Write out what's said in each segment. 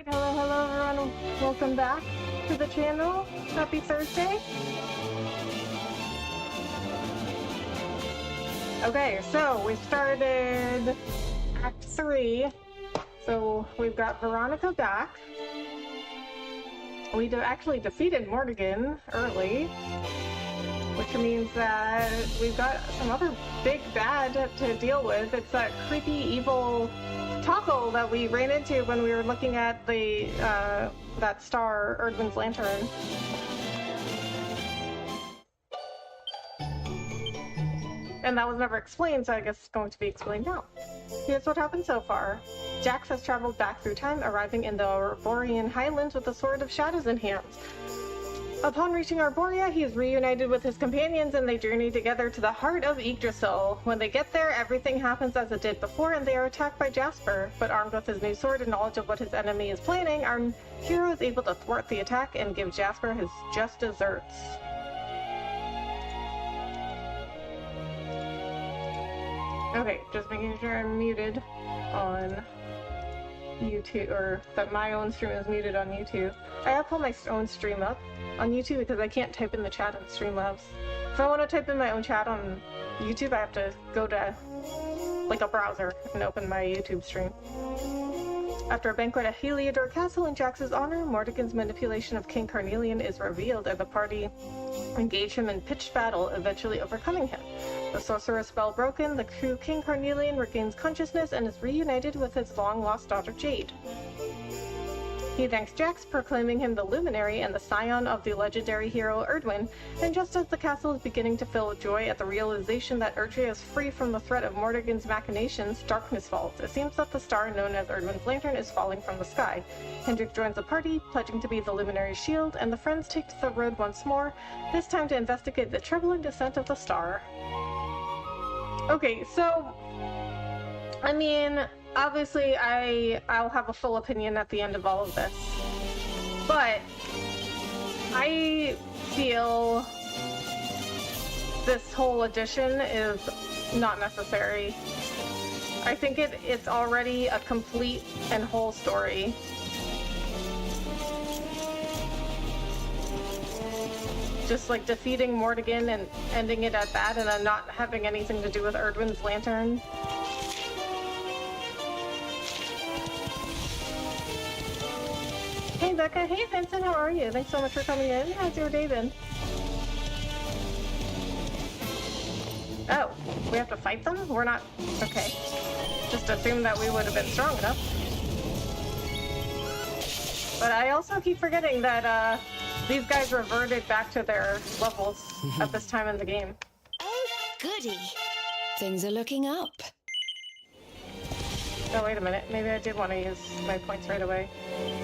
Alright, hello everyone, welcome back to the channel. Happy Thursday. Okay, so we started Act 3. So we've got Veronica back. We actually defeated Morrigan early, which means that we've got some other big bad to deal with. It's that creepy, evil Taco that we ran into when we were looking at the that star, Erdwin's lantern. And that was never explained, so I guess it's going to be explained now. Here's what happened so far. Jax has traveled back through time, arriving in the Arborian Highlands with a Sword of Shadows in hand. Upon reaching Arboria, he is reunited with his companions and they journey together to the heart of Yggdrasil. When they get there, everything happens as it did before and they are attacked by Jasper. But armed with his new sword and knowledge of what his enemy is planning, our hero is able to thwart the attack and give Jasper his just desserts. Okay, just making sure I'm muted on YouTube, or that my own stream is muted on YouTube. I have pulled my own stream up on YouTube because I can't type in the chat on Streamlabs. If I want to type in my own chat on YouTube, I have to go to like a browser and open my YouTube stream. After a banquet at Heliodor Castle in Jax's honor, Morrigan's manipulation of King Carnelian is revealed and the party engage him in pitched battle, eventually overcoming him. The sorcerer's spell broken, the crew King Carnelian regains consciousness and is reunited with his long-lost daughter Jade. He thanks Jax, proclaiming him the Luminary and the scion of the legendary hero Erdwin, and just as the castle is beginning to fill with joy at the realization that Erdrea is free from the threat of Morrigan's machinations, darkness falls. It seems that the star known as Erdwin's lantern is falling from the sky. Hendrik joins the party, pledging to be the Luminary's shield, and the friends take to the road once more, this time to investigate the troubling descent of the star. Okay, so, I mean, obviously I'll have a full opinion at the end of all of this, but I feel this whole edition is not necessary. I think it's already a complete and whole story. Just like defeating Morrigan and ending it at that and then not having anything to do with Erdwin's lantern. Hey Becca, hey Vincent, how are you? Thanks so much for coming in. How's your day been? Oh, we have to fight them? We're not... okay. Just assume that we would have been strong enough. But I also keep forgetting that, these guys reverted back to their levels at this time in the game. Oh, goody. Things are looking up. Oh, wait a minute. Maybe I did want to use my points right away.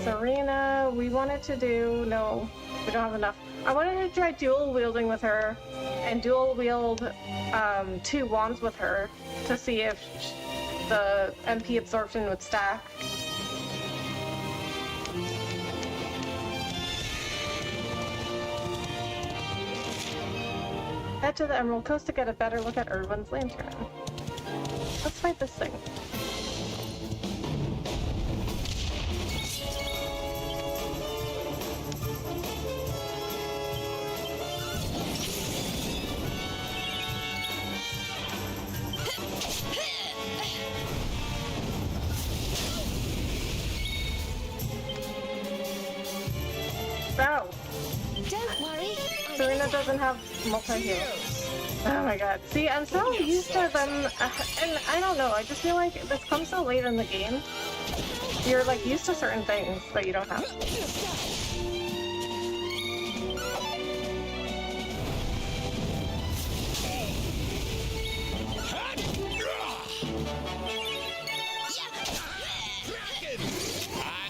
Serena, we wanted to do... no, we don't have enough. I wanted to try dual wielding with her and dual wield 2 wands with her to see if the MP absorption would stack. Head to the Emerald Coast to get a better look at Erdwin's lantern. Let's fight this thing. Ow! Don't worry. Serena doesn't have multi-heal. Oh my god. See, I'm so used to them, and I don't know, I just feel like this comes so late in the game. You're like used to certain things that you don't have.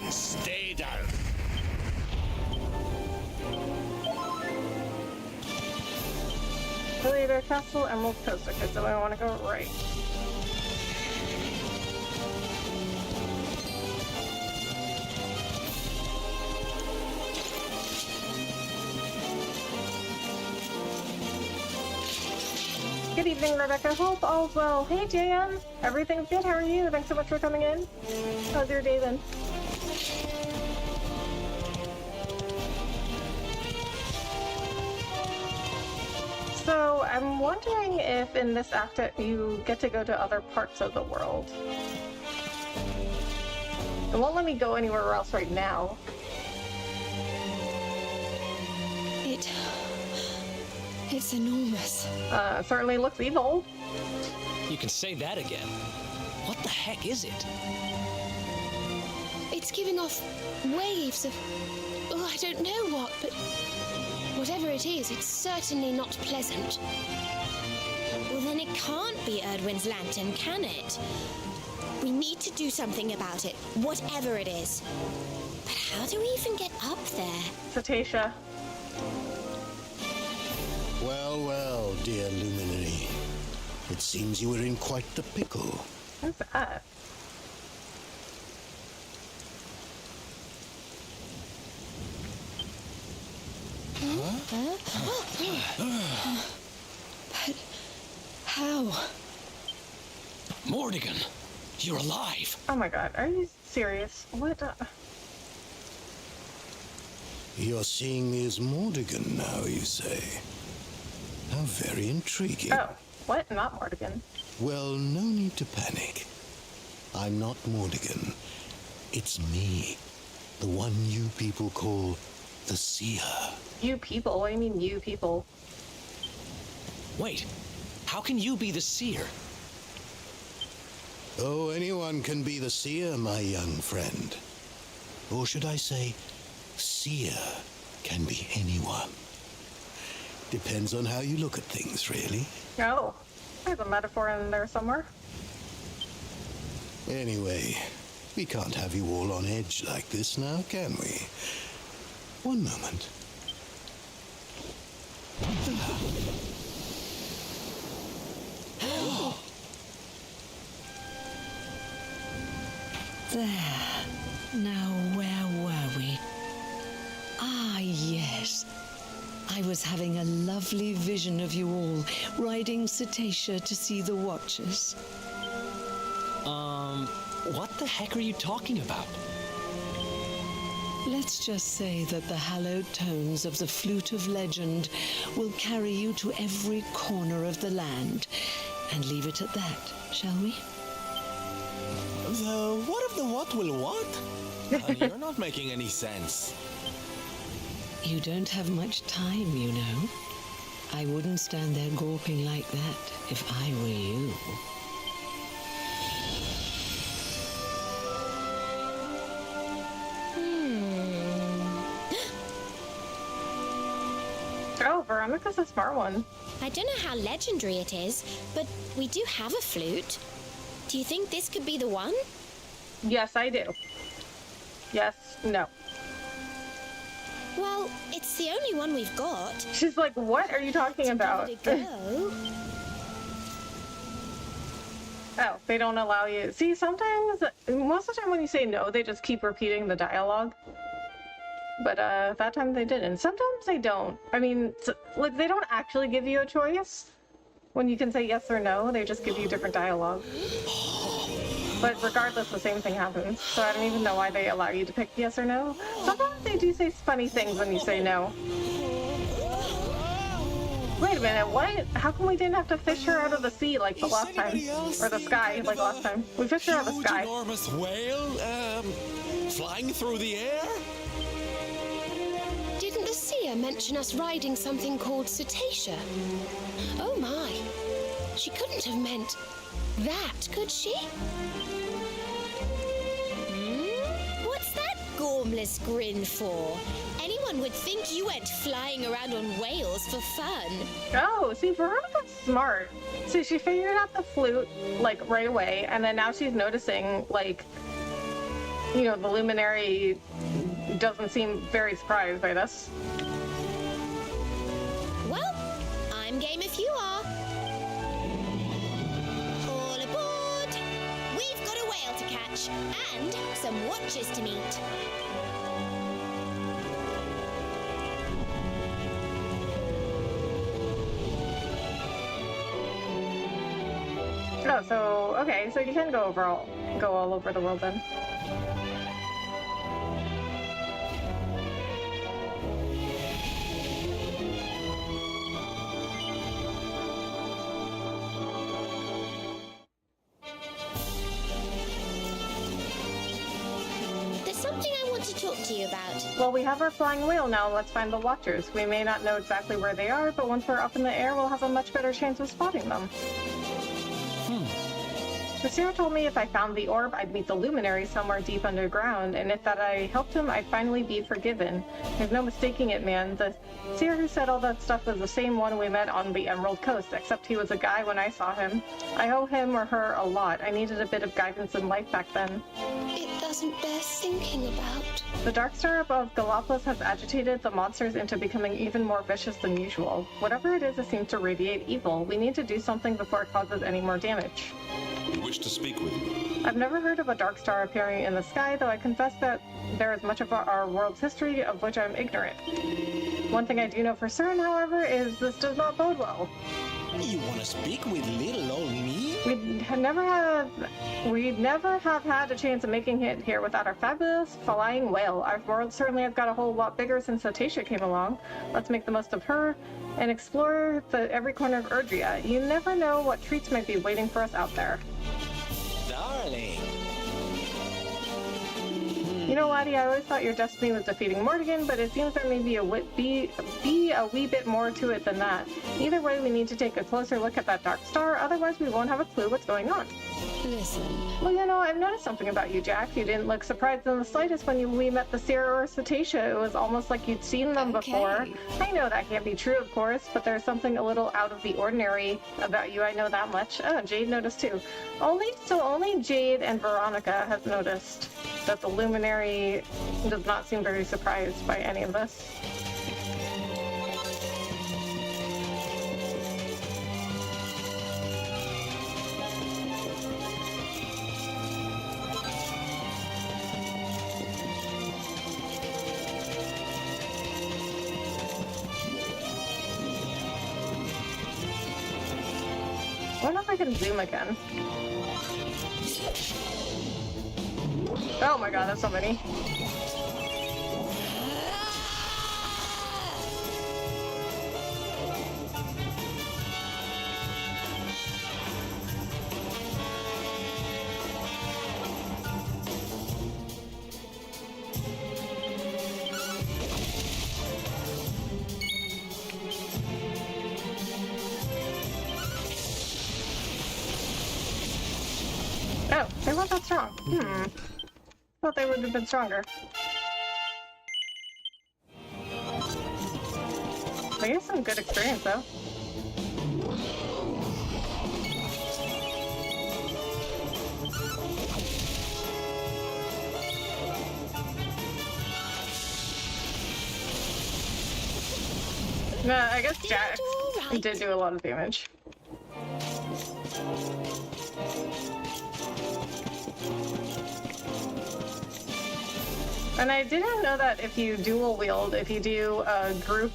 And stay down. Heliodor Castle, Emerald Coast. Okay, so I want to go right. Good evening, Rebecca. Hope all's well. Hey, JM. Everything's good. How are you? Thanks so much for coming in. How's your day then? I'm wondering if in this act you get to go to other parts of the world. It won't let me go anywhere else right now. It's enormous. It certainly looks evil. You can say that again. What the heck is it? It's giving off waves of... Oh, I don't know what, but... Whatever it is, it's certainly not pleasant. Well, then it can't be Erdwin's lantern, can it? We need to do something about it, whatever it is. But how do we even get up there? Cetacea. Well, well, dear luminary. It seems you were in quite the pickle. What's that? But how? Mordigan, you're alive. Oh my god, are you serious? What? You're seeing me as Mordigan now, you say? How very intriguing. Oh, what? Not Mordigan. Well, no need to panic. I'm not Mordigan. It's me. The one you people call the Seer. You people? What do you mean, you people? Wait, how can you be the seer? Oh, anyone can be the Seer, my young friend. Or should I say, Seer can be anyone. Depends on how you look at things, really. Oh, there's a metaphor in there somewhere. Anyway, we can't have you all on edge like this now, can we? One moment. There. Now, where were we? Ah, yes. I was having a lovely vision of you all riding Cetacea to see the Watchers. What the heck are you talking about? Let's just say that the hallowed tones of the Flute of Legend will carry you to every corner of the land, and leave it at that, shall we? The what of the what will what? You're not making any sense. You don't have much time, you know. I wouldn't stand there gawping like that if I were you. Oh, Veronica's a smart one. I don't know how legendary it is, but we do have a flute. Do you think this could be the one? Yes, I do. Yes, no. Well, it's the only one we've got. She's like, what are you talking about? Give it a go. Oh, they don't allow you. See, sometimes, most of the time when you say no, they just keep repeating the dialogue. But that time they didn't. Sometimes they don't. I mean, like, they don't actually give you a choice. When you can say yes or no, they just give you different dialogue. But regardless, the same thing happens. So I don't even know why they allow you to pick yes or no. Sometimes they do say funny things when you say no. Wait a minute, what? How come we didn't have to fish her out of the sea like the last time? Or the sky like last time? We fished her out of the sky. Enormous whale, flying through the air? Didn't the seer mention us riding something called Cetacea? Oh my. She couldn't have meant that, could she? What's that gormless grin for? Anyone would think you went flying around on whales for fun. Oh, see, Veronica's smart. So she figured out the flute, like, right away, and then now she's noticing, like, you know, the luminary doesn't seem very surprised by this. Well, I'm game if you are. All aboard! We've got a whale to catch and some watchers to meet. Oh, so, okay, so you can go all over the world then. to you about? Well, we have our flying whale now. Let's find the Watchers. We may not know exactly where they are, but once we're up in the air, we'll have a much better chance of spotting them. The seer told me if I found the orb, I'd meet the luminary somewhere deep underground, and if that I helped him, I'd finally be forgiven. There's no mistaking it, man. The seer who said all that stuff was the same one we met on the Emerald Coast, except he was a guy when I saw him. I owe him or her a lot. I needed a bit of guidance in life back then. It doesn't bear thinking about. The dark star above Galapagos has agitated the monsters into becoming even more vicious than usual. Whatever it seems to radiate evil. We need to do something before it causes any more damage. You wish to speak with me? I've never heard of a dark star appearing in the sky, though I confess that there is much of our world's history of which I'm ignorant. One thing I do know for certain, however, is this does not bode well. You want to speak with little old me? We'd never have had a chance of making it here without our fabulous flying whale. Our world certainly has got a whole lot bigger since Cetacea came along. Let's make the most of her and explore every corner of Erdria. You never know what treats might be waiting for us out there. Darling. You know, Laddie, I always thought your destiny was defeating Mortigan, but it seems there may be a wee bit more to it than that. Either way, we need to take a closer look at that dark star, otherwise we won't have a clue what's going on. Listen. Well, you know, I've noticed something about you, Jack. You didn't look surprised in the slightest when we met the Seer or Cetacea. It was almost like you'd seen them before. I know that can't be true, of course, but there's something a little out of the ordinary about you, I know that much. Oh, Jade noticed too. Only Jade and Veronica have noticed that the Luminary does not seem very surprised by any of this. I wonder if I can zoom again. Oh my god, that's so many. Oh, they weren't that strong. Thought they would have been stronger. They get some good experience, though. I guess Jax did do a lot of damage. And I didn't know that if you dual wield, if you do a group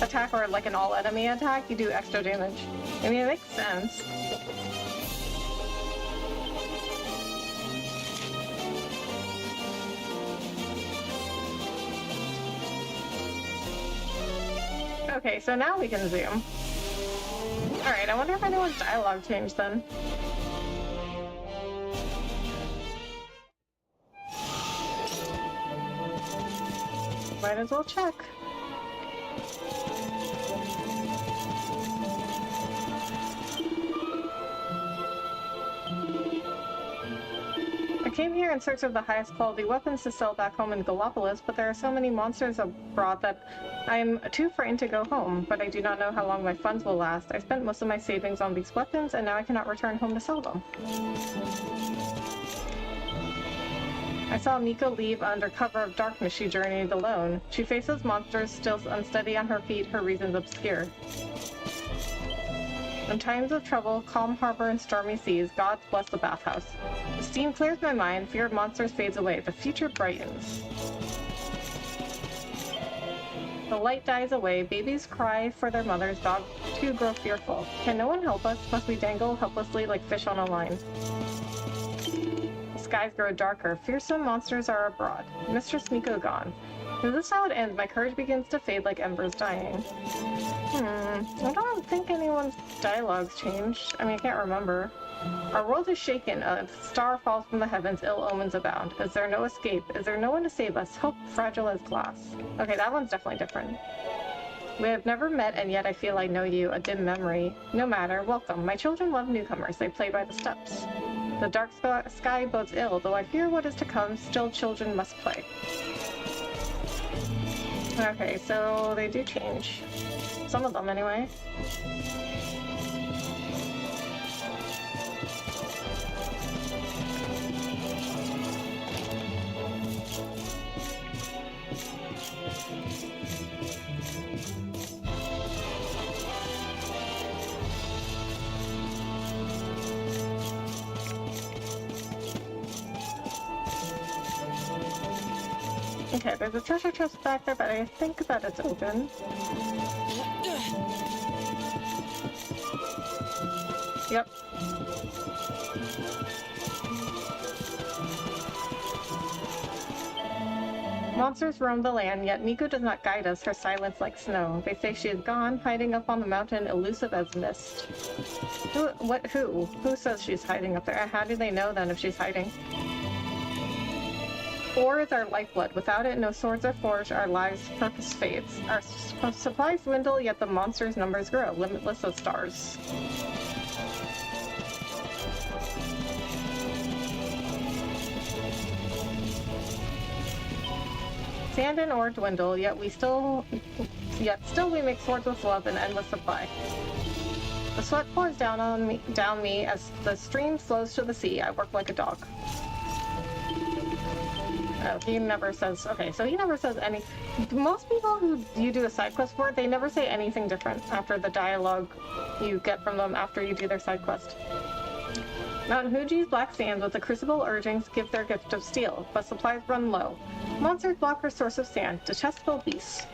attack or like an all enemy attack, you do extra damage. I mean, it makes sense. Okay, so now we can zoom. Alright, I wonder if anyone's dialogue changed then. Might as well check. I came here in search of the highest quality weapons to sell back home in Galapagos, but there are so many monsters abroad that I'm too frightened to go home, but I do not know how long my funds will last. I spent most of my savings on these weapons, and now I cannot return home to sell them. I saw Miko leave under cover of darkness. She journeyed alone. She faces monsters, still unsteady on her feet, her reasons obscure. In times of trouble, calm harbor and stormy seas, God bless the bathhouse. The steam clears my mind, fear of monsters fades away, the future brightens. The light dies away, babies cry for their mothers, dogs too grow fearful. Can no one help us? Must we dangle helplessly like fish on a line? Skies grow darker. Fearsome monsters are abroad. Mistress Miko gone. Is this how it ends? My courage begins to fade like embers dying. I don't think anyone anyone's dialogue's changed. I mean, I can't remember. Our world is shaken. A star falls from the heavens. Ill omens abound. Is there no escape? Is there no one to save us? Hope fragile as glass. Okay, that one's definitely different. We have never met, and yet I feel I know you. A dim memory. No matter. Welcome. My children love newcomers. They play by the steps. The dark sky bodes ill. Though I fear what is to come, still children must play. Okay, so they do change. Some of them, anyway. Okay, there's a treasure chest back there, but I think that it's open. Yep. Monsters roam the land, yet Miko does not guide us, her silence like snow. They say she is gone, hiding up on the mountain, elusive as mist. Who? Who says she's hiding up there? How do they know then if she's hiding? Ore is our lifeblood. Without it, no swords are forged, our lives' purpose fades. Our supplies dwindle, yet the monsters' numbers grow, limitless as stars. Sand and ore dwindle, yet still we make swords with love and endless supply. The sweat pours down me as the stream flows to the sea. I work like a dog. Oh, he never says... Okay, so he never says any... Most people who you do a side quest for, they never say anything different after the dialogue you get from them after you do their side quest. Mount Fuji's black sands with the crucible urgings give their gift of steel, but supplies run low. Monsters block her source of sand, detestable beasts.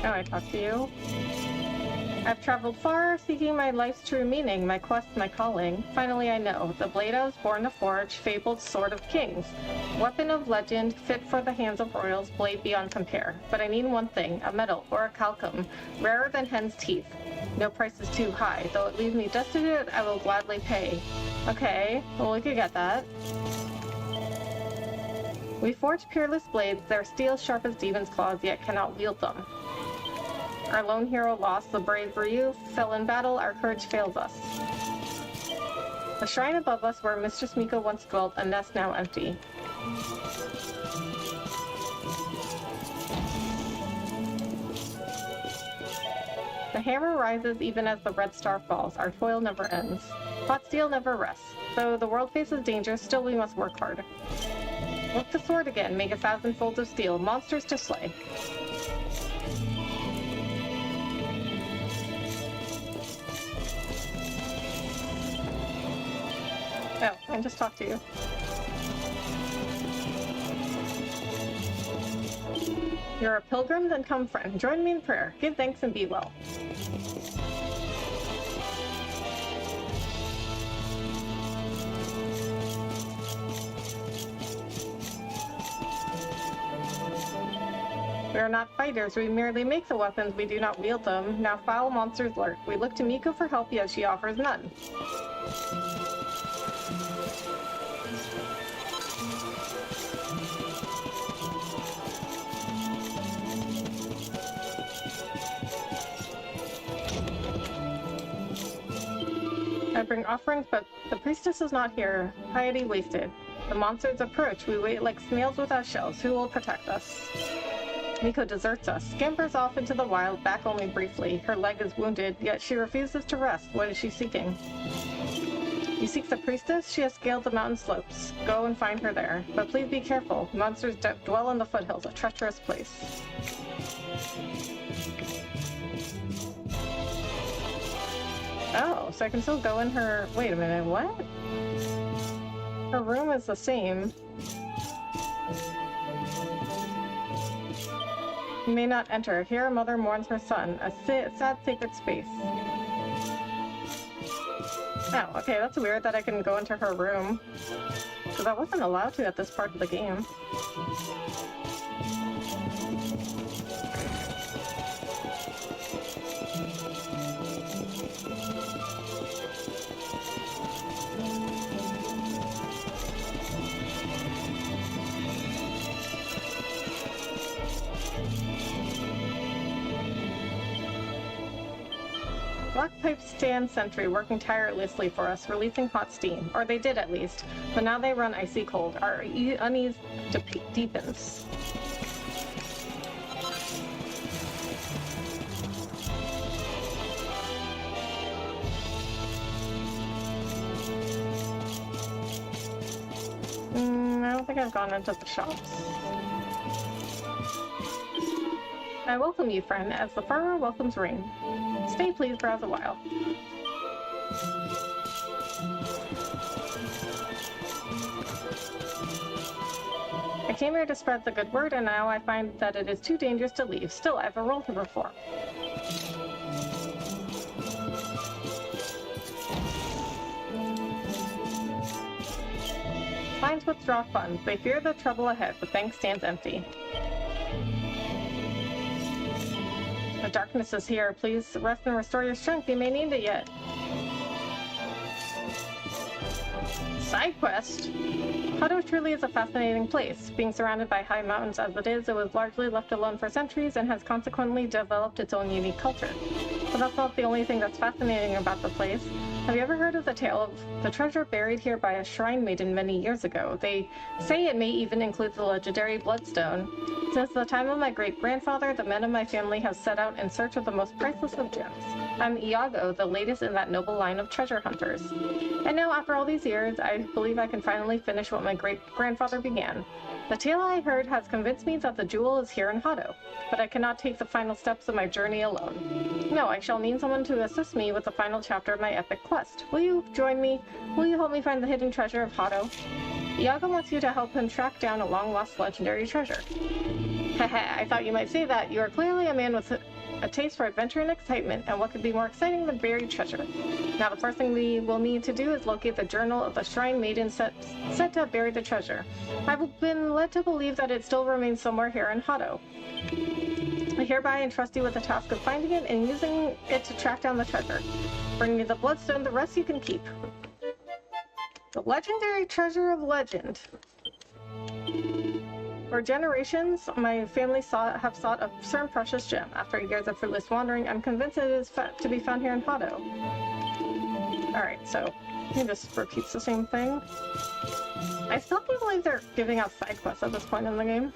Oh, I talked to you. I've traveled far, seeking my life's true meaning, my quest, my calling. Finally I know, the blade I was born to forge, fabled sword of kings. Weapon of legend, fit for the hands of royals, blade beyond compare. But I need one thing, a metal or a calcum, rarer than hen's teeth. No price is too high, though it leaves me destitute, I will gladly pay. Okay, well we could get that. We forge peerless blades, their steel sharp as demon's claws, yet cannot wield them. Our lone hero lost, the brave Ryu fell in battle, our courage fails us. The shrine above us where Mistress Miko once dwelt, a nest now empty. The hammer rises even as the red star falls, our toil never ends. Hot steel never rests. Though the world faces danger, still we must work hard. Lift the sword again, make 1,000 folds of steel, monsters to slay. Oh, I just talked to you. You're a pilgrim? Then come, friend. Join me in prayer. Give thanks and be well. We are not fighters. We merely make the weapons. We do not wield them. Now foul monsters lurk. We look to Miko for help, yet she offers none. I bring offerings, but the priestess is not here. Piety wasted. The monsters approach. We wait like snails without shells. Who will protect us? Miko deserts us, scampers off into the wild, back only briefly. Her leg is wounded, yet she refuses to rest. What is she seeking? You seek the priestess? She has scaled the mountain slopes. Go and find her there. But please be careful. Monsters dwell in the foothills, a treacherous place. Oh, so I can still go in her... Wait a minute, what? Her room is the same. You may not enter. Here a mother mourns her son. A sad sacred space. Oh, okay, that's weird that I can go into her room. Because I wasn't allowed to at this part of the game. Black pipes stand sentry, working tirelessly for us, releasing hot steam. Or they did at least. But now they run icy cold. Our unease deepens. I don't think I've gone into the shops. I welcome you, friend, as the farmer welcomes rain. Stay, please, browse a while. I came here to spread the good word, and now I find that it is too dangerous to leave. Still, I have a role to perform. Clients withdraw funds. They fear the trouble ahead. The bank stands empty. The darkness is here. Please rest and restore your strength. You may need it yet. Side quest? Hado truly is a fascinating place. Being surrounded by high mountains as it is, it was largely left alone for centuries and has consequently developed its own unique culture. But that's not the only thing that's fascinating about the place. Have you ever heard of the tale of the treasure buried here by a shrine maiden many years ago? They say it may even include the legendary bloodstone. Since the time of my great-grandfather, the men of my family have set out in search of the most priceless of gems. I'm Iago, the latest in that noble line of treasure hunters. And now, after all these years, I believe I can finally finish what my great-grandfather began. The tale I heard has convinced me that the jewel is here in Hado, but I cannot take the final steps of my journey alone. No, I shall need someone to assist me with the final chapter of my epic quest. Will you join me? Will you help me find the hidden treasure of Hado? Iago wants you to help him track down a long-lost legendary treasure. Haha, I thought you might say that. You are clearly a man with a taste for adventure and excitement, and what could be more exciting than buried treasure? Now, the first thing we will need to do is locate the journal of the shrine maiden said to have buried the treasure. I've been led to believe that it still remains somewhere here in Hado. I hereby entrust you with the task of finding it and using it to track down the treasure. Bring me the bloodstone, the rest you can keep. The legendary treasure of legend. For generations, my family have sought a certain precious gem. After years of fruitless wandering, I'm convinced it is to be found here in Hado. Alright, so he just repeats the same thing. I still can't believe they're giving out side quests at this point in the game.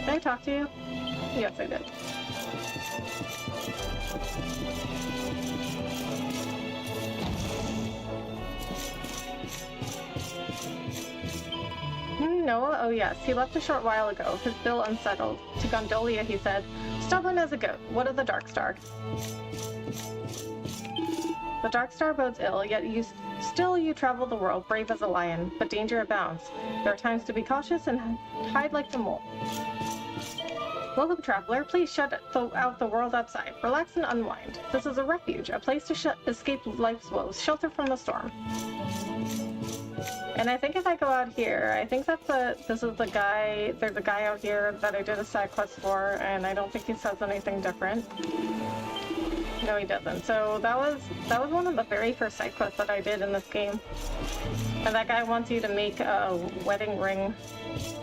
Did I talk to you? Yes, I did. Noah? Oh yes, he left a short while ago, his bill unsettled. To Gondolia, he said, "Stubborn as a goat, what of the Dark Star?" The Dark Star bodes ill, yet still you travel the world, brave as a lion, but danger abounds. There are times to be cautious and hide like the mole. Welcome, traveler. Please shut out the world outside. Relax and unwind. This is a refuge, a place to escape life's woes, shelter from the storm. And I think if I go out here, I think that this is the guy, there's a guy out here that I did a side quest for, and I don't think he says anything different. No, he doesn't. So that was one of the very first side quests that I did in this game. And that guy wants you to make a wedding ring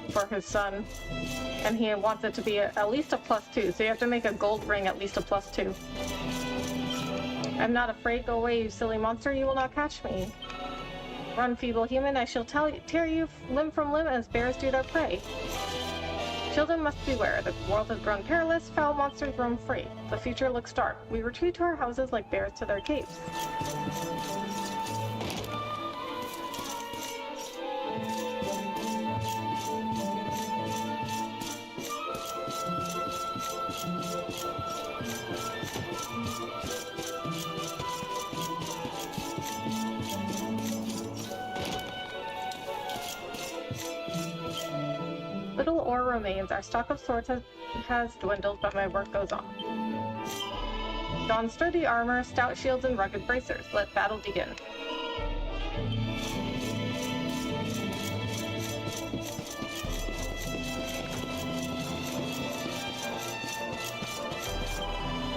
for his son. And he wants it to be at least a +2, so you have to make a gold ring at least a +2. I'm not afraid. Go away, you silly monster. You will not catch me. Run, feeble human. I shall tear you limb from limb as bears do their prey. Children must beware. The world has grown perilous. Foul monsters roam free. The future looks dark. We retreat to our houses like bears to their caves. little ore remains. Our stock of swords has dwindled, but my work goes on. Don sturdy armor, stout shields, and rugged bracers. Let battle begin.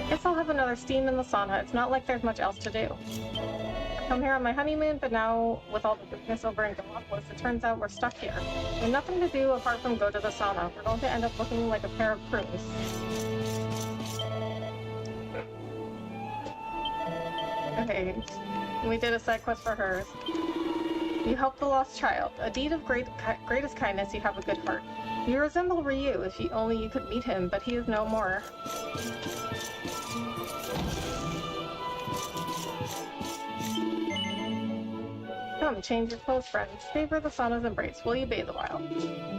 Guess I'll have another steam in the sauna. It's not like there's much else to do. I come here on my honeymoon, but now with all the business over in Galapagos, it turns out we're stuck here. There's nothing to do apart from go to the sauna. We're going to end up looking like a pair of prunes. Okay, we did a side quest for hers. You helped the lost child. A deed of greatest kindness. You have a good heart. You resemble Ryu if only you could meet him, but he is no more. Come, change your clothes, friends. Favor the sauna's embrace. Will you bathe a while?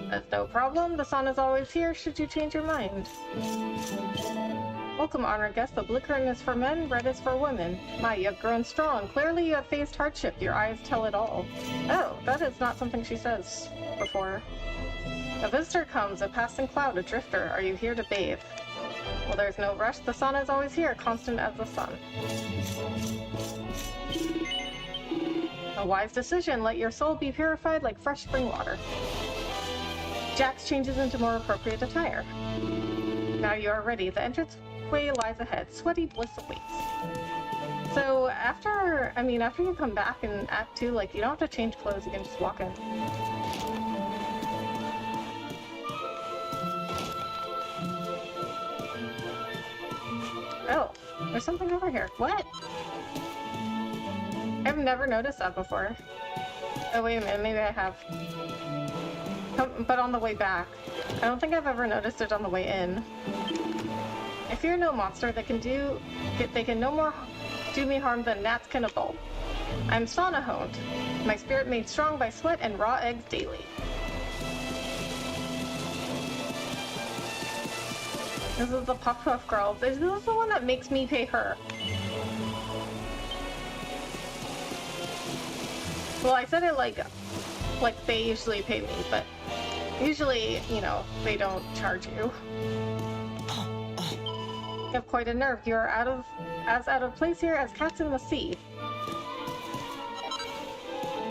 That's no problem. The sauna's always here should you change your mind. Welcome, honored guest. The blue curtain is for men, red is for women. My, you have grown strong. Clearly you have faced hardship. Your eyes tell it all. Oh, that is not something she says before. A visitor comes, a passing cloud, a drifter. Are you here to bathe? Well, there's no rush. The sauna is always here, constant as the sun. A wise decision. Let your soul be purified like fresh spring water. Jax changes into more appropriate attire. Now you are ready. The entranceway lies ahead. Sweaty bliss awaits. So after you come back in Act 2, like, you don't have to change clothes, you can just walk in. Oh, there's something over here. What? I've never noticed that before. Oh, wait a minute, maybe I have. But on the way back. I don't think I've ever noticed it on the way in. I fear no monster that they can no more do me harm than gnats can a bulb. I'm sauna honed. My spirit made strong by sweat and raw eggs daily. This is the Puff Puff girl. This is the one that makes me pay her. Well, I said it like they usually pay me, but usually, you know, they don't charge you. You have quite a nerve. You're as out of place here as cats in the sea.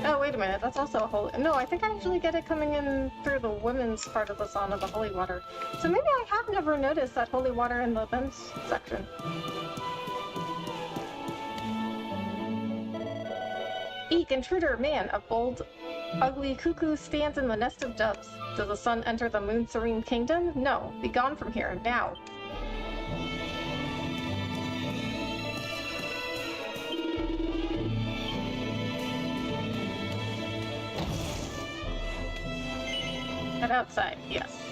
Oh, wait a minute. That's also a holy... No, I think I usually get it coming in through the women's part of the sauna, the holy water. So maybe I have never noticed that holy water in the men's section. Eek, intruder, man, a bold, ugly cuckoo stands in the nest of doves. Does the sun enter the moon's serene kingdom? No. Be gone from here, now. Head outside, yes.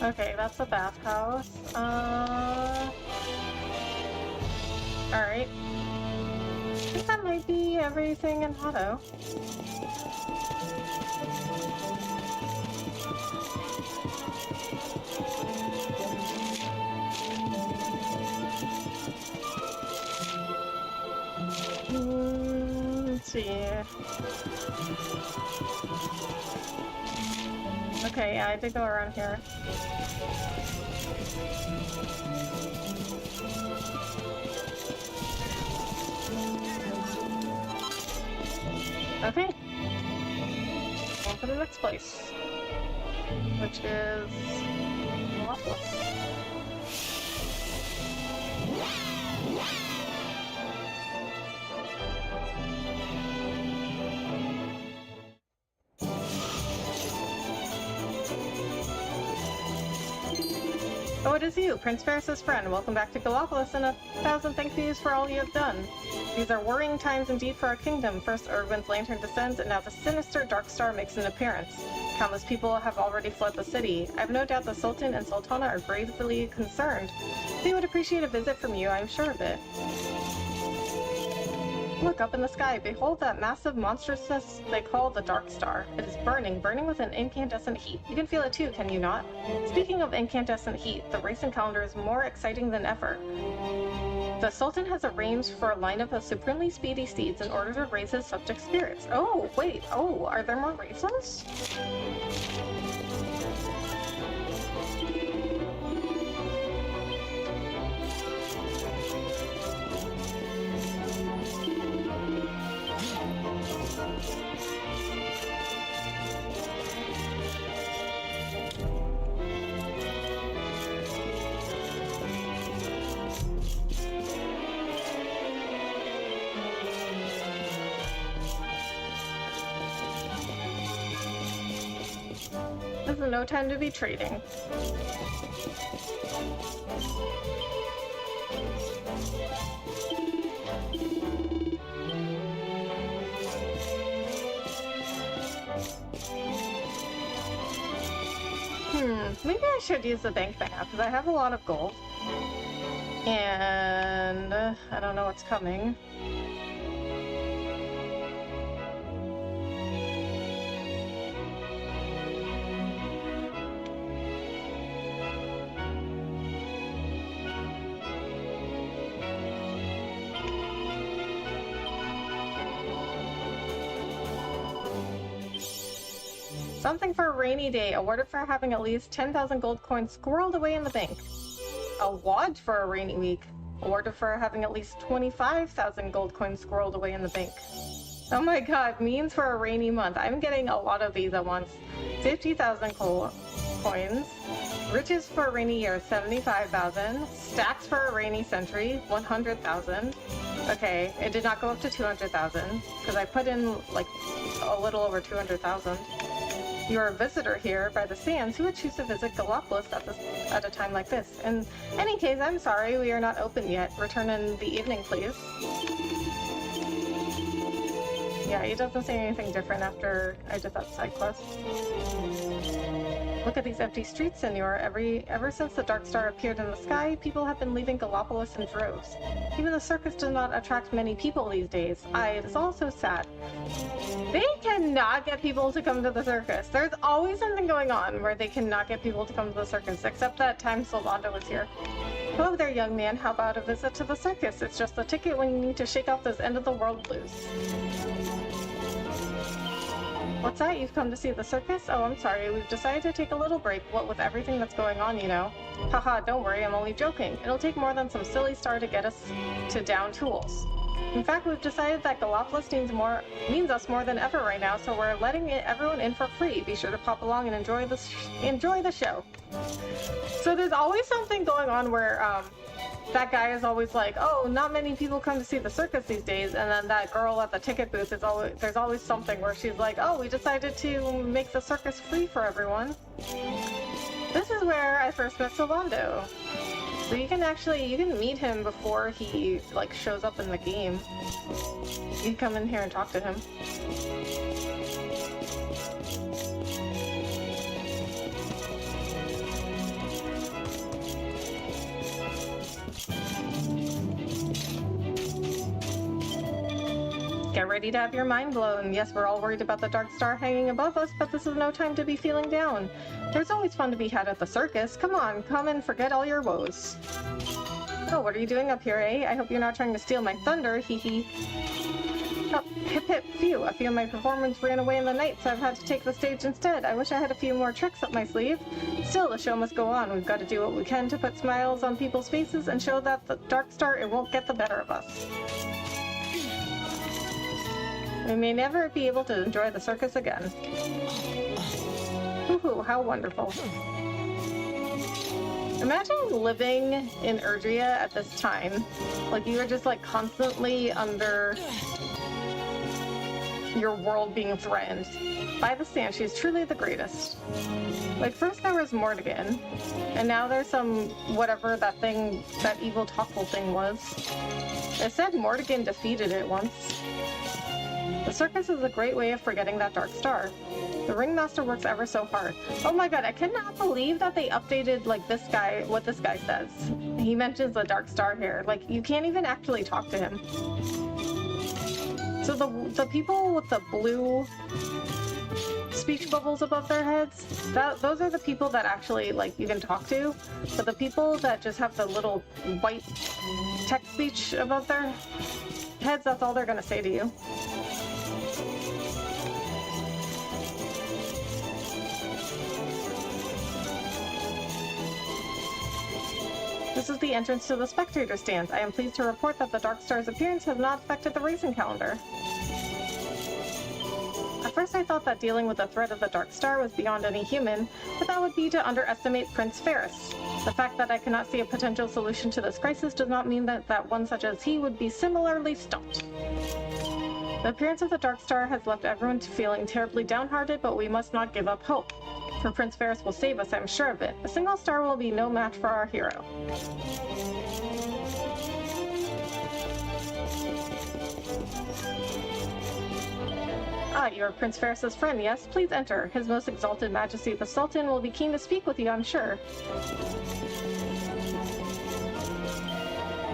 Okay, that's the bathhouse. Alright. I think that might be everything in Hotto. Let's see. Okay, yeah, I did go around here. Okay. On to the next place. Which is... Galapagos. Oh, it is you, Prince Ferris's friend. Welcome back to Galapagos, and 1,000 thank yous for all you have done. These are worrying times indeed for our kingdom. First Erwin's lantern descends, and now the sinister Dark Star makes an appearance. Countless people have already fled the city. I have no doubt the Sultan and Sultana are gravely concerned. They would appreciate a visit from you, I'm sure of it. Look up in the sky. Behold that massive monstrousness they call the Dark Star. It is burning with an incandescent heat. You can feel it too, can you not? Speaking of incandescent heat, the racing calendar is more exciting than ever. The Sultan has arranged for a lineup of supremely speedy steeds in order to raise his subject spirits. Oh, wait. Oh, are there more races? This is no time to be trading. Maybe I should use the bank thing because I have a lot of gold. And I don't know what's coming. Something for a rainy day, awarded for having at least 10,000 gold coins squirreled away in the bank. Award for a rainy week, awarded for having at least 25,000 gold coins squirreled away in the bank. Oh my god, means for a rainy month. I'm getting a lot of these at once. 50,000 coins. Riches for a rainy year, 75,000. Stacks for a rainy century, 100,000. Okay, it did not go up to 200,000, because I put in, like, a little over 200,000. You are a visitor here by the sands. Who would choose to visit Galapagos at a time like this? In any case, I'm sorry, we are not open yet. Return in the evening, please. Yeah, it doesn't say anything different after I did that side quest. Look at these empty streets, senor. Ever since the Dark Star appeared in the sky, people have been leaving Galapagos in droves. Even the circus does not attract many people these days. It is all so sad. They cannot get people to come to the circus. There's always something going on where they cannot get people to come to the circus, except that time Solvando was here. Hello there, young man. How about a visit to the circus? It's just a ticket when you need to shake off those end-of-the-world blues. What's that? You've come to see the circus? Oh, I'm sorry. We've decided to take a little break, what with everything that's going on, you know. Haha, don't worry. I'm only joking. It'll take more than some silly star to get us to down tools. In fact, we've decided that Galapagos means us more than ever right now, so we're letting everyone in for free. Be sure to pop along and enjoy the show. So there's always something going on where that guy is always like, oh, not many people come to see the circus these days, and then that girl at the ticket booth there's always something where she's like, oh, we decided to make the circus free for everyone. This is where I first met Solvando. So you can meet him before he, like, shows up in the game. You can come in here and talk to him. Get ready to have your mind blown. Yes, we're all worried about the Dark Star hanging above us, but this is no time to be feeling down. There's always fun to be had at the circus. Come on, come and forget all your woes. Oh, what are you doing up here, eh? I hope you're not trying to steal my thunder, hee hee. Oh, hip hip, phew. I feel my performance ran away in the night, so I've had to take the stage instead. I wish I had a few more tricks up my sleeve. Still, the show must go on. We've got to do what we can to put smiles on people's faces and show that the Dark Star, it won't get the better of us. We may never be able to enjoy the circus again. Woohoo, how wonderful. Imagine living in Erdrea at this time. Like, you were just, like, constantly under your world being threatened by the sand. She's truly the greatest. Like, first there was Mortigan, and now there's some, whatever that thing, that evil topple thing was. It said Mortigan defeated it once. The circus is a great way of forgetting that Dark Star. The ringmaster works ever so hard. Oh my god, I cannot believe that they updated, like, this guy, what this guy says. He mentions the Dark Star here. Like, you can't even actually talk to him. So the people with the blue speech bubbles above their heads, those are the people that actually, like, you can talk to. But the people that just have the little white text speech above their heads, that's all they're gonna say to you. This is the entrance to the spectator stands. I am pleased to report that the Dark Star's appearance has not affected the racing calendar. At first I thought that dealing with the threat of the Dark Star was beyond any human, but that would be to underestimate Prince Ferris. The fact that I cannot see a potential solution to this crisis does not mean that one such as he would be similarly stumped. The appearance of the Dark Star has left everyone feeling terribly downhearted, but we must not give up hope. For Prince Ferris will save us, I'm sure of it. A single star will be no match for our hero. Ah, you are Prince Ferris's friend, yes? Please enter. His Most Exalted Majesty the Sultan will be keen to speak with you, I'm sure.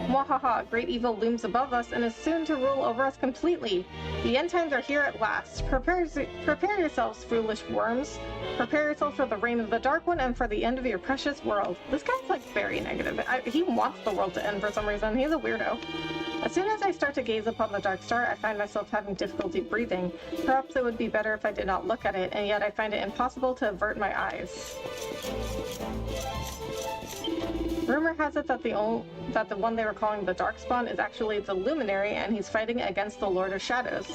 Mwahaha, great evil looms above us and is soon to rule over us completely. The end times are here at last. Prepare yourselves, foolish worms. Prepare yourself for the reign of the Dark One and for the end of your precious world. This guy's like very negative. He wants the world to end for some reason. He's a weirdo. As soon as I start to gaze upon the Dark Star, I find myself having difficulty breathing. Perhaps it would be better if I did not look at it, and yet I find it impossible to avert my eyes. Rumor has it that the one they were calling the Darkspawn is actually the Luminary, and he's fighting against the Lord of Shadows.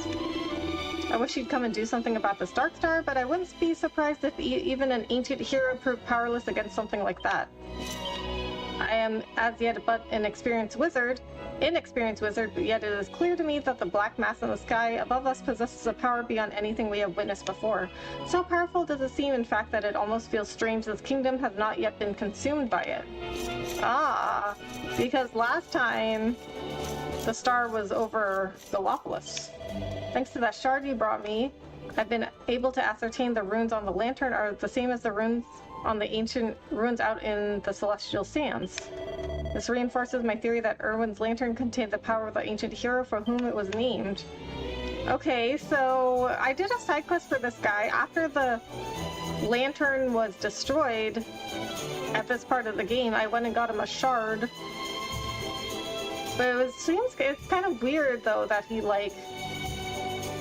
I wish he'd come and do something about this Dark Star, but I wouldn't be surprised if even an ancient hero proved powerless against something like that. I am as yet but an inexperienced wizard, but yet it is clear to me that the black mass in the sky above us possesses a power beyond anything we have witnessed before. So powerful does it seem, in fact, that it almost feels strange this kingdom has not yet been consumed by it. Ah, because last time the star was over Gallopolis. Thanks to that shard you brought me, I've been able to ascertain the runes on the lantern are the same as the runes on the ancient ruins out in the Celestial Sands. This reinforces my theory that Erwin's lantern contained the power of the ancient hero for whom it was named. Okay, so I did a side quest for this guy after the lantern was destroyed at this part of the game. I went and got him a shard. But it's kind of weird though that he like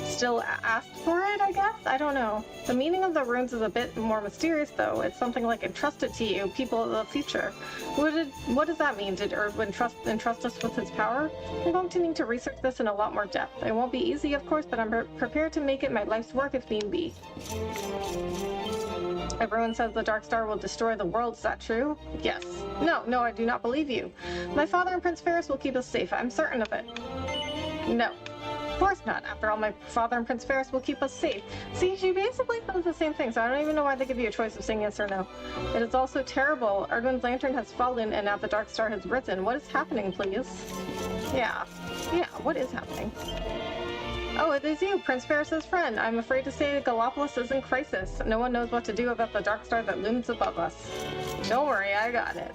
still asked for it, I guess? I don't know. The meaning of the runes is a bit more mysterious though. It's something like entrusted to you, people of the future. What does that mean? Did Erwin entrust us with his power? I'm going to need to research this in a lot more depth. It won't be easy, of course, but I'm prepared to make it my life's work if need be. Everyone says the Dark Star will destroy the world. Is that true? Yes. No, I do not believe you. My father and Prince Ferris will keep us safe. I'm certain of it. No. Of course not. After all, my father and Prince Ferris will keep us safe. See, she basically says the same thing, so I don't even know why they give you a choice of saying yes or no. It is also terrible. Erdwin's lantern has fallen, and now the Dark Star has risen. What is happening, please? Yeah, what is happening? Oh, it is you, Prince Ferris's friend. I'm afraid to say Gallopolis is in crisis. No one knows what to do about the Dark Star that looms above us. Don't worry, I got it.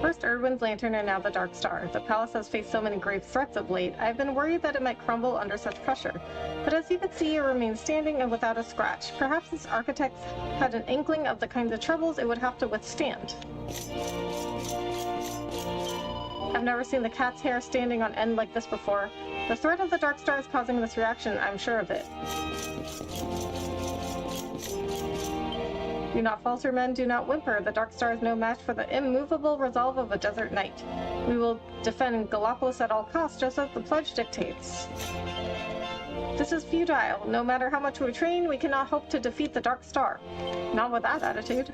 First Erdwin's lantern and now the Dark Star. The palace has faced so many grave threats of late. I've been worried that it might crumble under such pressure. But as you can see, it remains standing and without a scratch. Perhaps its architects had an inkling of the kinds of troubles it would have to withstand. I've never seen the cat's hair standing on end like this before. The threat of the Dark Star is causing this reaction, I'm sure of it. Do not falter, men, do not whimper. The Dark Star is no match for the immovable resolve of a desert knight. We will defend Gallopolis at all costs, just as the pledge dictates. This is futile. No matter how much we train, we cannot hope to defeat the Dark Star. Not with that attitude.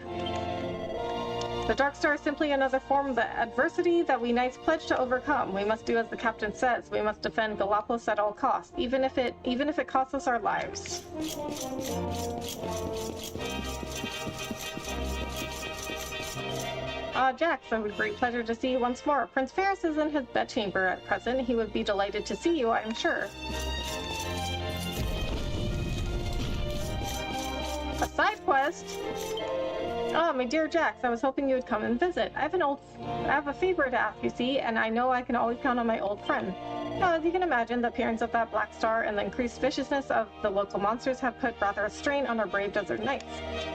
The Dark Star is simply another form of the adversity that we knights pledge to overcome. We must do as the captain says. We must defend Gallopolis at all costs, even if it costs us our lives. Jax, a great pleasure to see you once more. Prince Ferris is in his bedchamber at present. He would be delighted to see you, I am sure. A side quest? Oh, my dear Jax, I was hoping you would come and visit. I have a favor to ask, you see, and I know I can always count on my old friend. Now, as you can imagine, the appearance of that black star and the increased viciousness of the local monsters have put rather a strain on our brave desert knights.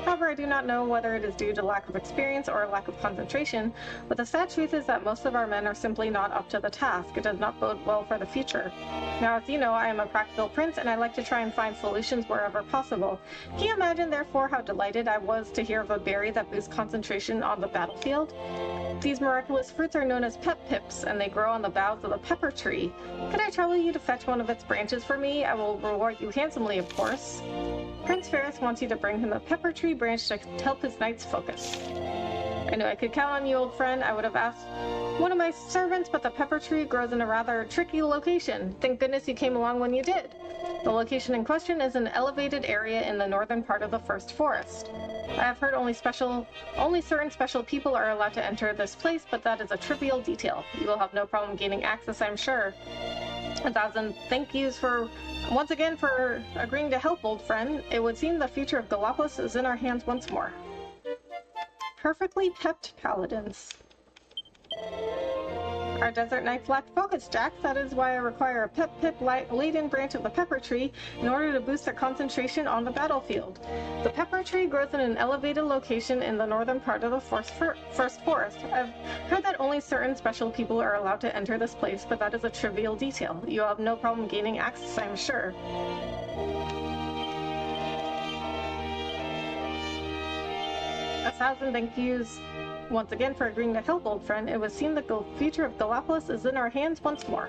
However, I do not know whether it is due to lack of experience or lack of concentration, but the sad truth is that most of our men are simply not up to the task. It does not bode well for the future. Now, as you know, I am a practical prince, and I like to try and find solutions wherever possible. Can you imagine, therefore, how delighted I was to hear of a berry that boosts concentration on the battlefield? These miraculous fruits are known as pep pips, and they grow on the boughs of the pepper tree. Could I trouble you to fetch one of its branches for me? I will reward you handsomely, of course. Prince Ferris wants you to bring him a pepper tree branch to help his knights focus. I knew I could count on you, old friend. I would have asked one of my servants, but the pepper tree grows in a rather tricky location. Thank goodness you came along when you did. The location in question is an elevated area in the northern part of the First Forest. I have heard only certain special people are allowed to enter this place, but that is a trivial detail. You will have no problem gaining access, I'm sure. 1,000 thank yous once again for agreeing to help, old friend. It would seem the future of Galapagos is in our hands once more. Perfectly pepped paladins. Our desert knights lack focus, Jack. That is why I require a pep-laden branch of the pepper tree in order to boost their concentration on the battlefield. The pepper tree grows in an elevated location in the northern part of the First Forest. I've heard that only certain special people are allowed to enter this place, but that is a trivial detail. You'll have no problem gaining access, I'm sure. A 1,000 thank yous once again for agreeing to help, old friend. It would seem that the future of Galapagos is in our hands once more.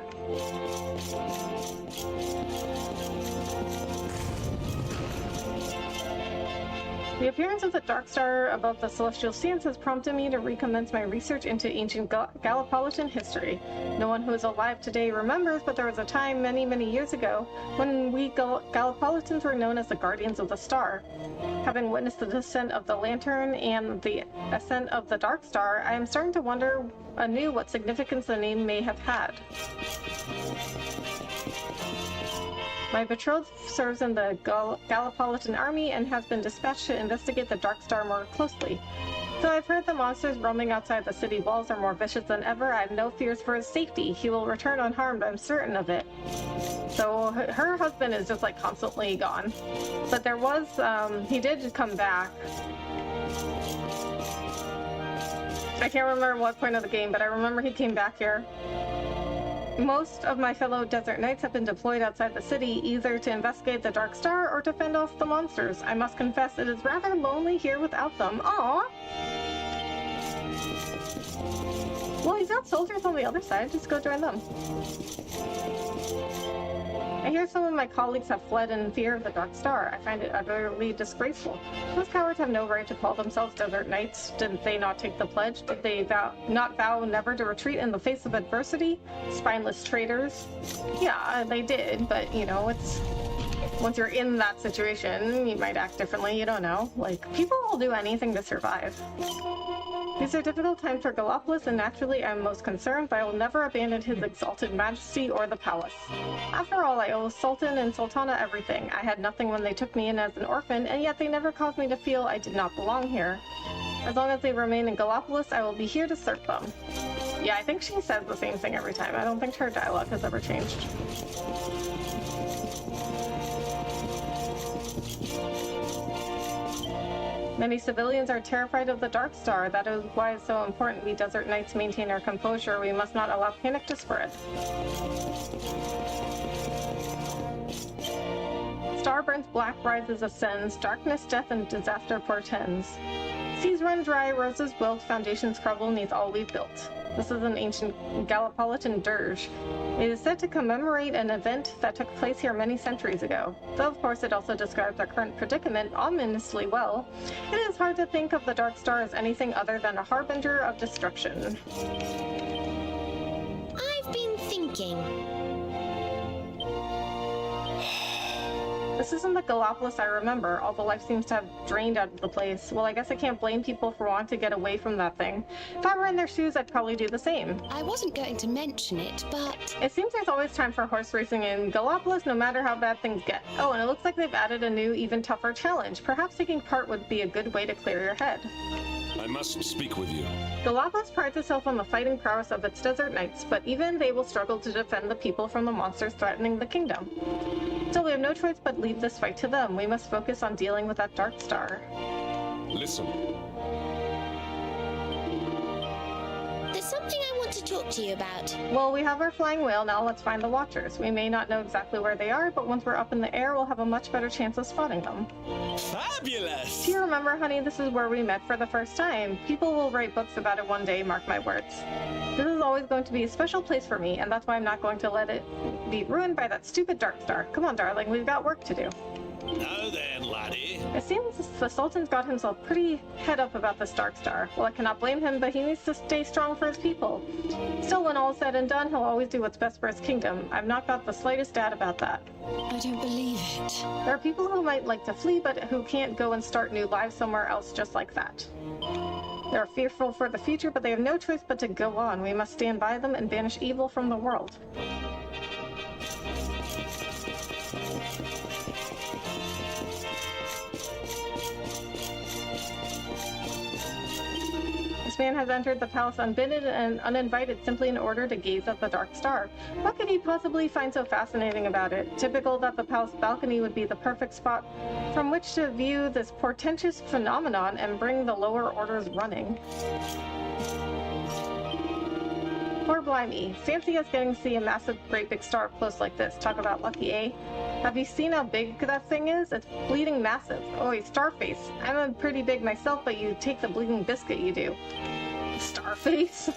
The appearance of the dark star above the celestial sands has prompted me to recommence my research into ancient Gallipolitan history. No one who is alive today remembers, but there was a time many, many years ago when we Gallipolitans were known as the Guardians of the Star. Having witnessed the descent of the Lantern and the ascent of the Dark Star, I am starting to wonder anew what significance the name may have had. My betrothed serves in the Gallipolitan army and has been dispatched to investigate the Dark Star more closely. Though I've heard the monsters roaming outside the city walls are more vicious than ever, I have no fears for his safety. He will return unharmed, I'm certain of it. So her husband is just like constantly gone. But there was, he did come back. I can't remember what point of the game, but I remember he came back here. Most of my fellow desert knights have been deployed outside the city, either to investigate the Dark Star or to fend off the monsters. I must confess it is rather lonely here without them. Aww! Well, he's got soldiers on the other side. Just go join them. I hear some of my colleagues have fled in fear of the Dark Star. I find it utterly disgraceful. Those cowards have no right to call themselves desert knights. Didn't they not take the pledge? Did they not vow never to retreat in the face of adversity? Spineless traitors. Yeah, they did, but you know, it's... Once you're in that situation, you might act differently, you don't know. Like, people will do anything to survive. These are difficult times for Galapagos, and naturally I am most concerned, but I will never abandon his exalted majesty or the palace. After all, I owe Sultan and Sultana everything. I had nothing when they took me in as an orphan, and yet they never caused me to feel I did not belong here. As long as they remain in Galapagos, I will be here to serve them. Yeah, I think she says the same thing every time. I don't think her dialogue has ever changed. Many civilians are terrified of the Dark Star. That is why it's so important we desert knights maintain our composure. We must not allow panic to spread. Star burns black, rises, ascends. Darkness, death, and disaster portends. Seas run dry, roses wilt, foundations crumble neath all we've built. This is an ancient Gallipolitan dirge. It is said to commemorate an event that took place here many centuries ago. Though of course it also describes our current predicament ominously well, it is hard to think of the Dark Star as anything other than a harbinger of destruction. I've been thinking. This isn't the Galapagos I remember. All the life seems to have drained out of the place. Well, I guess I can't blame people for wanting to get away from that thing. If I were in their shoes, I'd probably do the same. I wasn't going to mention it, but... It seems there's always time for horse racing in Galapagos, no matter how bad things get. Oh, and it looks like they've added a new, even tougher challenge. Perhaps taking part would be a good way to clear your head. I must speak with you. Galapagos prides itself on the fighting prowess of its desert knights, but even they will struggle to defend the people from the monsters threatening the kingdom. So we have no choice but leave this fight to them. We must focus on dealing with that dark star. Listen. There's something I want to talk to you about. Well, we have our flying whale, now let's find the Watchers. We may not know exactly where they are, but once we're up in the air, we'll have a much better chance of spotting them. Fabulous! Do you remember, honey, this is where we met for the first time? People will write books about it one day, mark my words. This is always going to be a special place for me, and that's why I'm not going to let it be ruined by that stupid dark star. Come on, darling, we've got work to do. Now then, laddie. It seems the Sultan's got himself pretty head up about this dark star. Well, I cannot blame him, but he needs to stay strong for his people. Still, when all is said and done, he'll always do what's best for his kingdom. I've not got the slightest doubt about that. I don't believe it. There are people who might like to flee, but who can't go and start new lives somewhere else just like that. They're fearful for the future, but they have no choice but to go on. We must stand by them and banish evil from the world. This man has entered the palace unbidden and uninvited simply in order to gaze at the dark star. What could he possibly find so fascinating about it? Typical that the palace balcony would be the perfect spot from which to view this portentous phenomenon and bring the lower orders running. Poor blimey. Fancy us getting to see a massive, great big star up close like this. Talk about lucky, eh? Have you seen how big that thing is? It's bleeding massive. Oh, Starface. I'm a pretty big myself, but you take the bleeding biscuit, you do. Starface?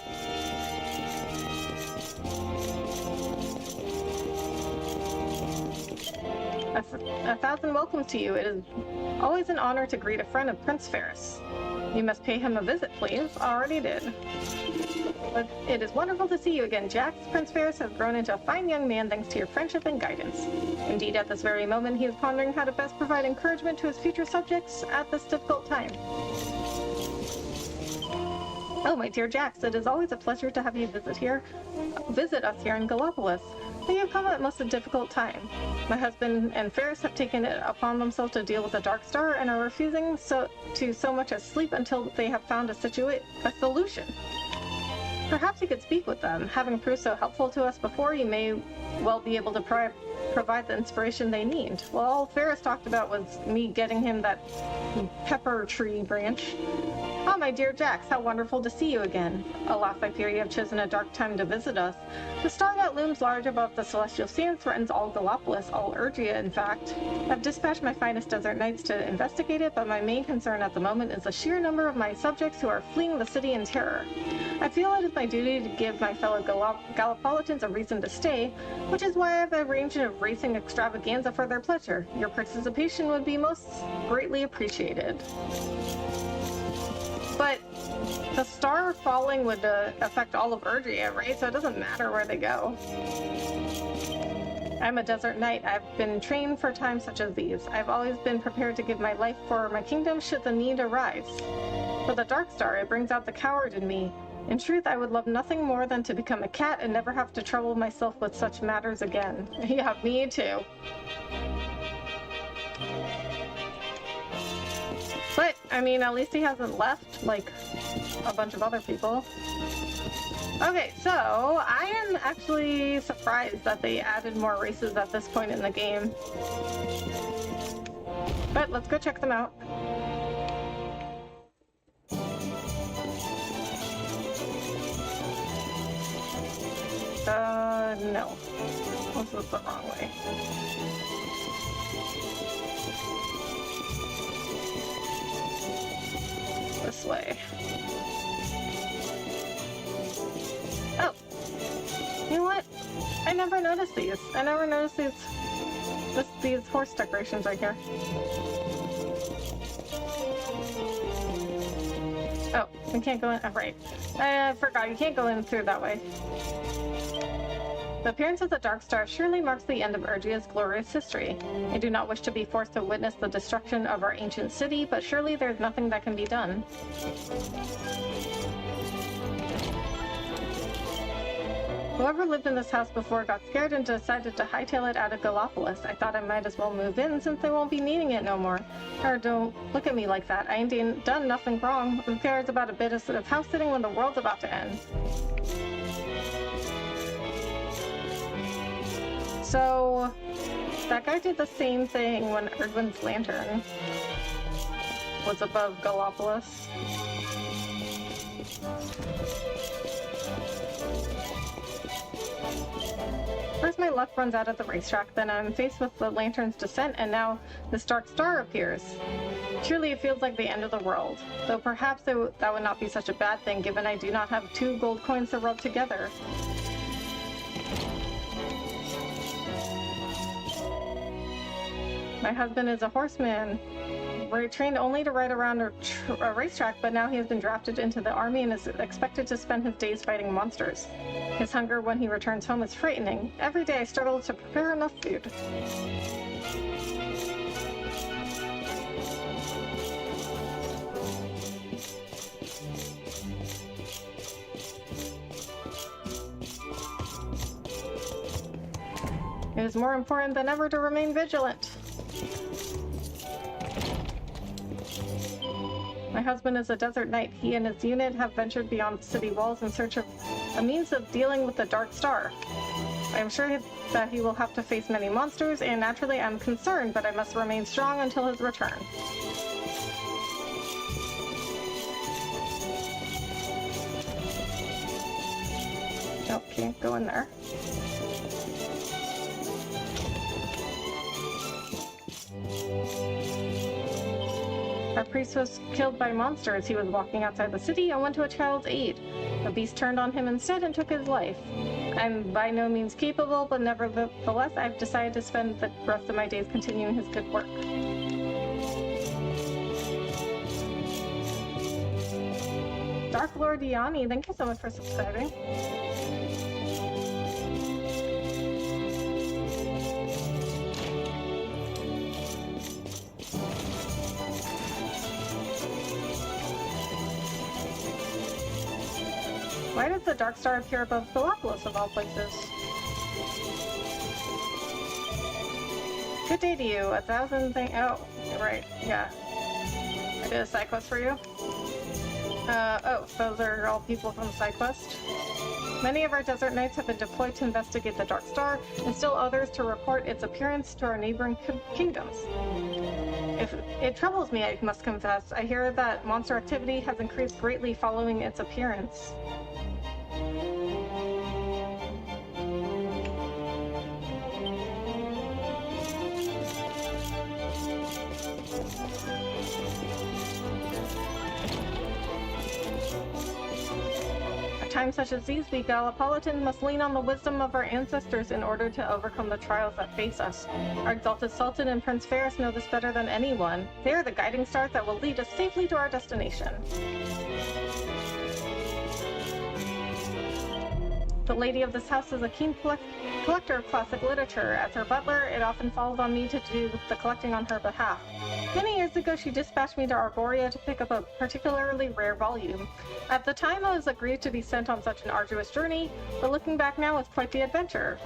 A thousand welcomes to you. It is always an honor to greet a friend of Prince Ferris. You must pay him a visit, please. Already did. But it is wonderful to see you again, Jax. Prince Ferris has grown into a fine young man thanks to your friendship and guidance. Indeed, at this very moment, he is pondering how to best provide encouragement to his future subjects at this difficult time. Oh, my dear Jax, it is always a pleasure to have you visit us here in Galapagos. But you have come at most a difficult time. My husband and Ferris have taken it upon themselves to deal with the dark star and are refusing so much as sleep until they have found a solution. Perhaps you could speak with them. Having proved so helpful to us before, you may well be able to provide the inspiration they need. Well, all Ferris talked about was me getting him that pepper tree branch. Oh, my dear Jax, how wonderful to see you again. Alas, I fear you have chosen a dark time to visit us. The star that looms large above the celestial scene threatens all Galapagos, all Urgia, in fact. I've dispatched my finest desert knights to investigate it, but my main concern at the moment is the sheer number of my subjects who are fleeing the city in terror. I feel it is my duty to give my fellow Galapolitans a reason to stay, which is why I've arranged a racing extravaganza for their pleasure. Your participation would be most greatly appreciated. But the star falling would affect all of Urgia, right? So it doesn't matter where they go. I'm a desert knight. I've been trained for times such as these. I've always been prepared to give my life for my kingdom should the need arise. But the dark star, it brings out the coward in me. In truth, I would love nothing more than to become a cat and never have to trouble myself with such matters again. Yeah, me too. But, I mean, at least he hasn't left, like, a bunch of other people. Okay, so, I am actually surprised that they added more races at this point in the game. But, let's go check them out. No. This is the wrong way. This way. Oh! You know what? I never noticed these. I never noticed these horse decorations right here. Oh, we can't go in. Oh, right. I forgot. You can't go in through that way. The appearance of the Dark Star surely marks the end of Urgia's glorious history. I do not wish to be forced to witness the destruction of our ancient city, but surely there's nothing that can be done. Whoever lived in this house before got scared and decided to hightail it out of Gallopolis. I thought I might as well move in since they won't be needing it no more. Or don't look at me like that. I ain't done nothing wrong. Who cares about a bit of house sitting when the world's about to end? So, that guy did the same thing when Erdwin's lantern was above Gallopolis. First my luck runs out at the racetrack, then I'm faced with the lantern's descent, and now this dark star appears. Truly it feels like the end of the world, though perhaps that would not be such a bad thing given I do not have 2 gold coins to rub together. My husband is a horseman. We're trained only to ride around a racetrack, but now he has been drafted into the army and is expected to spend his days fighting monsters. His hunger when he returns home is frightening. Every day I struggle to prepare enough food. It is more important than ever to remain vigilant. My husband is a desert knight. He and his unit have ventured beyond the city walls in search of a means of dealing with the Dark Star. I am sure that he will have to face many monsters, and naturally I'm concerned, but I must remain strong until his return. Nope, can't go in there. Our priest was killed by monsters. He was walking outside the city and went to a child's aid. The beast turned on him instead and took his life. I'm by no means capable, but nevertheless, I've decided to spend the rest of my days continuing his good work. Dark Lord Yanni, thank you so much for subscribing. Why does the Dark Star appear above Gallopolis of all places? Good day to you. 1,000 things. Oh, you're right. Yeah. I did a side quest for you. Oh, those are all people from the side quest. Many of our desert knights have been deployed to investigate the Dark Star, and still others to report its appearance to our neighboring kingdoms. If it troubles me, I must confess. I hear that monster activity has increased greatly following its appearance. At times such as these, we Gallopolitans must lean on the wisdom of our ancestors in order to overcome the trials that face us. Our exalted Sultan and Prince Ferris know this better than anyone. They are the guiding stars that will lead us safely to our destination. The lady of this house is a keen collector of classic literature. As her butler, it often falls on me to do the collecting on her behalf. Many years ago, she dispatched me to Arborea to pick up a particularly rare volume. At the time, I was aggrieved to be sent on such an arduous journey, but looking back now, it's quite the adventure.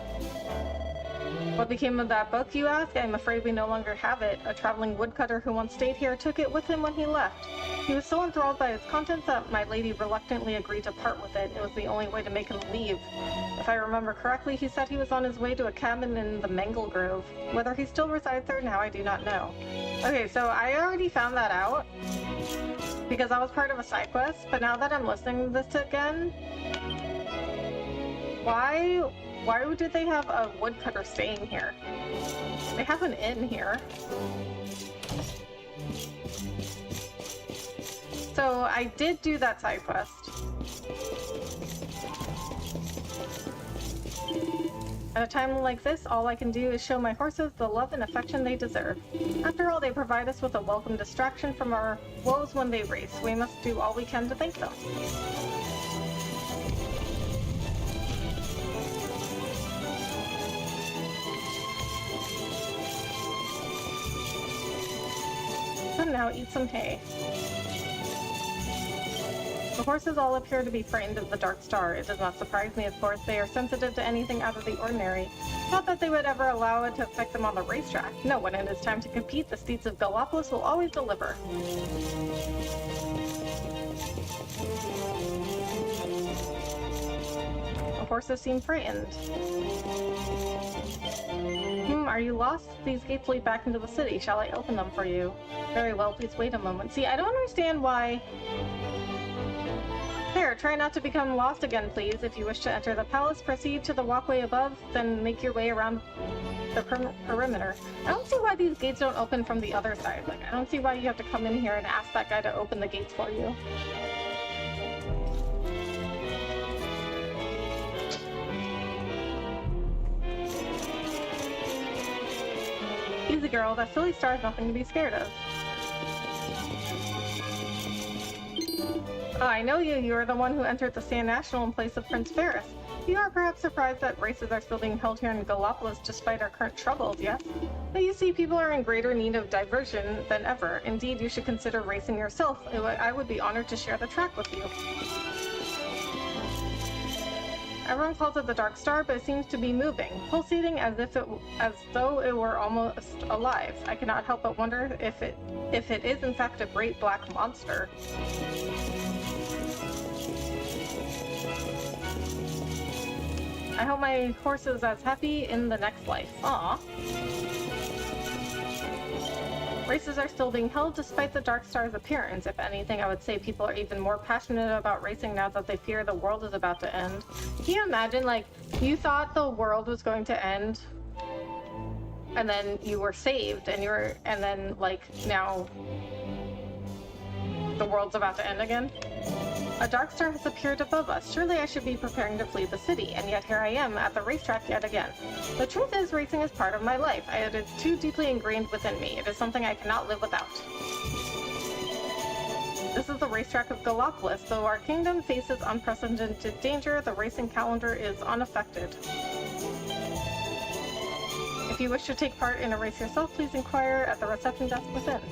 What became of that book, you ask? I'm afraid we no longer have it. A traveling woodcutter who once stayed here took it with him when he left. He was so enthralled by its contents that my lady reluctantly agreed to part with it. It was the only way to make him leave. If I remember correctly, he said he was on his way to a cabin in the Mangle Grove. Whether he still resides there now, I do not know. Okay, so I already found that out because I was part of a side quest, but now that I'm listening to this again, why did they have a woodcutter staying here? They have an inn here. So I did do that side quest. At a time like this, all I can do is show my horses the love and affection they deserve. After all, they provide us with a welcome distraction from our woes when they race. We must do all we can to thank them. So now eat some hay. The horses all appear to be frightened of the Dark Star. It does not surprise me, of course. They are sensitive to anything out of the ordinary. Not that they would ever allow it to affect them on the racetrack. No, when it is time to compete, the steeds of Gallopolis will always deliver. The horses seem frightened. Are you lost? These gates lead back into the city. Shall I open them for you? Very well, please wait a moment. See, I don't understand why... There, try not to become lost again, please. If you wish to enter the palace, proceed to the walkway above, then make your way around the perimeter. I don't see why these gates don't open from the other side. Like, I don't see why you have to come in here and ask that guy to open the gates for you. Easy girl, that silly star is nothing to be scared of. Oh, I know you. You are the one who entered the Sand National in place of Prince Ferris. You are perhaps surprised that races are still being held here in Gallopolis despite our current troubles, yes? But you see, people are in greater need of diversion than ever. Indeed, you should consider racing yourself. I would be honored to share the track with you. Everyone calls it the Dark Star, but it seems to be moving, pulsating as though it were almost alive. I cannot help but wonder if it is in fact a great black monster. I hope my horse is as happy in the next life. Aww. Races are still being held despite the Dark Star's appearance. If anything, I would say people are even more passionate about racing now that they fear the world is about to end. Can you imagine, like, you thought the world was going to end, and then you were saved, and then, like, now the world's about to end again? A Dark Star has appeared above us. Surely I should be preparing to flee the city, and yet here I am at the racetrack yet again. The truth is, racing is part of my life. It is too deeply ingrained within me. It is something I cannot live without. This is the racetrack of Gallopolis. Though our kingdom faces unprecedented danger, the racing calendar is unaffected. If you wish to take part in a race yourself, please inquire at the reception desk within.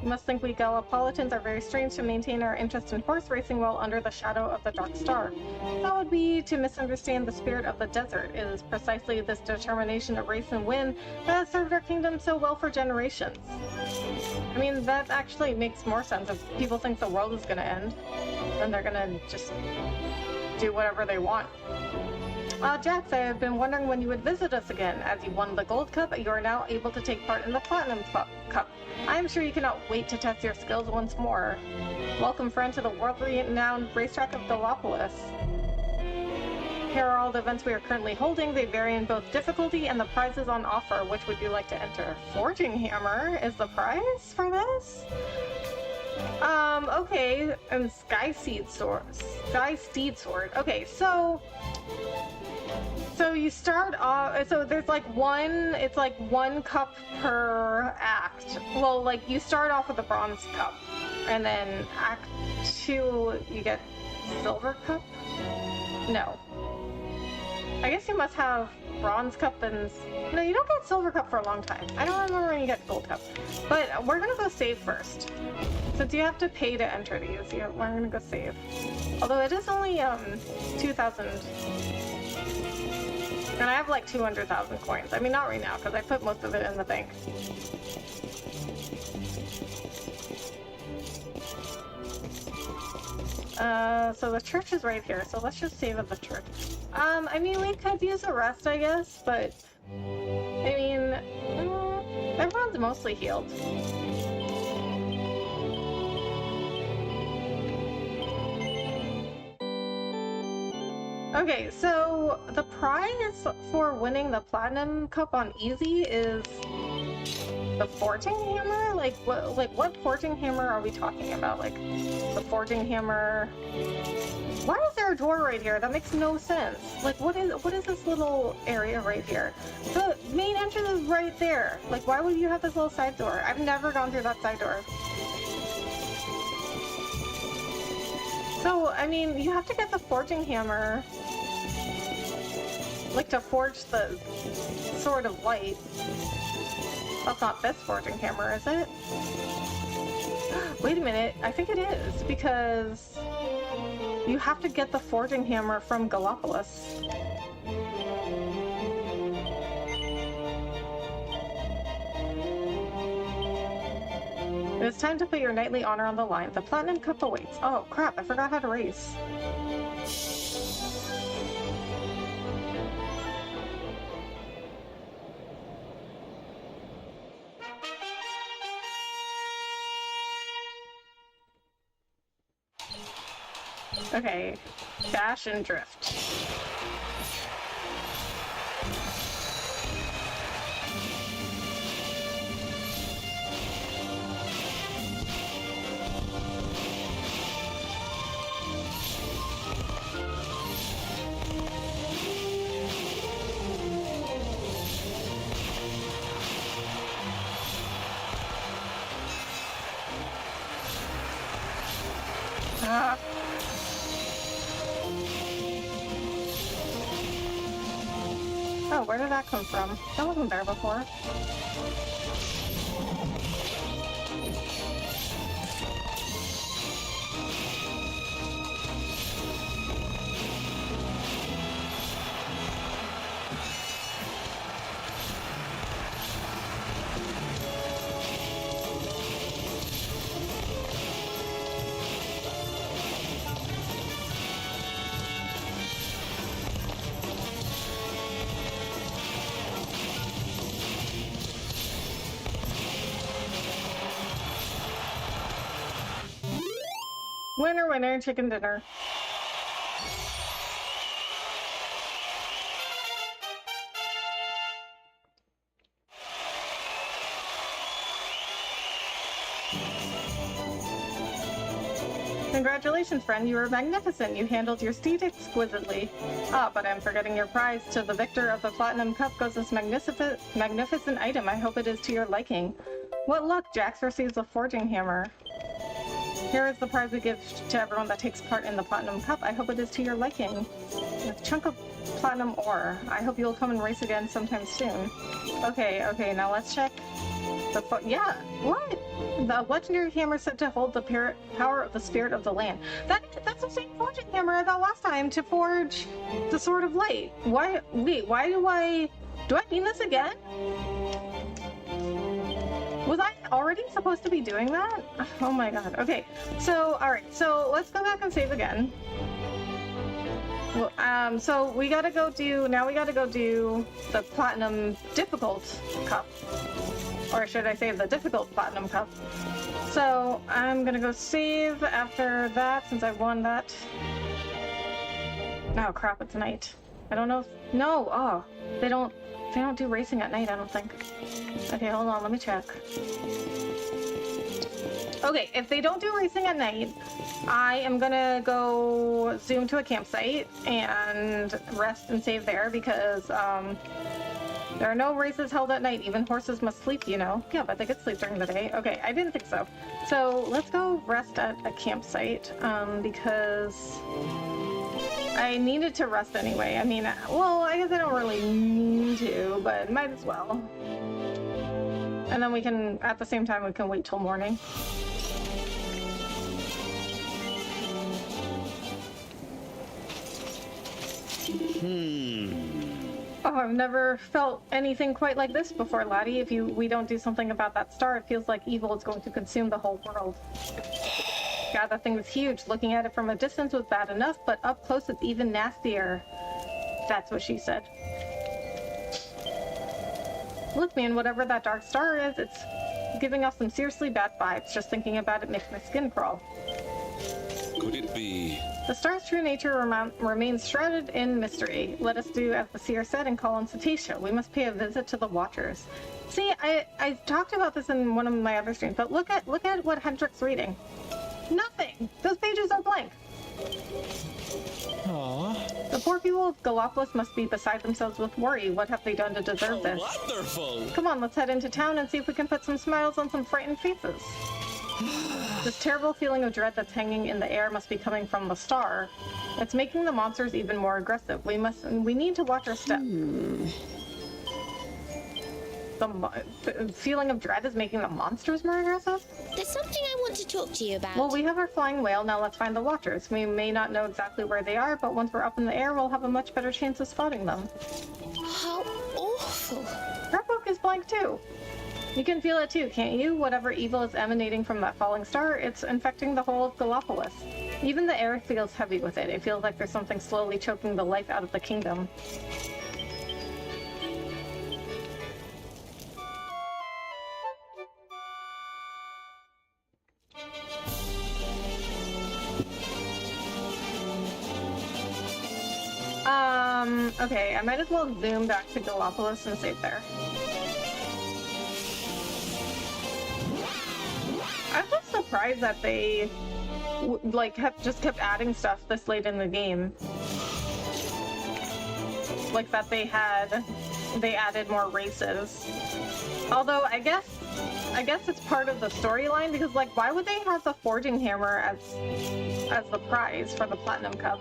You must think we Gallopolitans are very strange to maintain our interest in horse racing while under the shadow of the Dark Star. That would be to misunderstand the spirit of the desert. It is precisely this determination to race and win that has served our kingdom so well for generations. I mean, that actually makes more sense. If people think the world is going to end, then they're going to just do whatever they want. Jax, I have been wondering when you would visit us again. As you won the Gold Cup, you are now able to take part in the Platinum Cup. I am sure you cannot wait to test your skills once more. Welcome, friend, to the world-renowned racetrack of Gallopolis. Here are all the events we are currently holding. They vary in both difficulty and the prizes on offer. Which would you like to enter? Forging Hammer is the prize for this? Okay, and Sky Steed Sword. Okay, so you start off, so there's like it's like one cup per act. Well, like you start off with a bronze cup, and then act 2 you get silver cup? No. I guess you must have bronze cup and... No, you don't get silver cup for a long time. I don't remember when you get gold cup. But we're gonna go save first. Since you have to pay to enter these, we're gonna go save. Although it is only 2,000... And I have like 200,000 coins. I mean, not right now, because I put most of it in the bank. So the church is right here, so let's just save at the church. I mean, we could use a rest, I guess, but... I mean... everyone's mostly healed. Okay, so the prize for winning the Platinum Cup on Easy is the Forging Hammer? Like what Forging Hammer are we talking about? Like the Forging Hammer? Why is there a door right here? That makes no sense. Like what is this little area right here? The main entrance is right there. Like why would you have this little side door? I've never gone through that side door. So, I mean, you have to get the Forging Hammer, like, to forge the Sword of Light. That's not this forging hammer, is it? Wait a minute, I think it is, because you have to get the forging hammer from Gallipolis. It's time to put your knightly honor on the line. The Platinum Cup awaits. Oh crap, I forgot how to race. Okay, dash and drift. Ah. Oh, where did that come from? That wasn't there before. Winner, winner, chicken dinner. Congratulations, friend. You were magnificent. You handled your steed exquisitely. Ah, but I'm forgetting your prize. To the victor of the Platinum Cup goes this magnificent item. I hope it is to your liking. What luck! Jax receives a forging hammer. Here is the prize we give to everyone that takes part in the Platinum Cup. I hope it is to your liking. A chunk of platinum ore. I hope you'll come and race again sometime soon. Okay, now let's check. Yeah, what? The legendary hammer said to hold the power of the spirit of the land. That's the same forging hammer I got last time to forge the Sword of Light. Why? Wait, why do I need this again? Was I already supposed to be doing that? Oh my god. Okay, so, alright, so let's go back and save again. Well, so we gotta go do the Platinum Difficult Cup. Or should I say the Difficult Platinum Cup. So, I'm gonna go save after that, since I won that. Oh crap, it's night. I don't know if... No! Oh, they don't do racing at night, I don't think. Okay, hold on, let me check. Okay, if they don't do racing at night, I am gonna go zoom to a campsite and rest and save there because there are no races held at night. Even horses must sleep, you know. Yeah, but they could sleep during the day. Okay, I didn't think so. So let's go rest at a campsite because I needed to rest anyway. I mean, well, I guess I don't really need to, but might as well. And then we can, at the same time, we can wait till morning. Oh, I've never felt anything quite like this before, laddie. If we don't do something about that star, it feels like evil is going to consume the whole world. God, that thing was huge. Looking at it from a distance was bad enough, but up close it's even nastier. That's what she said. Look, man, whatever that dark star is, it's giving off some seriously bad vibes. Just thinking about it makes my skin crawl. Could it be? The star's true nature remains shrouded in mystery. Let us do as the seer said and call on Cetacea. We must pay a visit to the Watchers. See, I talked about this in one of my other streams, but look at what Hendrik's reading. Nothing! Those pages are blank. Aww. The poor people of Gallipolis must be beside themselves with worry. What have they done to deserve this? Wonderful! Come on, let's head into town and see if we can put some smiles on some frightened faces. This terrible feeling of dread that's hanging in the air must be coming from the star. It's making the monsters even more aggressive. We need to watch our step. the feeling of dread is making the monsters more aggressive? There's something I want to talk to you about. Well, we have our flying whale, now let's find the watchers. We may not know exactly where they are, but once we're up in the air, we'll have a much better chance of spotting them. How awful. Her book is blank too. You can feel it too, can't you? Whatever evil is emanating from that falling star, it's infecting the whole of Gallipolis. Even the air feels heavy with it. It feels like there's something slowly choking the life out of the kingdom. Okay, I might as well zoom back to Gallipolis and save there. I'm just surprised that they just kept adding stuff this late in the game. Like that they added more races. Although I guess it's part of the storyline, because like why would they have the forging hammer as the prize for the Platinum Cup?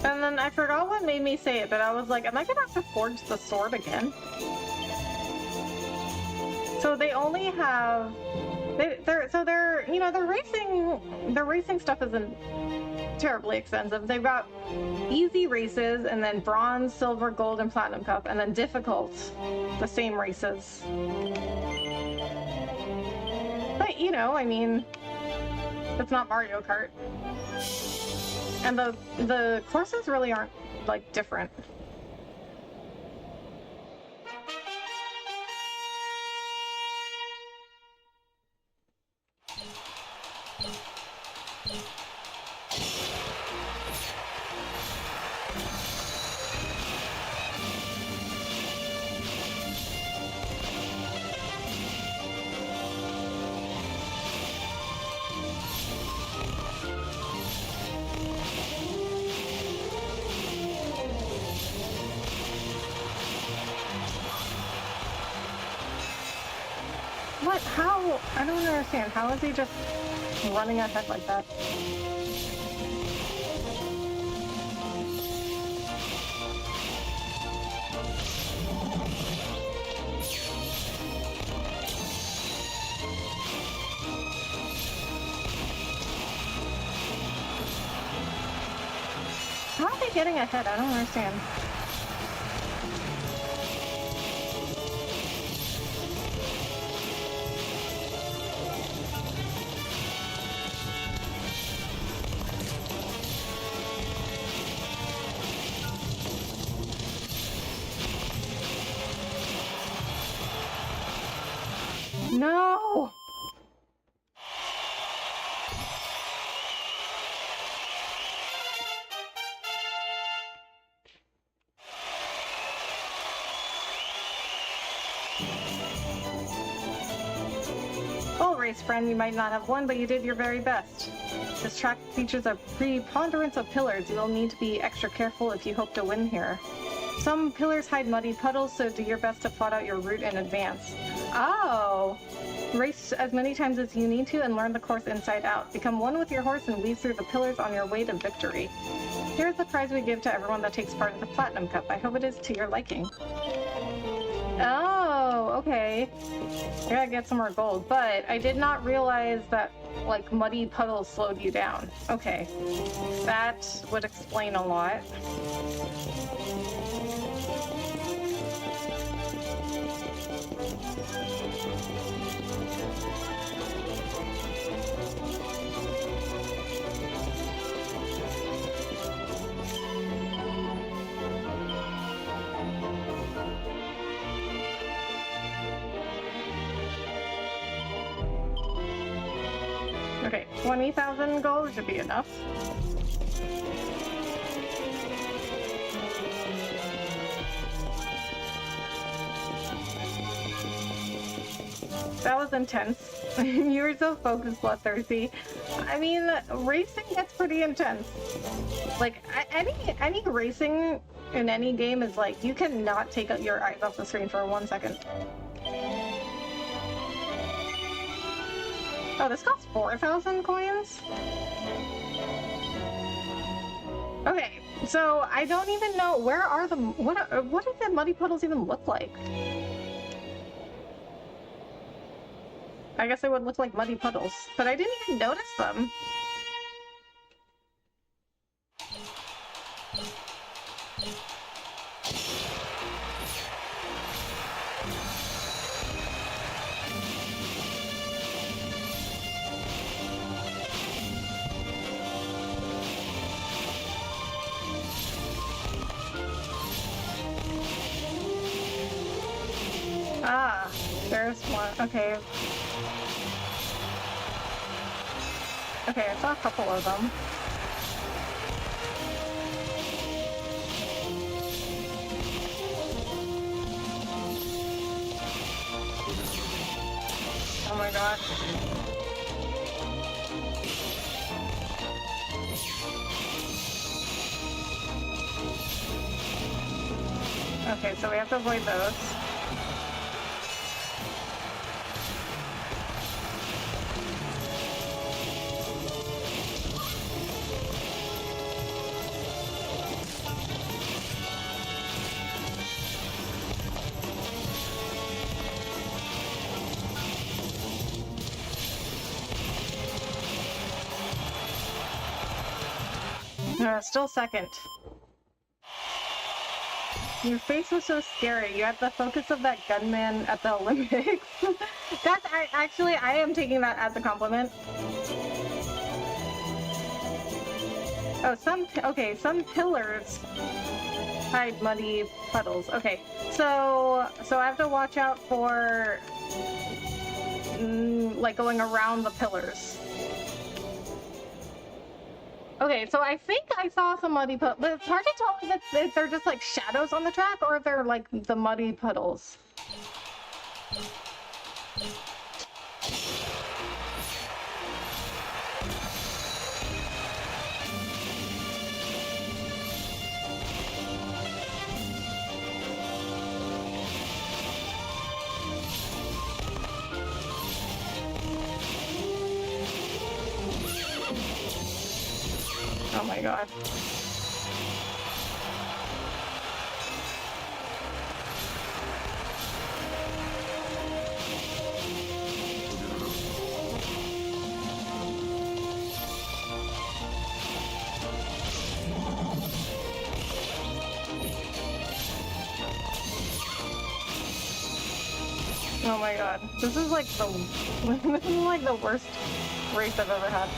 And then I forgot what made me say it, but I was like, am I gonna have to forge the sword again? So they only have, the racing stuff isn't terribly expensive. They've got easy races, and then bronze, silver, gold, and platinum cup, and then difficult, the same races. But you know, I mean, it's not Mario Kart. And the courses really aren't, like, different. What? How? I don't understand. How is he just running ahead like that? How are they getting ahead? I don't understand. No! Well, race friend, you might not have won, but you did your very best. This track features a preponderance of pillars. You'll need to be extra careful if you hope to win here. Some pillars hide muddy puddles, so do your best to plot out your route in advance. Oh! Race as many times as you need to and learn the course inside out. Become one with your horse and weave through the pillars on your way to victory. Here's the prize we give to everyone that takes part in the Platinum Cup. I hope it is to your liking. Oh, okay. I gotta get some more gold, but I did not realize that, like, muddy puddles slowed you down. Okay. That would explain a lot. Okay, 20,000 gold should be enough. That was intense. You were so focused, bloodthirsty. I mean, racing gets pretty intense. Like, any racing in any game is like, you cannot take your eyes off the screen for 1 second. Oh, this costs 4,000 coins? Okay, so I don't even know, where are the, what do the muddy puddles even look like? I guess they would look like muddy puddles, but I didn't even notice them. Ah, there's one. Okay. Okay, I saw a couple of them. Oh my god. Okay, so we have to avoid those. Still second. Your face was so scary. You had the focus of that gunman at the Olympics. That's actually, I am taking that as a compliment. Oh, some pillars hide muddy puddles. Okay, so I have to watch out for like going around the pillars. Okay, so I think I saw some muddy puddles, but it's hard to tell if they're just like shadows on the track or if they're like the muddy puddles. Oh my god. Oh my god. This is like the worst race I've ever had.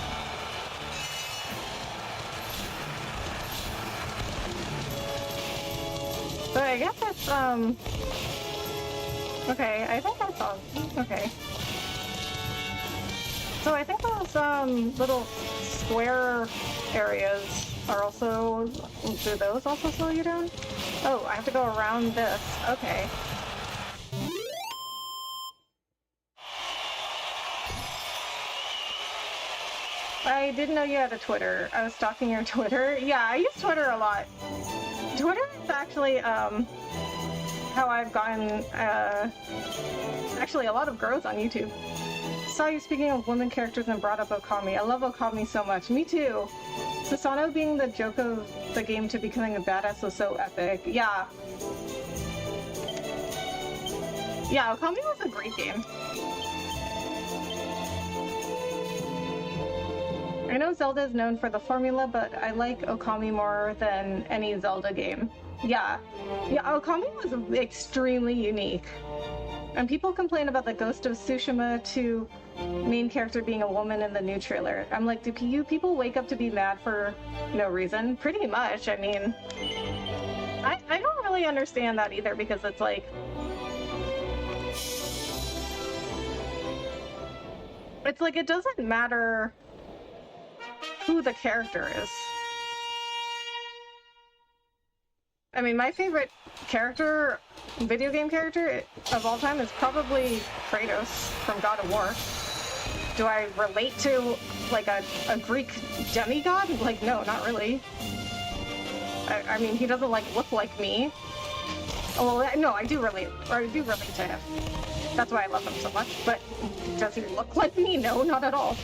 So I guess it's, okay, I think I saw, okay. So I think those, little square areas are also, do those also slow you down? Oh, I have to go around this, okay. I didn't know you had a Twitter. I was stalking your Twitter. Yeah, I use Twitter a lot. Twitter is actually how I've gotten actually a lot of growth on YouTube. Saw you speaking of women characters and brought up Okami. I love Okami so much. Me too. Susano being the joke of the game to becoming a badass was so epic. Yeah. Yeah, Okami was a great game. I know Zelda is known for the formula, but I like Okami more than any Zelda game. Yeah. Yeah, Okami was extremely unique. And people complain about the Ghost of Tsushima 2 main character being a woman in the new trailer. I'm like, do you people wake up to be mad for no reason? Pretty much, I mean... I don't really understand that either, because it's like... It's like, it doesn't matter who the character is. I mean, my favorite character video game character of all time is probably Kratos from God of War. Do I relate to, like, a Greek demigod? Like, no, not really. I mean, he doesn't, like, look like me. Oh, well, no, I do relate to him. That's why I love him so much. But does he look like me? No, not at all.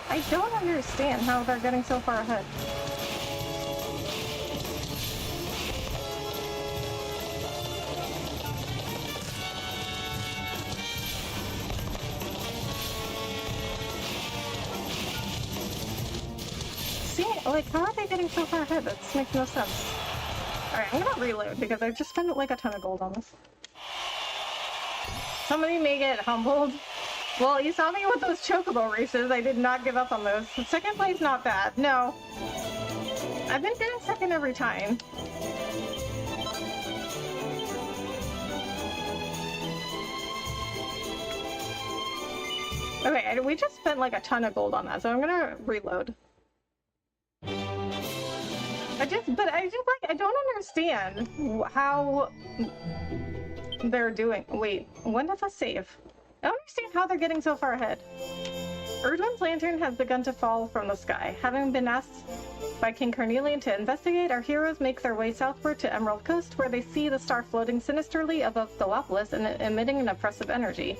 I don't understand how they're getting so far ahead. See, like, how are they getting so far ahead? That makes no sense. Alright, I'm gonna reload because I just spent like a ton of gold on this. Somebody may get humbled. Well, you saw me with those chocobo races. I did not give up on those. Second place, not bad. No. I've been getting second every time. Okay, we just spent like a ton of gold on that, so I'm gonna reload. I don't understand how they're doing. Wait, when does that save? I don't understand how they're getting so far ahead. Erdwin's lantern has begun to fall from the sky. Having been asked by King Carnelian to investigate, our heroes make their way southward to Emerald Coast, where they see the star floating sinisterly above Gallopolis and emitting an oppressive energy.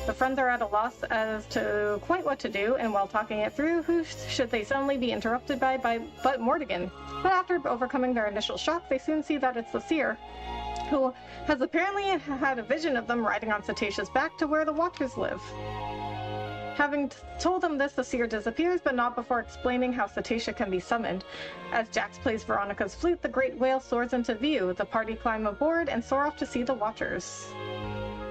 The friends are at a loss as to quite what to do, and while talking it through, who should they suddenly be interrupted by but Mortigan. But after overcoming their initial shock, they soon see that it's the seer, who has apparently had a vision of them riding on Cetacea's back to where the Watchers live. Having told them this, the seer disappears, but not before explaining how Cetacea can be summoned. As Jax plays Veronica's flute, the great whale soars into view. The party climb aboard and soar off to see the Watchers.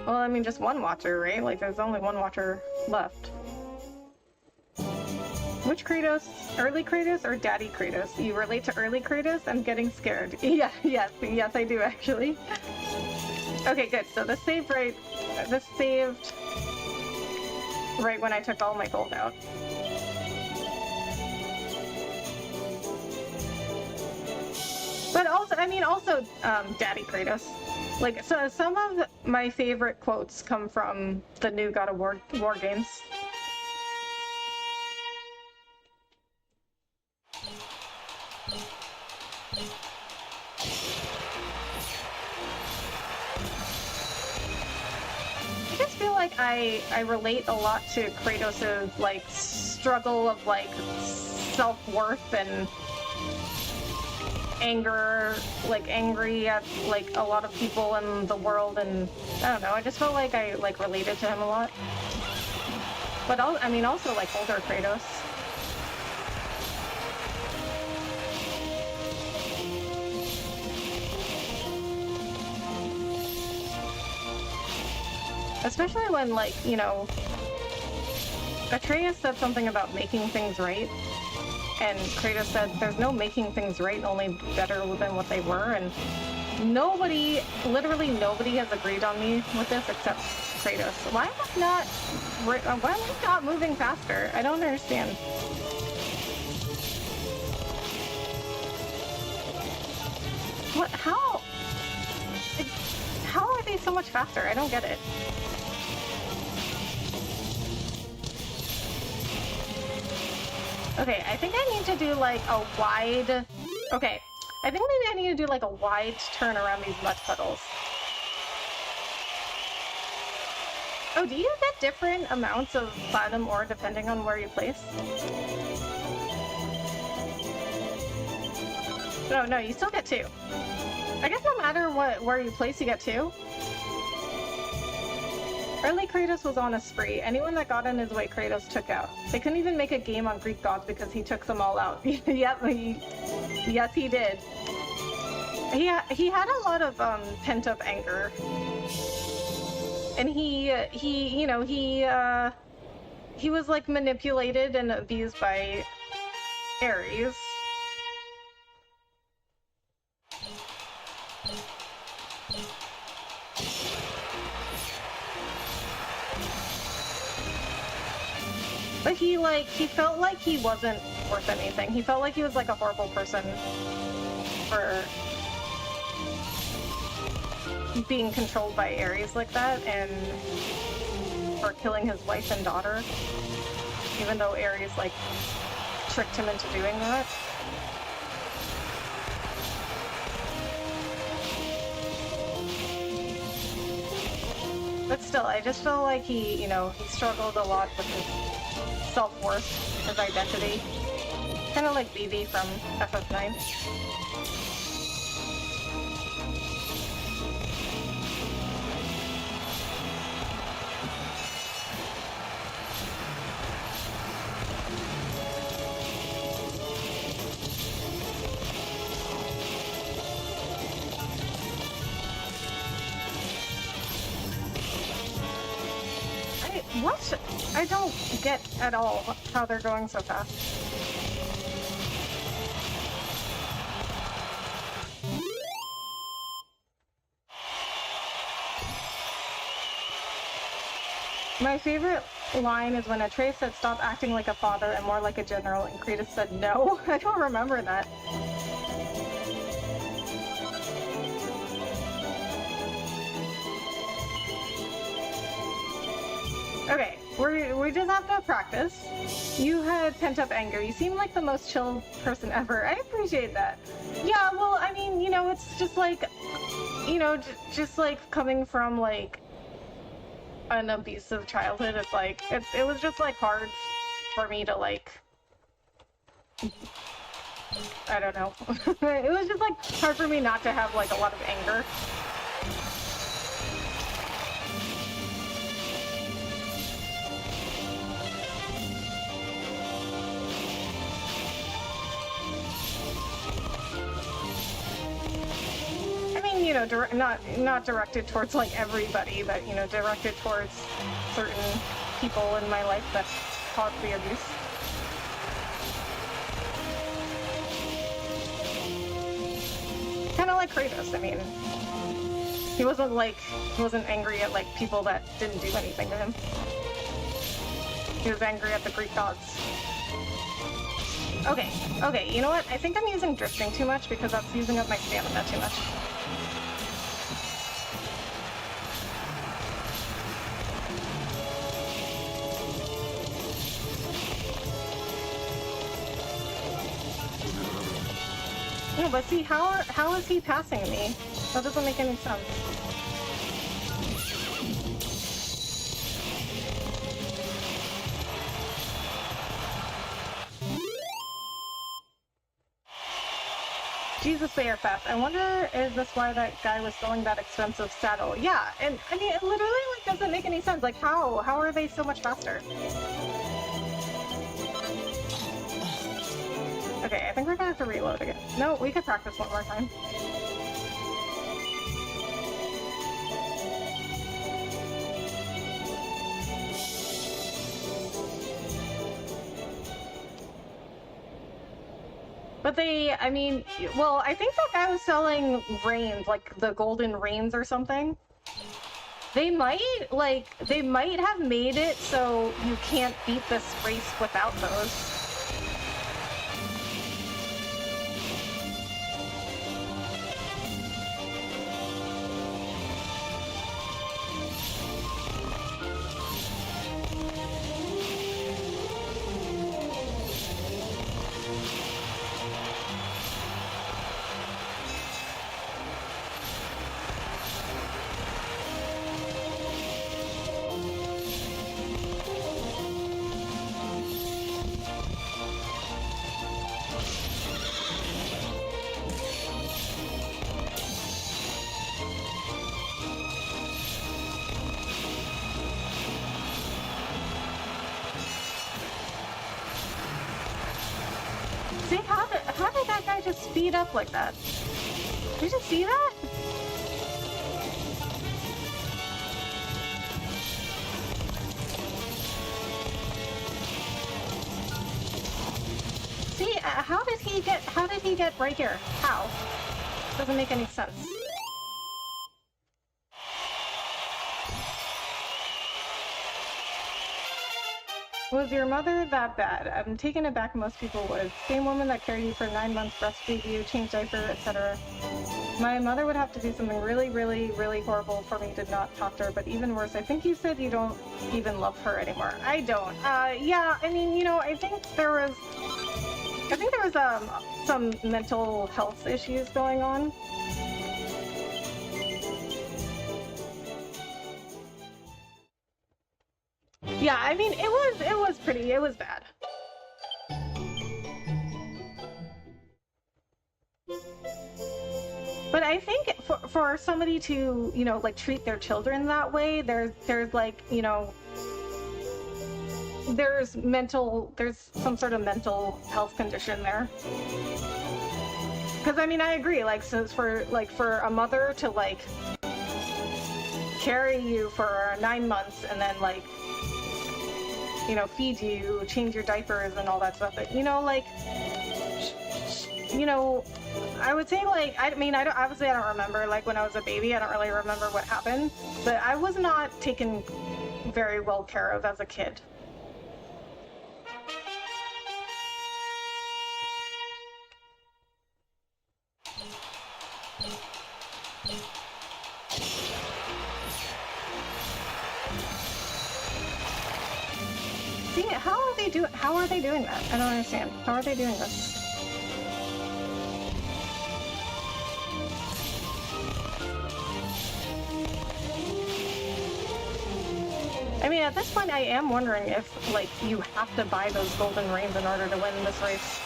Well, I mean, just one Watcher, right? Like, there's only one Watcher left. Which Kratos? Early Kratos or Daddy Kratos? You relate to early Kratos? I'm getting scared. Yeah, yes, I do actually. Okay, good. So this saved right when I took all my gold out. But also, I mean, Daddy Kratos. Like, so some of my favorite quotes come from the new God of War games. I just feel like I relate a lot to Kratos' like struggle of like self-worth and anger, like angry at like a lot of people in the world, and I don't know, I just felt like I like related to him a lot. But I mean also like older Kratos. Especially when, like, you know, Atreus said something about making things right, and Kratos said there's no making things right, only better than what they were, and nobody, literally nobody has agreed on me with this except Kratos. Why am I not moving faster? I don't understand. What? How are they so much faster? I don't get it. Okay, I think I need to do like a wide... Okay, I think maybe I need to do like a wide turn around these mud puddles. Oh, do you get different amounts of platinum ore depending on where you place? No, you still get 2. I guess no matter where you place, you get 2. Early Kratos was on a spree. Anyone that got in his way, Kratos took out. They couldn't even make a game on Greek gods because he took them all out. Yep, yes, he did. He had a lot of pent-up anger. and he was like manipulated and abused by Ares. But he felt like he wasn't worth anything. He felt like he was like a horrible person for being controlled by Ares like that, and for killing his wife and daughter, even though Ares like tricked him into doing that. But still, I just felt like he struggled a lot with his self-worth, his identity. Kind of like BB from FF9. What? I don't get at all how they're going so fast. My favorite line is when Atreus said, "Stop acting like a father and more like a general," and Kratos said, "No." I don't remember that. Okay, we just have to practice. You had pent-up anger. You seem like the most chill person ever. I appreciate that. Yeah, well, I mean, it's just like, just like coming from like an abusive childhood. It's like, it was just like hard for me to like, I don't know. It was just like hard for me not to have like a lot of anger. Not directed towards like everybody, but directed towards certain people in my life that caused the abuse. Kind of like Kratos. I mean, he wasn't angry at like people that didn't do anything to him. He was angry at the Greek gods. Okay, you know what? I think I'm using drifting too much because that's using up my stamina too much. No, but see, how is he passing me? That doesn't make any sense. Jesus, they are fast. I wonder, is this why that guy was selling that expensive saddle? Yeah, and I mean, it literally like doesn't make any sense. Like, how are they so much faster? Okay, I think we're gonna have to reload again. No, we could practice one more time. But well, I think that guy was selling reins, like the golden reins or something. They might have made it so you can't beat this race without those. See, how did that guy just speed up like that? Did you see that? how did he get right here? How? Doesn't make any sense. Was your mother that bad? I'm taken aback, most people would. Same woman that carried you for 9 months, breastfeed you, changed diaper, etc. My mother would have to do something really, really, really horrible for me to not talk to her, but even worse, I think you said you don't even love her anymore. I don't. Yeah, I mean, you know, I think there was some mental health issues going on. Yeah, I mean, it was bad. But I think for somebody to, you know, like treat their children that way, there's like, you know, there's some sort of mental health condition there. Because I mean, I agree, like, so for a mother to like carry you for 9 months and then like, you know, feed you, change your diapers and all that stuff, but, you know, like, you know, I would say, like, I mean, obviously I don't remember, like, when I was a baby, I don't really remember what happened, but I was not taken very well care of as a kid. See, how are they doing that? I don't understand. How are they doing this? I mean, at this point, I am wondering if, like, you have to buy those golden rings in order to win this race.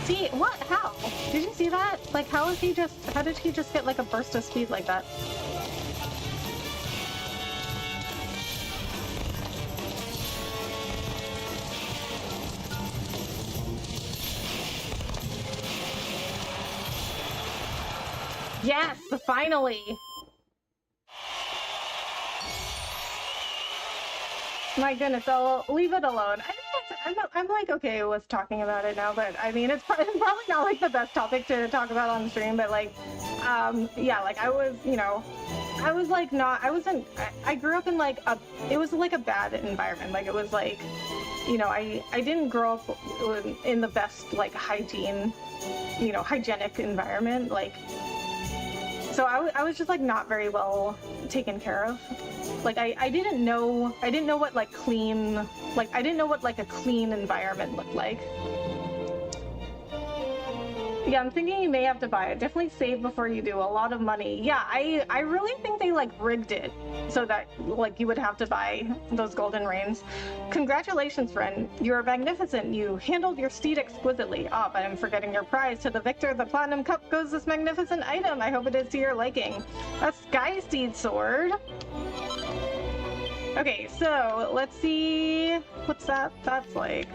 See, what? How? Did you see that? Like, how did he just get, like, a burst of speed like that? Yes, finally! My goodness, I'll leave it alone. I'm like okay with talking about it now, but I mean, it's probably not like the best topic to talk about on the stream, but like, yeah, like I was, you know, I was like I grew up in like it was like a bad environment. Like it was like, you know, I didn't grow up in the best like hygienic environment. Like, so I was just like not very well taken care of. Like I didn't know what like clean, like I didn't know what like a clean environment looked like. Yeah, I'm thinking you may have to buy it. Definitely save before you do. A lot of money. Yeah, I really think they like rigged it so that like you would have to buy those golden reins. Congratulations, friend. You're magnificent. You handled your steed exquisitely. Ah, but I'm forgetting your prize. To the victor of the Platinum Cup goes this magnificent item. I hope it is to your liking. A Sky Steed sword. Okay, so let's see. What's that? That's like...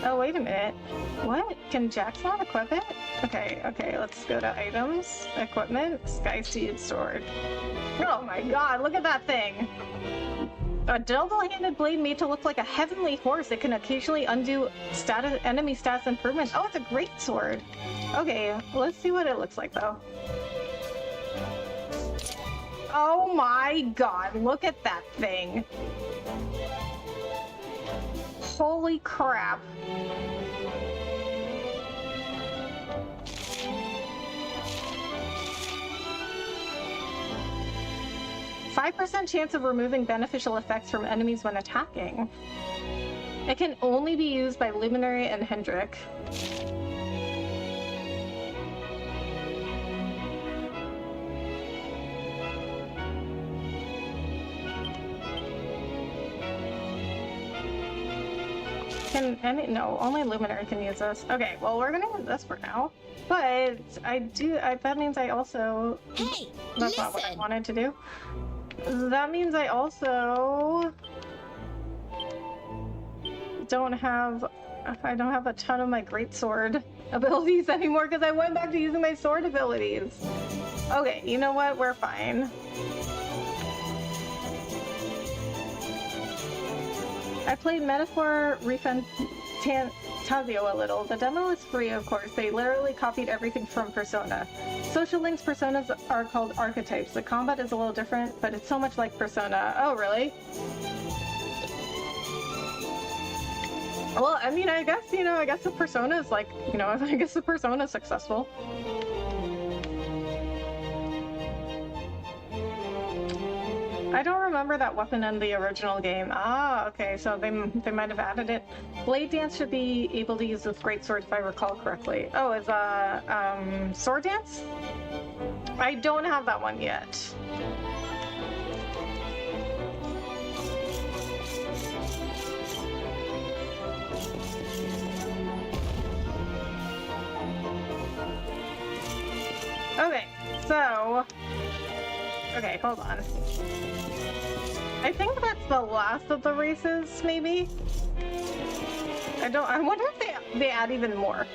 Oh, wait a minute. What? Can Jax not equip it? Okay, let's go to items, equipment, Sky Steed sword. Oh my god, look at that thing! A double-handed blade made to look like a heavenly horse. It can occasionally undo enemy status improvements. Oh, it's a great sword! Okay, let's see what it looks like though. Oh my god, look at that thing! Holy crap. %5 chance of removing beneficial effects from enemies when attacking. It can only be used by Luminary and Hendrik. No, only Luminary can use this. Okay, well, we're gonna use this for now. But that means I also... Hey, That's not what I wanted to do. That means I also... I don't have a ton of my greatsword abilities anymore because I went back to using my sword abilities. Okay, you know what? We're fine. I played Metaphor Tazio a little. The demo is free, of course. They literally copied everything from Persona. Social Link's personas are called archetypes. The combat is a little different, but it's so much like Persona. Oh, really? Well, I mean, I guess the Persona is like, I guess the Persona is successful. I don't remember that weapon in the original game. Ah, okay, so they might have added it. Blade Dance should be able to use this greatsword if I recall correctly. Oh, is Sword Dance? I don't have that one yet. Okay, so... Okay, hold on. I think that's the last of the races, maybe? I wonder if they add even more.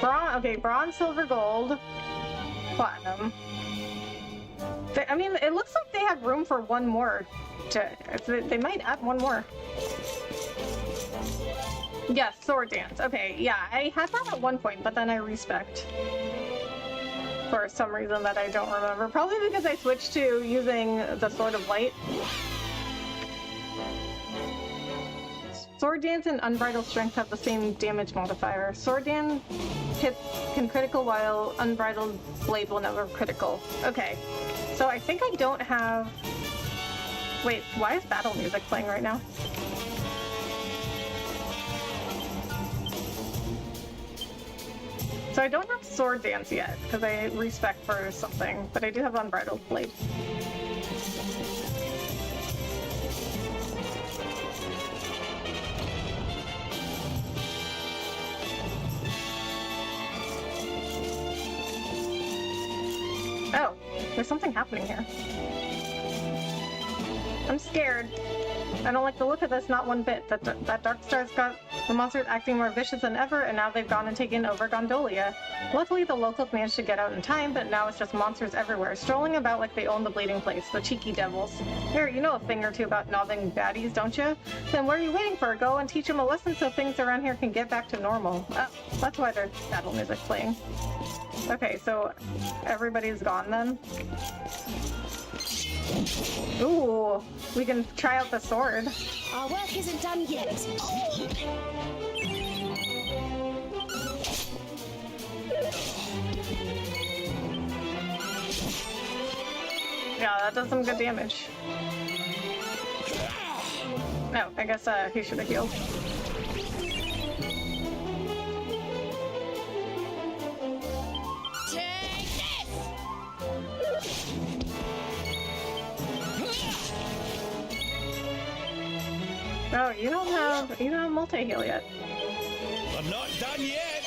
Bronze, silver, gold, platinum. I mean, it looks like they have room for one more. They might add one more. Yes, Sword Dance. Okay, yeah, I had that at one point, but then I respect. For some reason that I don't remember. Probably because I switched to using the Sword of Light. Sword Dance and Unbridled Strength have the same damage modifier. Sword Dance hits can critical while Unbridled Blade will never critical. Okay, so I think I don't have... Wait, why is battle music playing right now? So I don't have Sword Dance yet, because I respec for something, but I do have Unbridled Blade. Oh, there's something happening here. I'm scared. I don't like the look of this, not one bit. That Dark Star's got the monsters acting more vicious than ever, and now they've gone and taken over Gondolia. Luckily, the locals managed to get out in time, but now it's just monsters everywhere, strolling about like they own the bleeding place, the cheeky devils. Here, you know a thing or two about nobbing baddies, don't you? Then what are you waiting for? Go and teach them a lesson so things around here can get back to normal. Oh, that's why there's battle music playing. Okay, so everybody's gone then? Ooh, we can try out the sword. Our work isn't done yet. Yeah, that does some good damage. No, I guess he should have healed. Oh, you don't have multi-heal yet. I'm not done yet!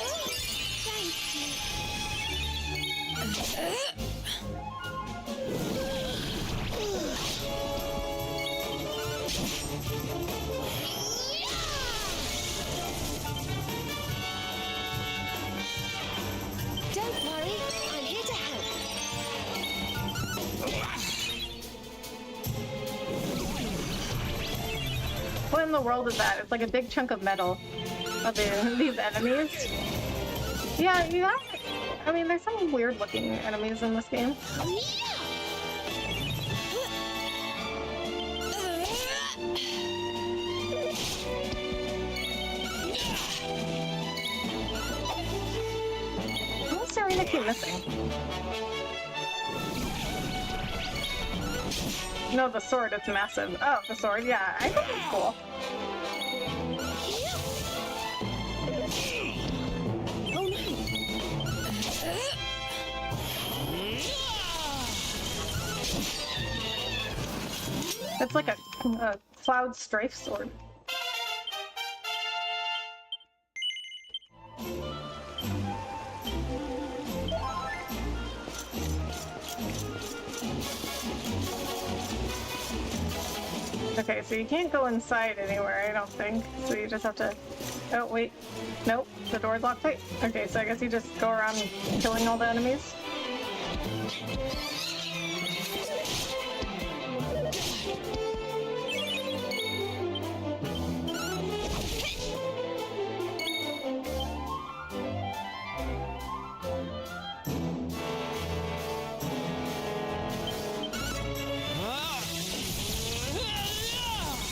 Don't worry, I'm here to help. What in the world is that? It's like a big chunk of metal of these enemies. Yeah, you have... I mean, there's some weird looking enemies in this game. What's Serena keep missing? No, the sword, it's massive. Oh, the sword, yeah, I think it's cool. Oh no! It's like a cloud strafe sword. Okay, so you can't go inside anywhere, I don't think. So you just have to... Oh, wait. Nope, the door's locked tight. Okay, so I guess you just go around killing all the enemies.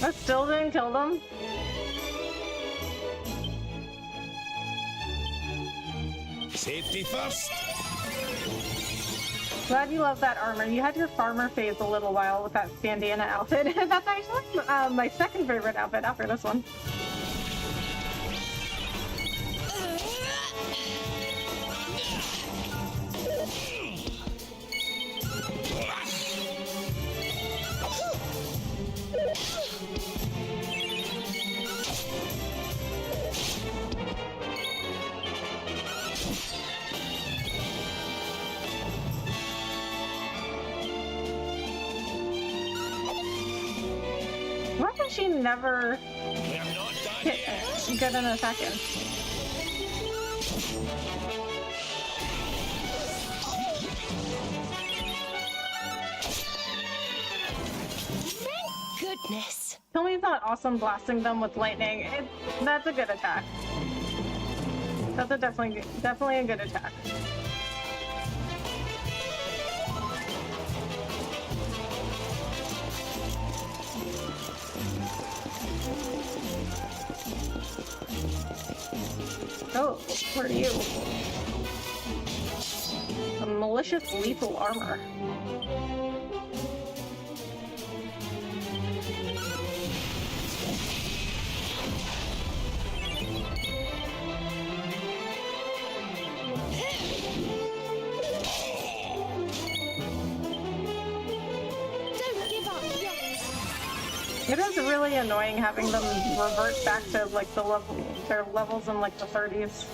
That still didn't kill them? Safety first. Glad you love that armor. You had your farmer phase a little while with that bandana outfit. That's actually my second favorite outfit after this one. Why does she never get an attack in? Thank goodness. Tell me it's not awesome blasting them with lightning. That's a good attack. That's a definitely a good attack. Oh, where are you? A malicious lethal armor. Don't give up yet. It is really annoying having them revert back to like their levels in like the 30s.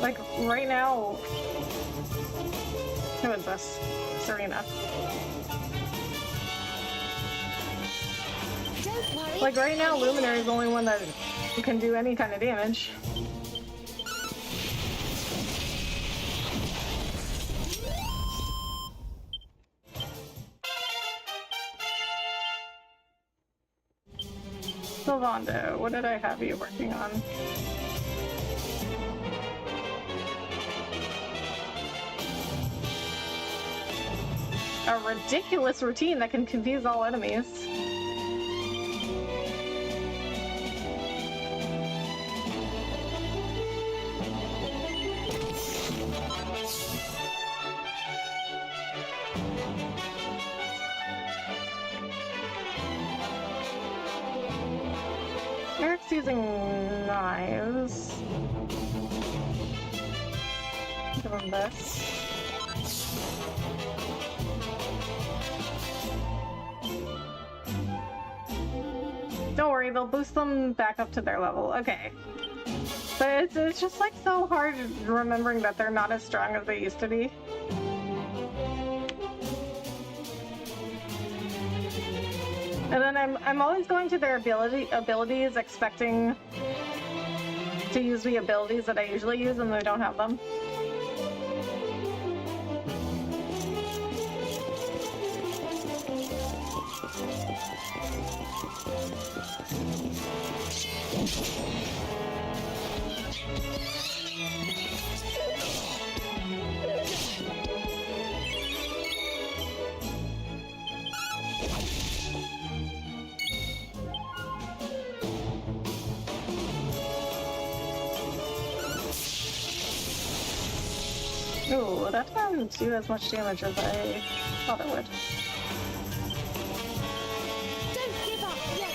Like right now, who is this? Serena. Don't worry. Like right now, Luminary is the only one that can do any kind of damage. Sylvando, what did I have you working on? A ridiculous routine that can confuse all enemies. Eric's using knives. Give him this. Don't worry, they'll boost them back up to their level. Okay. But it's just like so hard remembering that they're not as strong as they used to be. And then I'm always going to their abilities expecting to use the abilities that I usually use and they don't have them. Ooh, that didn't do as much damage as I thought it would. Don't give up yet.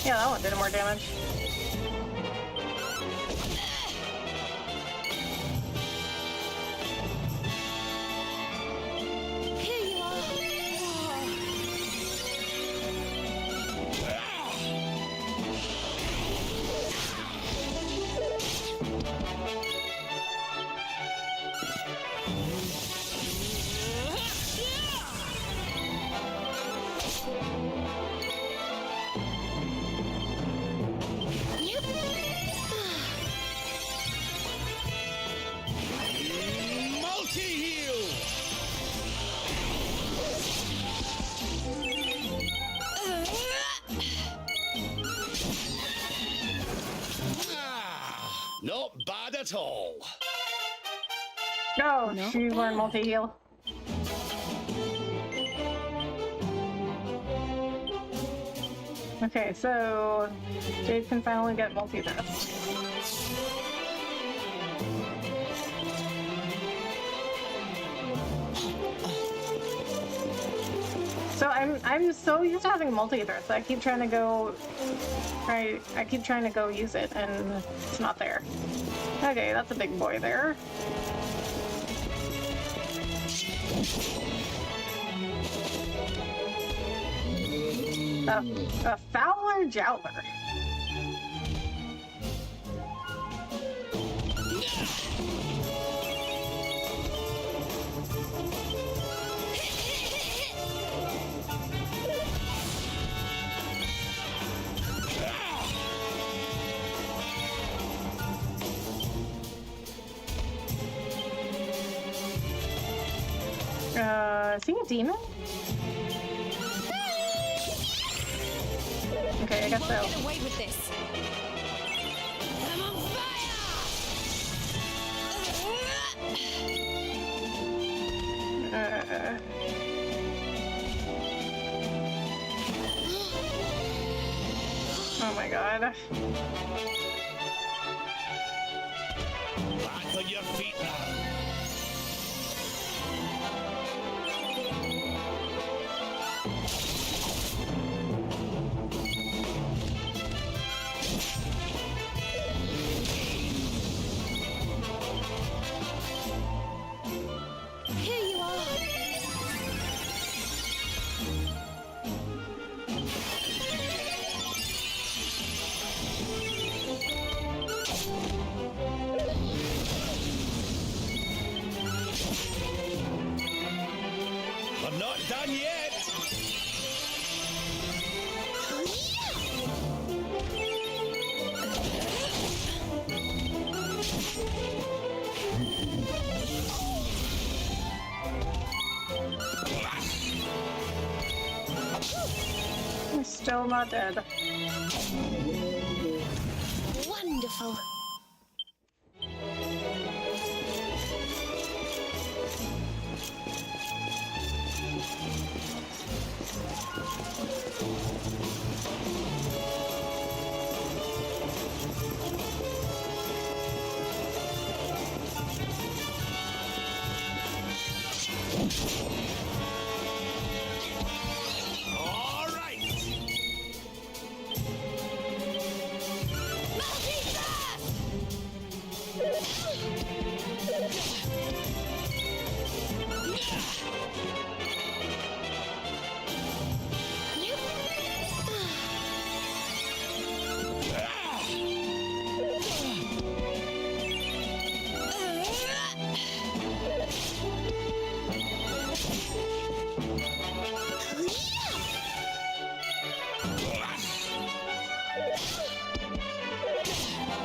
Yeah, that one did more damage. at all. No, Not she learned bad. multi-heal. Okay, so Jade can finally get multi-vest. So I'm so used to having multi-threats. I keep trying to go use it and it's not there. Okay, that's a big boy there. A Fowler Jowler. Is he a demon? Okay, I guess so. Get away with this. I'm on fire! Oh my god. Back on your feet now. Here you are. I'm not done yet. I'm still not dead. Wonderful. All right.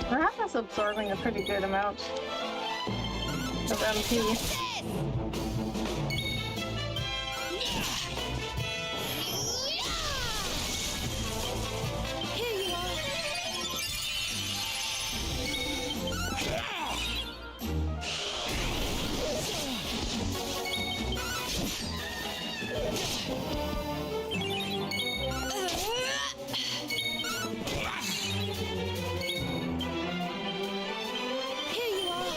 Perhaps that's absorbing a pretty good amount of MP. Here you are. Here you are.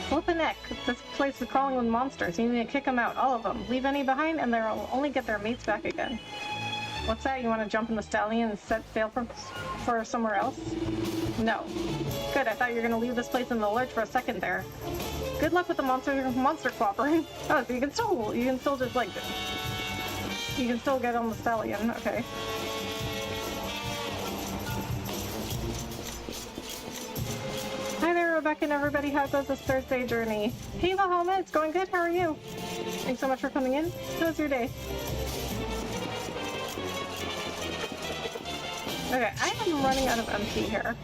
What the neck? This place is crawling with monsters. You need to kick them out, all of them. Leave any behind and they'll only get their mates back again. What's that? You want to jump in the stallion and set sail for somewhere else? No. Good, I thought you were going to leave this place in the lurch for a second there. Good luck with the monster cooperating. Oh, so you can still just like, you can still get on the stallion, okay. Hi there, Rebecca and everybody. How goes this Thursday journey? Hey, Bahama, it's going good. How are you? Thanks so much for coming in. How's your day? Okay, I am running out of MP here.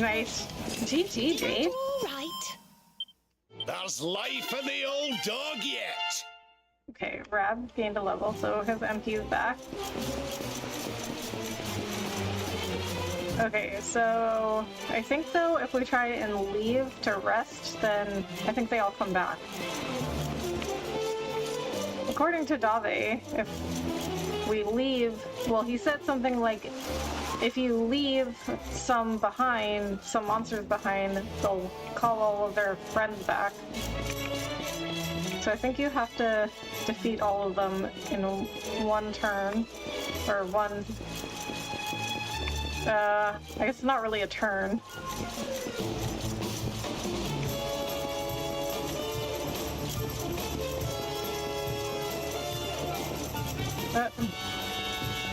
Nice. GG, Jade. All right. There's life in the old dog yet. Okay, Rab gained a level, so his MP is back. Okay, so I think though if we try and leave to rest, then I think they all come back. According to Dave, if we leave, well, he said something like, if you leave some behind, some monsters behind, they'll call all of their friends back. So I think you have to defeat all of them in one turn, or one, I guess it's not really a turn.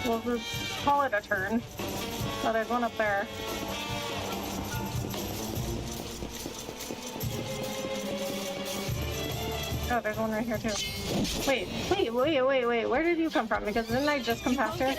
We'll just call it a turn. Oh, there's one up there. Oh, there's one right here too. Wait. Where did you come from? Because didn't I just come past her?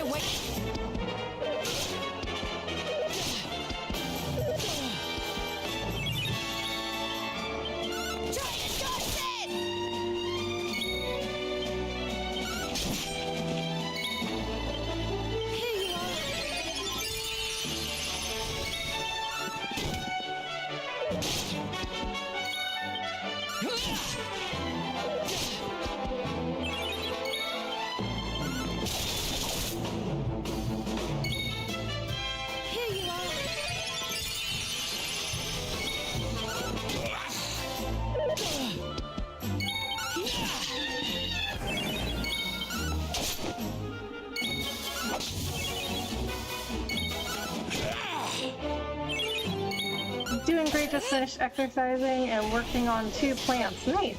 Doing great, just finished exercising and working on 2 plants. Nice!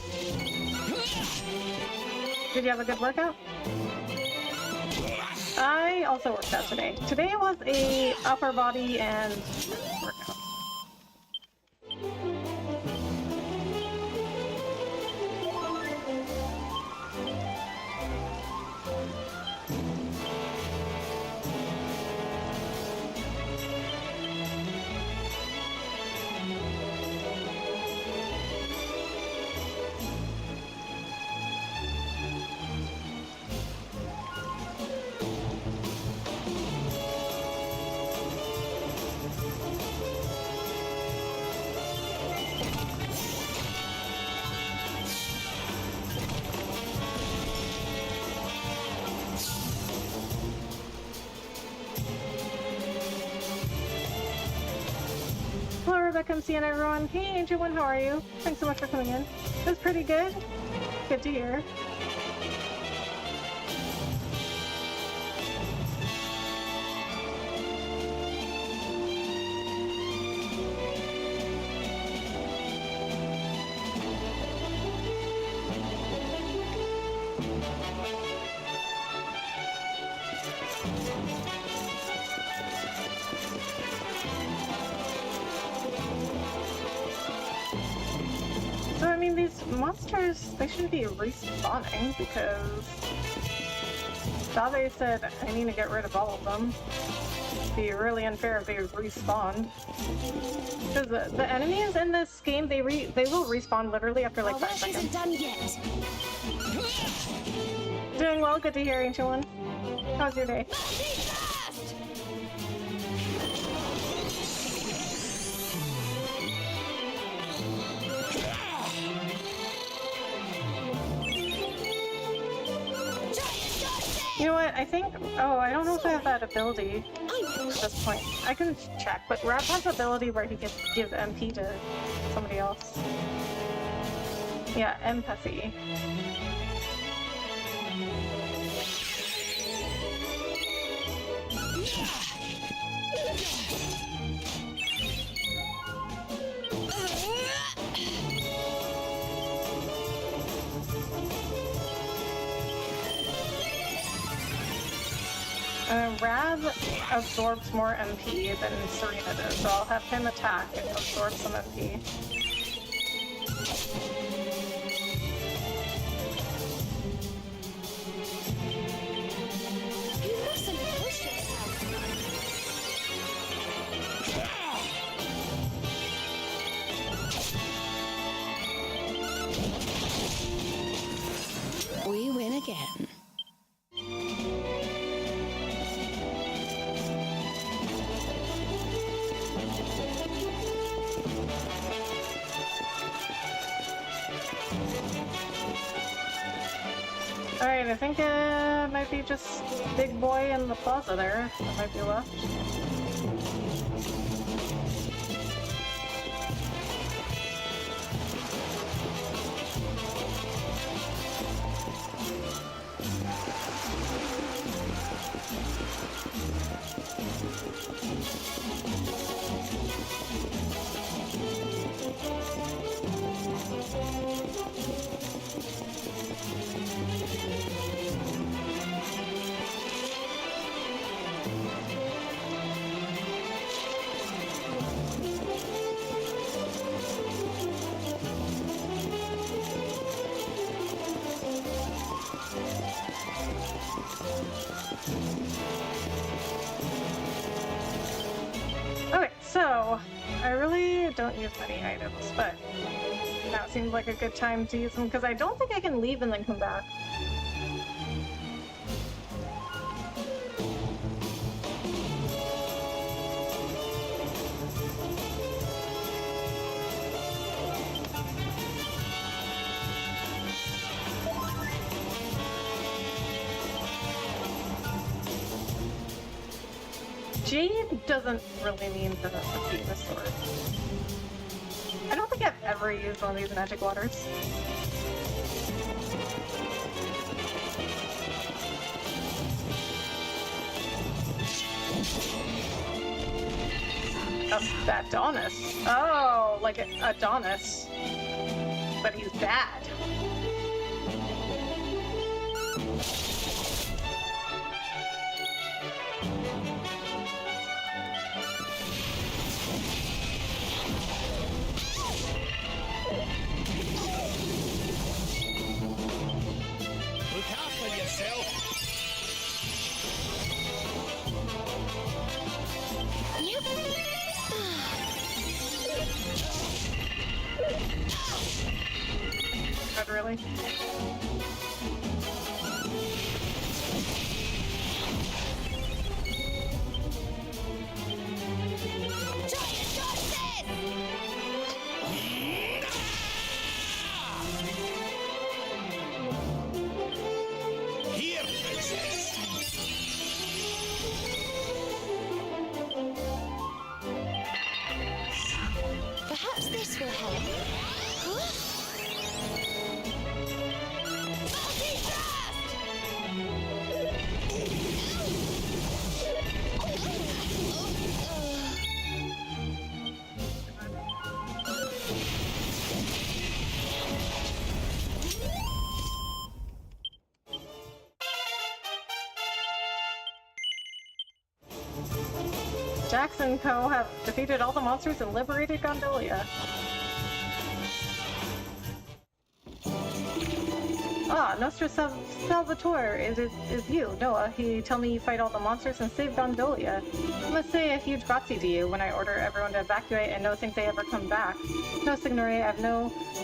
Did you have a good workout? I also worked out today. Today was a upper body and workout. Hello, Rebecca. I'm seeing everyone. Hey, Angel One, how are you? Thanks so much for coming in. It was pretty good. Good to hear. So, I mean, these monsters, they shouldn't be respawning because Dave said I need to get rid of all of them. It'd be really unfair if they respawned. Because the enemies in this game, they will respawn literally after like 5 seconds. Isn't done yet. Doing well, good to hear, Ancient One. How's your day? You know what? I think. Oh, I don't know if I have that ability at this point. I can check, but Rab has the ability where he can give MP to somebody else. Yeah, empathy. Rab absorbs more MP than Serena does, so I'll have him attack and absorb some MP. You mustn't push yourself. We win again. Alright, I think it might be just Big Boy in the plaza there that might be left. Okay, so I really don't use many items, but now seems like a good time to use them because I don't think I can leave and then come back. Jade doesn't really mean for the Athena sword. I don't think I've ever used one of these magic waters. Adonis. Oh, like Adonis. But he's bad. Look out for yourself. Yep. Not really. Here, princess. Perhaps this will help. Huh? Jax and Co. have defeated all the monsters and liberated Gondolia. Ah, Nostra Salvatore, is you, Noah. He tell me you fight all the monsters and save Gondolia. I must say a huge grazie to you when I order everyone to evacuate and no think they ever come back. No, Signore, I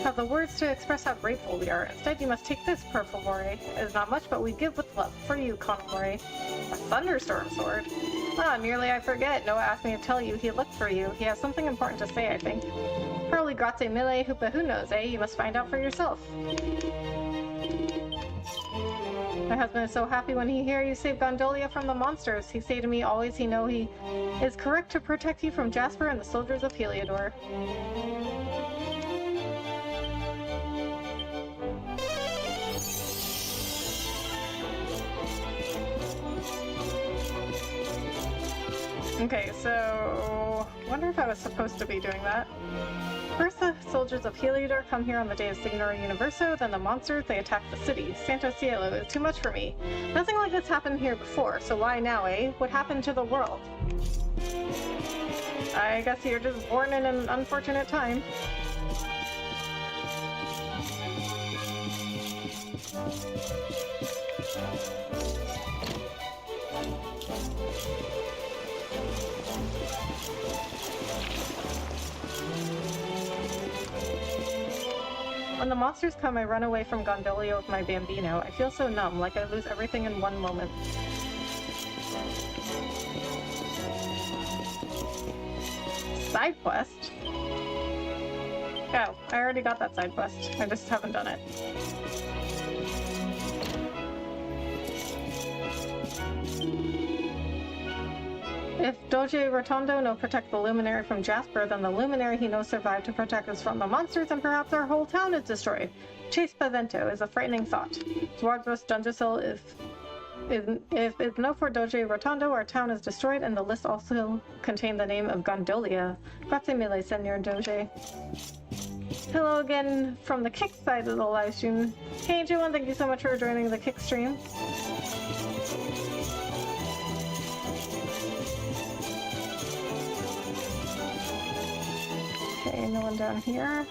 have the words to express how grateful we are. Instead, you must take this, per favore. It is not much, but we give with love. For you, Conamore. A thunderstorm sword. Ah, nearly I forget. Noah asked me to tell you he looked for you. He has something important to say, I think. Probably grazie mille, hoopa who knows, eh? You must find out for yourself. My husband is so happy when he hear you save Gondolia from the monsters. He say to me always he know he is correct to protect you from Jasper and the soldiers of Heliodor. Okay, so wonder if I was supposed to be doing that. First, the soldiers of Heliodor come here on the day of Signora Universo, then the monsters, they attack the city. Santo Cielo is too much for me. Nothing like this happened here before, so why now, eh? What happened to the world? I guess you're just born in an unfortunate time. When the monsters come, I run away from Gondolia with my Bambino. I feel so numb, like I lose everything in one moment. Side quest? Oh, I already got that side quest. I just haven't done it. If Doge Rotondo no protect the Luminary from Jasper, then the Luminary he knows survived to protect us from the monsters, and perhaps our whole town is destroyed. Chase Pavento is a frightening thought. Zwardros Dungesil, if it's no for Doge Rotondo, our town is destroyed, and the list also contained the name of Gondolia. Grazie mille, Senor Doge. Hello again from the Kick side of the live stream. Hey, Joan, thank you so much for joining the Kick stream. Okay, no one down here.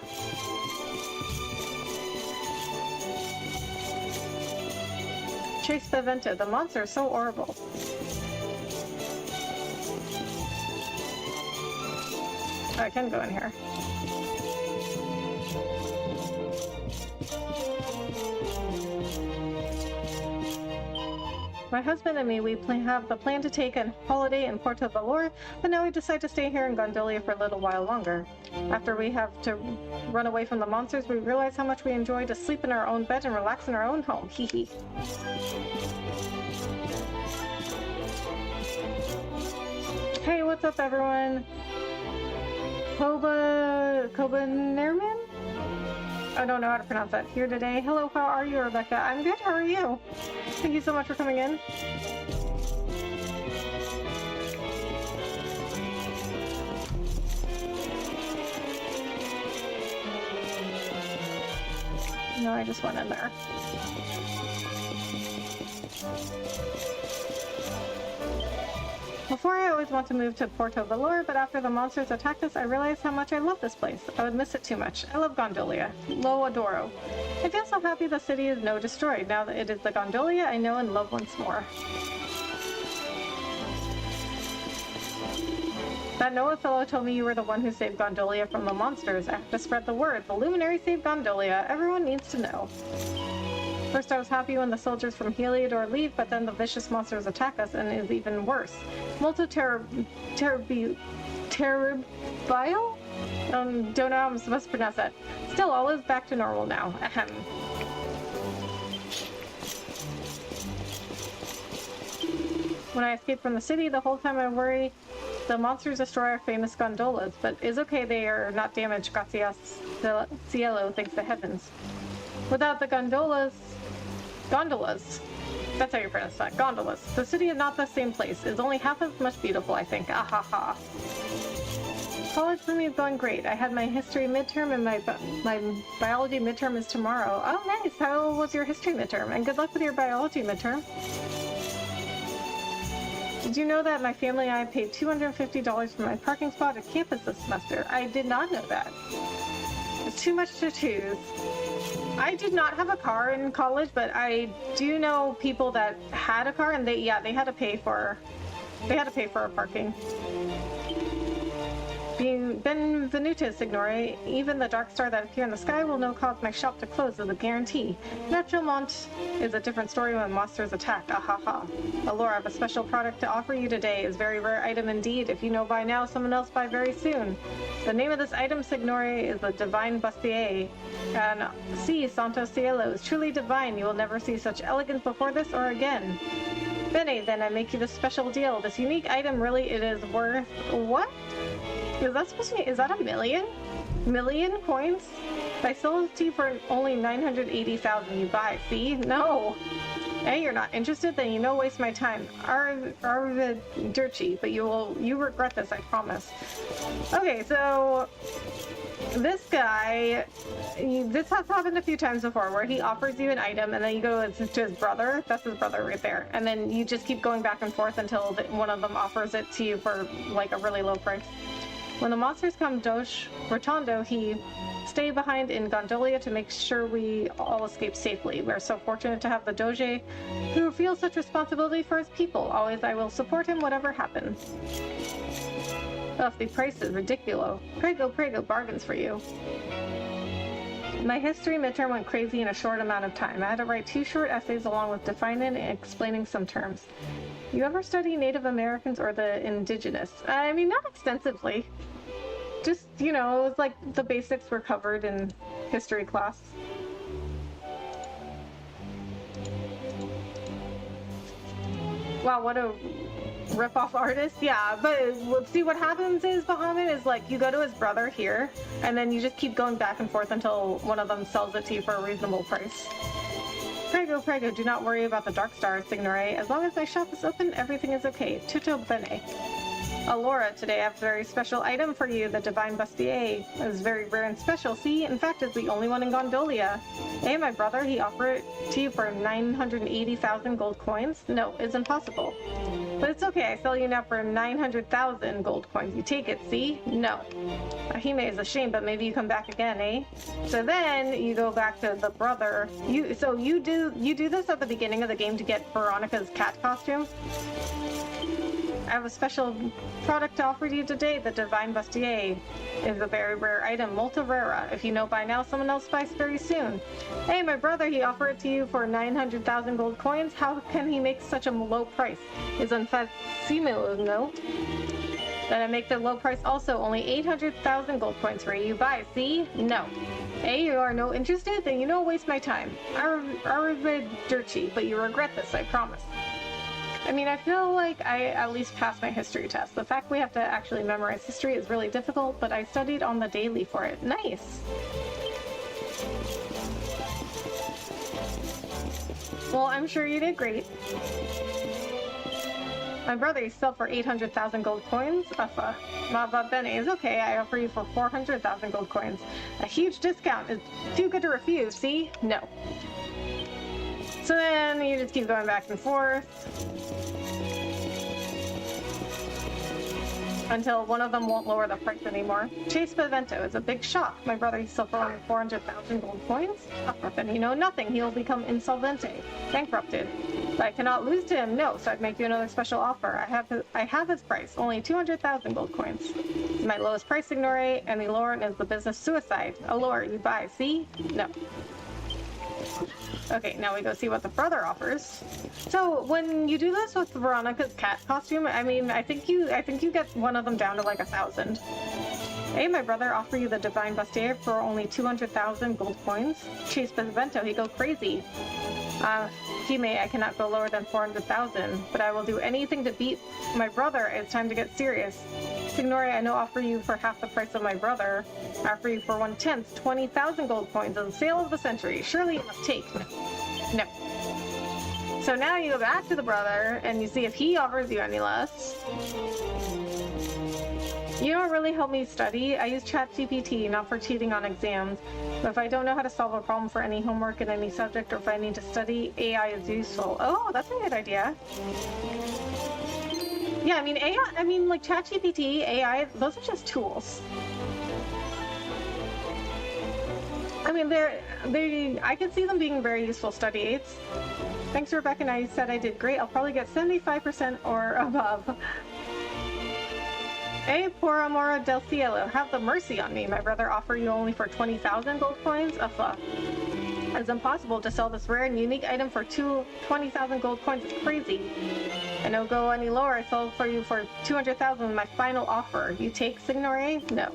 Chase Pavento, the monster is so horrible. Oh, I can go in here. My husband and me, we have the plan to take a holiday in Porto Valor, but now we decide to stay here in Gondolia for a little while longer. After we have to run away from the monsters, we realize how much we enjoy to sleep in our own bed and relax in our own home. Hee hee. Hey, what's up, everyone? Koba Nerman? I don't know how to pronounce that. Here today. Hello, how are you, Rebecca? I'm good, how are you? Thank you so much for coming in. No, I just went in there. Before, I always want to move to Porto Valor, but after the monsters attacked us, I realized how much I love this place. I would miss it too much. I love Gondolia. Lo adoro. I feel so happy the city is no destroyed. Now that it is the Gondolia I know and love once more. That Noah fellow told me you were the one who saved Gondolia from the monsters. I have to spread the word. The Luminary saved Gondolia. Everyone needs to know. First, I was happy when the soldiers from Heliodor leave, but then the vicious monsters attack us, and it is even worse. Molto terribile? Don't know how I'm supposed to pronounce that. Still, all is back to normal now. Ahem. When I escape from the city, the whole time I worry the monsters destroy our famous gondolas, but it's okay they are not damaged. Gracias cielo, thanks the heavens. Without the gondolas, that's how you pronounce that, gondolas. The city is not the same place. It's only half as much beautiful, I think. Ahaha. College for me is going great. I had my history midterm and my biology midterm is tomorrow. Oh, nice. How was your history midterm? And good luck with your biology midterm. Did you know that my family and I paid $250 for my parking spot at campus this semester? I did not know that. It's too much to choose. I did not have a car in college, but I do know people that had a car, and they had to pay for a parking. Benvenuto, Signore. Even the dark star that appear in the sky will no cause my shop to close as a guarantee. Naturalmente is a different story when monsters attack. Ahaha. Allura, I have a special product to offer you today. It's a very rare item indeed. If you know by now, someone else by very soon. The name of this item, Signore, is the Divine Bustier. And see, Santo Cielo is truly divine. You will never see such elegance before this or again. Bene, then I make you this special deal. This unique item really it is worth what? Is that supposed to be? Is that a million? Million coins? I sold it to you for only 980,000. You buy? See? No. Hey, you're not interested? Then you know waste my time. Dirty, but you regret this, I promise. Okay, so this guy, this has happened a few times before, where he offers you an item and then you go to his brother. That's his brother right there. And then you just keep going back and forth until one of them offers it to you for like a really low price. When the monsters come Doge Rotondo, he stay behind in Gondolia to make sure we all escape safely. We're so fortunate to have the Doge who feels such responsibility for his people. Always I will support him whatever happens. Ugh, the price is ridiculous. Prego, bargains for you. My history midterm went crazy in a short amount of time. I had to write 2 short essays along with defining and explaining some terms. You ever study Native Americans or the indigenous? I mean, not extensively. Just, you know, it was like the basics were covered in history class. Wow, what a rip-off artist. Yeah, but see what happens is Bahamut is like you go to his brother here and then you just keep going back and forth until one of them sells it to you for a reasonable price. Prego, do not worry about the dark stars, Signore. As long as my shop is open, everything is okay. Tutto bene. Allura, today I have a very special item for you, the Divine Bustier. It is very rare and special. See, in fact, it's the only one in Gondolia. Hey, my brother, he offered it to you for 980,000 gold coins. No, it's impossible. But it's okay, I sell you now for 900,000 gold coins. You take it, see? No. Hime is a shame, but maybe you come back again, eh? So then you go back to the brother. You do this at the beginning of the game to get Veronica's cat costume. I have a special product to offer you today. The Divine Bustier is a very rare item, molto rara. If you know by now, someone else buys very soon. Hey, my brother, he offered it to you for 900,000 gold coins. How can he make such a low price? Is unfasimile, no? Then I make the low price also, only 800,000 gold coins for you. You buy, see? No. Hey, you are no interested? Then you don't waste my time. Dirty, but you regret this, I promise. I mean, I feel like I at least passed my history test. The fact we have to actually memorize history is really difficult, but I studied on the daily for it. Nice! Well, I'm sure you did great. My brother, you sell for 800,000 gold coins. Uffa. Va bene is okay. I offer you for 400,000 gold coins. A huge discount. It's too good to refuse, see? No. So then you just keep going back and forth until one of them won't lower the price anymore. Chase Bevento is a big shock. My brother, he's still for only 400,000 gold coins. Then you know nothing. He'll become insolvente, bankrupted. But I cannot lose to him, no, so I'd make you another special offer. I have his price, only 200,000 gold coins. It's my lowest price, Signore, and the Lauren is the business suicide. Allure, you buy, see? No. Okay, now we go see what the brother offers. So when you do this with Veronica's cat costume, I mean, I think you get one of them down to like 1,000. Hey, my brother, offer you the Divine Bustier for only 200,000 gold coins. Chase Benevento, he go crazy. Hime, I cannot go lower than 400,000, but I will do anything to beat my brother. It's time to get serious. Signore, I know offer you for half the price of my brother. I offer you for 1/10, 20,000 gold coins on the sale of the century. Surely you must take. No. So now you go back to the brother and you see if he offers you any less. You don't really help me study. I use ChatGPT, not for cheating on exams. But if I don't know how to solve a problem for any homework in any subject, or if I need to study, AI is useful. Oh, that's a good idea. Yeah, I mean, AI, like ChatGPT, AI, those are just tools. I mean, I can see them being very useful study aids. Thanks, Rebecca, and I said I did great. I'll probably get 75% or above. Eh, por amor del cielo, have the mercy on me. My brother offer you only for 20,000 gold coins? Uffa. It's impossible to sell this rare and unique item for 20,000 gold coins. It's crazy. I don't go any lower. I sold for you for 200,000. My final offer. You take, Signore? No.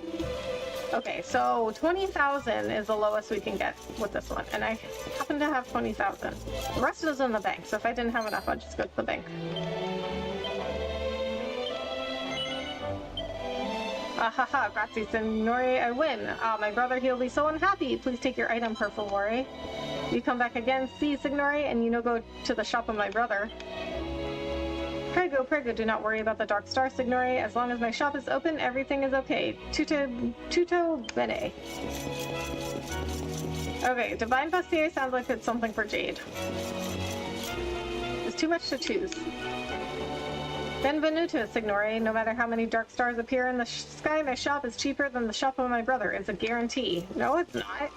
Okay, so 20,000 is the lowest we can get with this one, and I happen to have 20,000. The rest is in the bank, so if I didn't have enough, I'd just go to the bank. Ahaha, grazie, signore, I win. Ah, my brother, he'll be so unhappy. Please take your item, per favore. You come back again, see, signore, and you know go to the shop of my brother. Prego, prego, do not worry about the Dark Star, signore. As long as my shop is open, everything is okay. Tutto bene. Okay, Divine Pastier sounds like it's something for Jade. There's too much to choose. Benvenuto, signore. No matter how many dark stars appear in the sky, my shop is cheaper than the shop of my brother. It's a guarantee. No, it's not.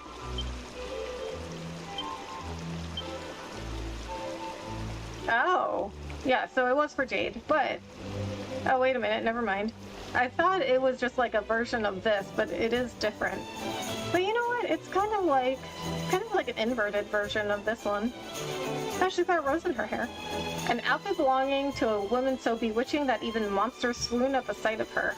Oh. Yeah, so it was for Jade, but... Oh, wait a minute, never mind. I thought it was just like a version of this, but it is different. But you know what? It's kind of like an inverted version of this one. Oh, she's got rose in her hair. An outfit belonging to a woman so bewitching that even monsters swoon at the sight of her.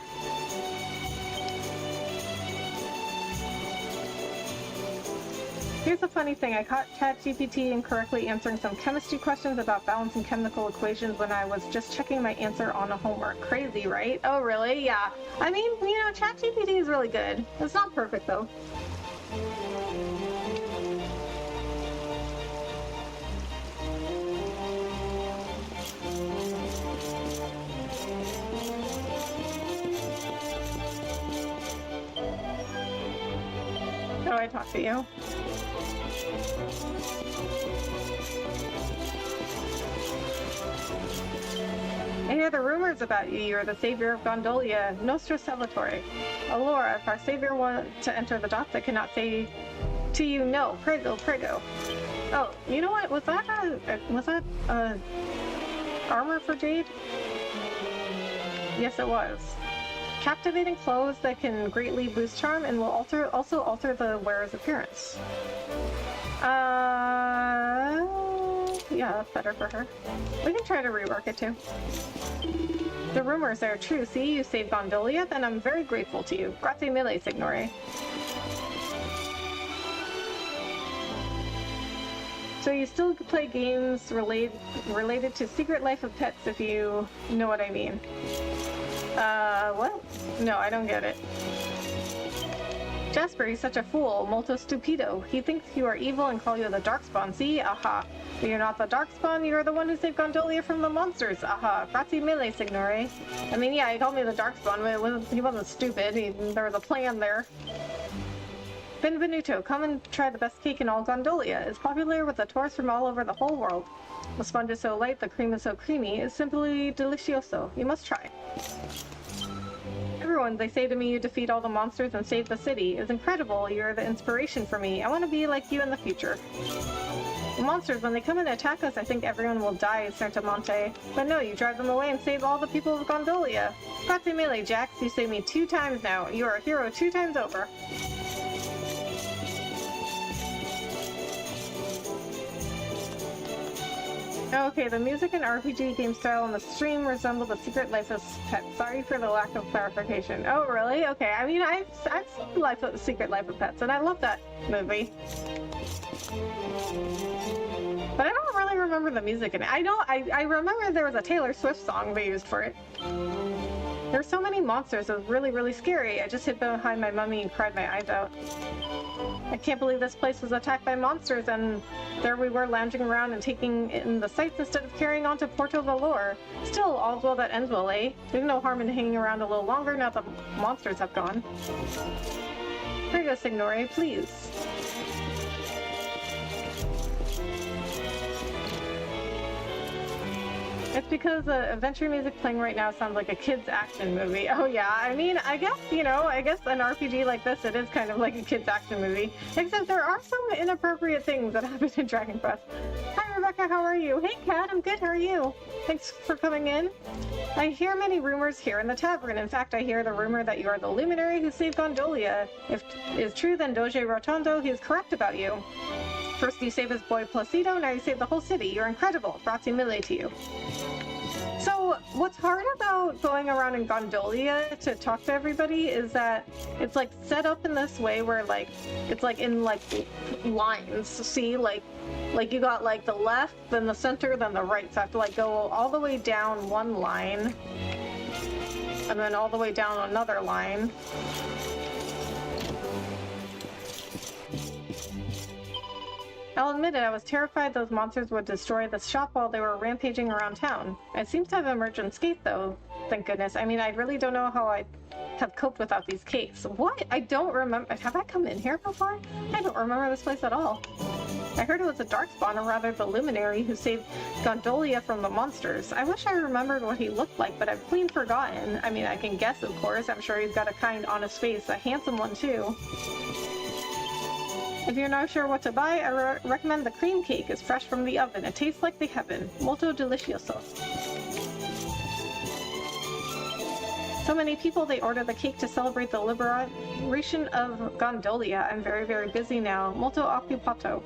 Here's the funny thing, I caught ChatGPT incorrectly answering some chemistry questions about balancing chemical equations when I was just checking my answer on a homework. Crazy, right? Oh, really? Yeah. I mean, you know, ChatGPT is really good. It's not perfect, though. Oh, I talked to you. I hear the rumors about you. You're the savior of Gondolia, Nostro Salvatore. Allora, if our savior wants to enter the docks, I cannot say to you no. Prego, prego. Oh, you know what? Was that armor for Jade? Yes, it was. Captivating clothes that can greatly boost charm and will also alter the wearer's appearance. Yeah, that's better for her. We can try to rework it too. The rumors are true. See, you saved Gondolia, then I'm very grateful to you. Grazie mille, signore. So you still play games related to Secret Life of Pets, if you know what I mean. What? No, I don't get it. Jasper, he's such a fool. Molto stupido. He thinks you are evil and call you the Darkspawn. See? Aha. But you're not the Darkspawn, you're the one who saved Gondolia from the monsters. Aha. Grazie mille, signore. I mean, yeah, he called me the Darkspawn, but he wasn't stupid. There was a plan there. Benvenuto, come and try the best cake in all Gondolia. It's popular with the tourists from all over the whole world. The sponge is so light, the cream is so creamy. It's simply delicioso. You must try. Everyone, they say to me you defeat all the monsters and save the city. It's incredible. You're the inspiration for me. I want to be like you in the future. The monsters, when they come and attack us, I think everyone will die, Santamonte. But no, you drive them away and save all the people of Gondolia. Grazie mille, Jax. You saved me 2 times now. You are a hero 2 times over. Okay, the music and RPG game style in the stream resemble the Secret Life of Pets. Sorry for the lack of clarification. Oh, really? Okay, I mean, I've seen Secret Life of Pets, and I love that movie. But I don't really remember the music in it. I remember there was a Taylor Swift song they used for it. There's so many monsters, it was really, really scary. I just hid behind my mummy and cried my eyes out. I can't believe this place was attacked by monsters, and there we were lounging around and taking in the sights instead of carrying on to Porto Valor. Still, all's well that ends well, eh? There's no harm in hanging around a little longer now that the monsters have gone. Prego, signore, please. It's because the adventure music playing right now sounds like a kid's action movie. Oh yeah, I mean, I guess an RPG like this, it is kind of like a kid's action movie. Except there are some inappropriate things that happen in Dragon Quest. Hi Rebecca, how are you? Hey, Kat, I'm good. How are you? Thanks for coming in. I hear many rumors here in the tavern. In fact, I hear the rumor that you are the luminary who saved Gondolia. If it is true, then Doge Rotondo, he is correct about you. First you save his boy Placido, now you save the whole city. You're incredible. Grazie mille to you. So, what's hard about going around in Gondolia to talk to everybody is that it's like set up in this way where like it's like in like lines. See, like you got like the left, then the center, then the right. So I have to like go all the way down one line and then all the way down another line. I'll admit it, I was terrified those monsters would destroy the shop while they were rampaging around town. It seems to have emerged unscathed though, thank goodness. I mean, I really don't know how I have coped without these cakes. What? I don't remember. Have I come in here before? I don't remember this place at all. I heard it was a darkspawn, or rather the luminary, who saved Gondolia from the monsters. I wish I remembered what he looked like, but I've clean forgotten. I mean, I can guess, of course. I'm sure he's got a kind, honest face, a handsome one too. If you're not sure what to buy, I recommend the cream cake. It's fresh from the oven. It tastes like the heaven. Molto delicioso. So many people, they order the cake to celebrate the liberation of Gondolia. I'm very, very busy now. Molto occupato.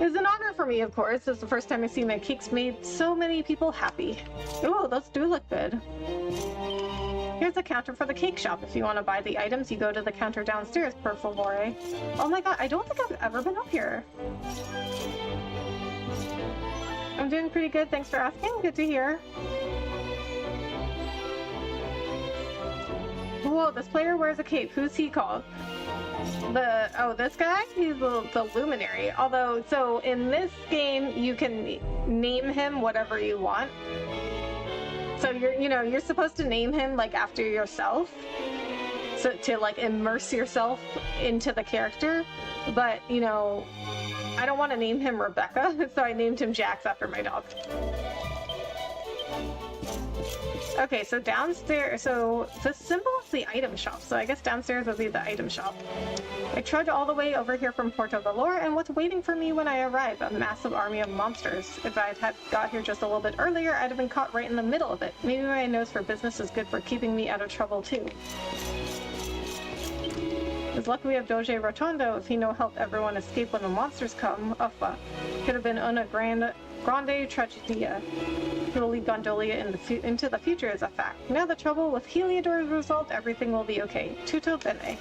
It's an honor for me, of course. It's the first time I've seen my cakes made so many people happy. Ooh, those do look good. Here's a counter for the cake shop. If you want to buy the items, you go to the counter downstairs, per favore. Oh my god, I don't think I've ever been up here. I'm doing pretty good, thanks for asking. Good to hear. Whoa, this player wears a cape. Who's he called? This guy? He's the luminary. Although, so in this game, you can name him whatever you want. So you're supposed to name him like after yourself, so to like immerse yourself into the character. But I don't want to name him Rebecca, so I named him Jax after my dog. Okay, so downstairs, so the symbol is the item shop, so I guess downstairs would be the item shop. I trudged all the way over here from Porto Valor, and what's waiting for me when I arrive? A massive army of monsters. If I had got here just a little bit earlier, I'd have been caught right in the middle of it. Maybe my nose for business is good for keeping me out of trouble too. It's lucky we have Doge Rotondo. If he no help everyone escape when the monsters come, uffa. Could have been una grande tragedia. He will lead Gondolia into the future is a fact. Now the trouble with Heliodor is resolved, everything will be okay. Tutto bene.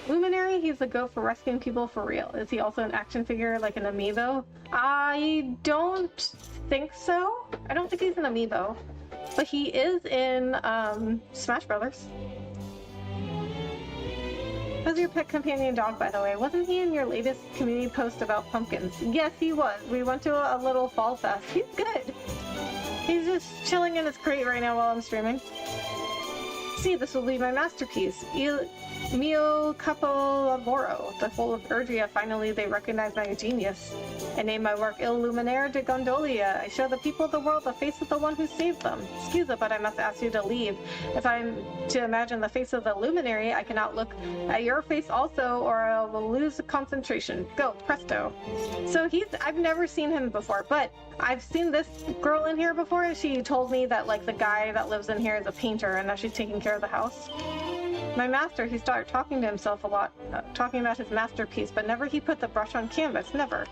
Luminary, he's the go for rescuing people for real. Is he also an action figure like an amiibo? I don't think so. I don't think he's an amiibo. But he is in Smash Brothers. How's your pet companion dog, by the way? Wasn't he in your latest community post about pumpkins? Yes, he was. We went to a little fall fest. He's good. He's just chilling in his crate right now while I'm streaming. See, this will be my masterpiece. Mio Capolavoro, the whole of Erdria. Finally, they recognize my genius. I name my work Il Luminaire de Gondolia. I show the people of the world the face of the one who saved them. Excuse me, but I must ask you to leave. If I'm to imagine the face of the luminary, I cannot look at your face also, or I will lose concentration. Go, presto. So I've never seen him before, but I've seen this girl in here before. She told me that like the guy that lives in here is a painter and that she's taking care of the house. My master, he started talking to himself a lot, talking about his masterpiece, but never he put the brush on canvas, never.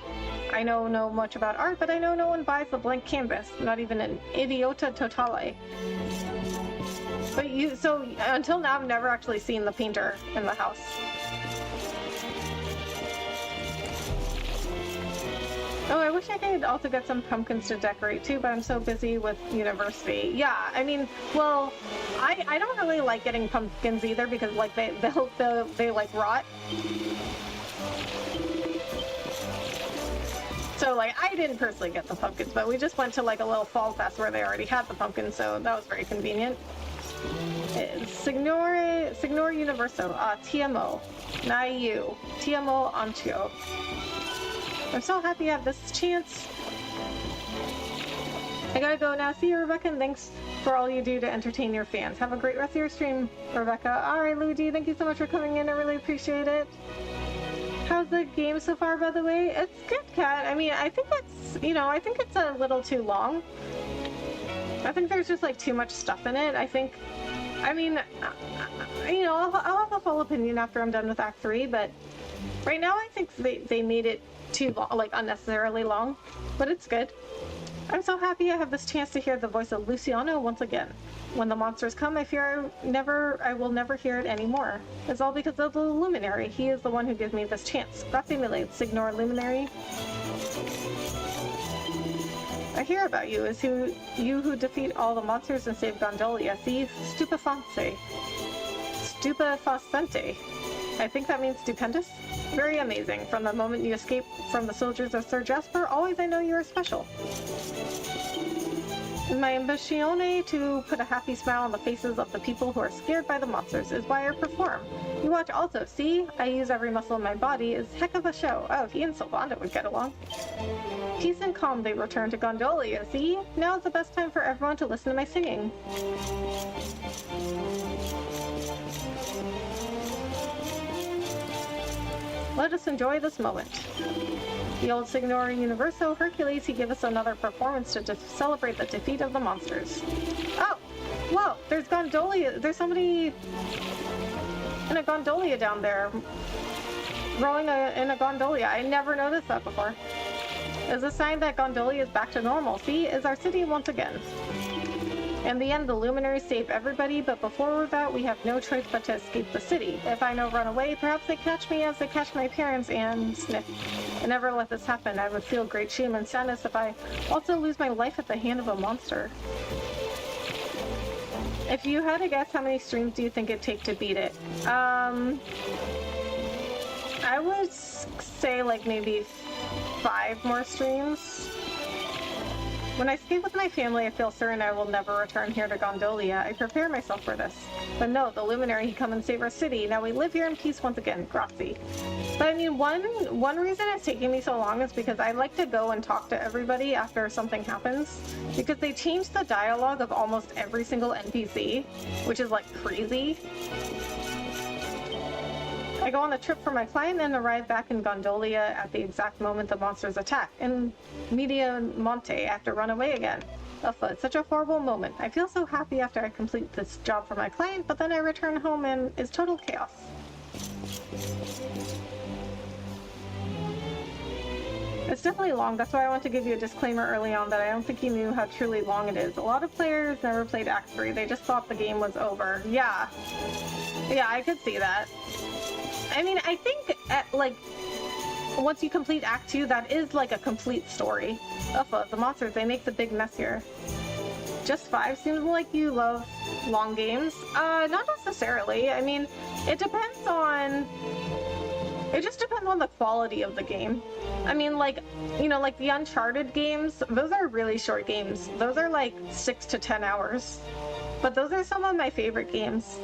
I know much about art, but I know no one buys the blank canvas, not even an idiota totale. But so until now, I've never actually seen the painter in the house. Oh, I wish I could also get some pumpkins to decorate too, but I'm so busy with university. Yeah, I mean, well, I don't really like getting pumpkins either because like they like rot. So like I didn't personally get the pumpkins, but we just went to like a little fall fest where they already had the pumpkins, so that was very convenient. Signor Universo, TMO, Naiu, TMO Antio. I'm so happy I have this chance. I gotta go now. See you, Rebecca, and thanks for all you do to entertain your fans. Have a great rest of your stream, Rebecca. Alright, Luigi, thank you so much for coming in. I really appreciate it. How's the game so far, by the way? It's good, Kat. I mean, I think it's, I think it's a little too long. I think there's just, like, too much stuff in it. I'll have a full opinion after I'm done with Act 3, but right now I think they made it too long, like, unnecessarily long, but it's good. I'm so happy I have this chance to hear the voice of Luciano once again. When the monsters come, I fear I will never hear it anymore. It's all because of the Luminary. He is the one who gives me this chance. Grazie mille, Signor Luminary. I hear about you. Is you who defeat all the monsters and save Gondolia. See? Stupefacente. I think that means stupendous. Very amazing. From the moment you escape from the soldiers of Sir Jasper, always I know you are special. My ambition to put a happy smile on the faces of the people who are scared by the monsters is why I perform. You watch also, see? I use every muscle in my body. It's heck of a show. Oh, he and Sylvanda would get along. Peace and calm, they return to Gondolia, see? Now is the best time for everyone to listen to my singing. Let us enjoy this moment. The old Signor Universo Hercules, he gave us another performance to celebrate the defeat of the monsters. Oh! Whoa! There's Gondolia! There's somebody in a Gondolia down there. Rowing in a Gondolia. I never noticed that before. Is a sign that Gondolia is back to normal. See? Is our city once again. In the end, the Luminaries save everybody, but before that, we have no choice but to escape the city. If I run away, perhaps they catch me as they catch my parents and sniff. I never let this happen. I would feel great shame and sadness if I also lose my life at the hand of a monster. If you had to guess, how many streams do you think it'd take to beat it? I would say like maybe 5 more streams. When I escape with my family, I feel certain I will never return here to Gondolia. I prepare myself for this. But no, the Luminary, he come and save our city. Now we live here in peace once again. Grazie. But I mean, one reason it's taking me so long is because I like to go and talk to everybody after something happens. Because they change the dialogue of almost every single NPC, which is like crazy. I go on a trip for my client and arrive back in Gondolia at the exact moment the monsters attack. In Media Monte, I have to run away again. It's such a horrible moment. I feel so happy after I complete this job for my client, but then I return home and it's total chaos. It's definitely long. That's why I want to give you a disclaimer early on that I don't think you knew how truly long it is. A lot of players never played Act 3. They just thought the game was over. Yeah, I could see that. I mean, I think, once you complete Act 2, that is, like, a complete story of the monsters. They make the big mess here. Just 5 seems like you love long games. Not necessarily. I mean, it just depends on the quality of the game. I mean, like the Uncharted games, those are really short games. Those are, like, 6 to 10 hours. But those are some of my favorite games.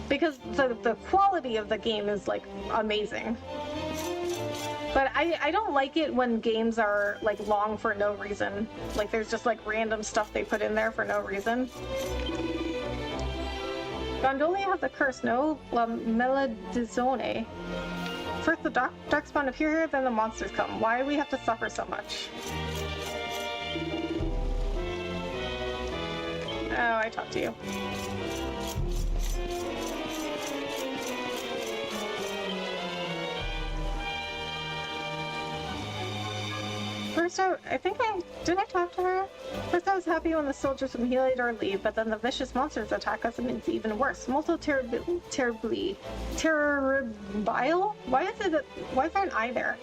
Because the quality of the game is, like, amazing. But I don't like it when games are, like, long for no reason. Like, there's just, like, random stuff they put in there for no reason. Gondolia has a curse, no? La Maledizione. First the darkspawn appear here, then the monsters come. Why do we have to suffer so much? Oh, I talked to you. First, did I talk to her? First, I was happy when the soldiers from Heliodor leave, but then the vicious monsters attack us and it's even worse. Molto terribile? Why is there an I there?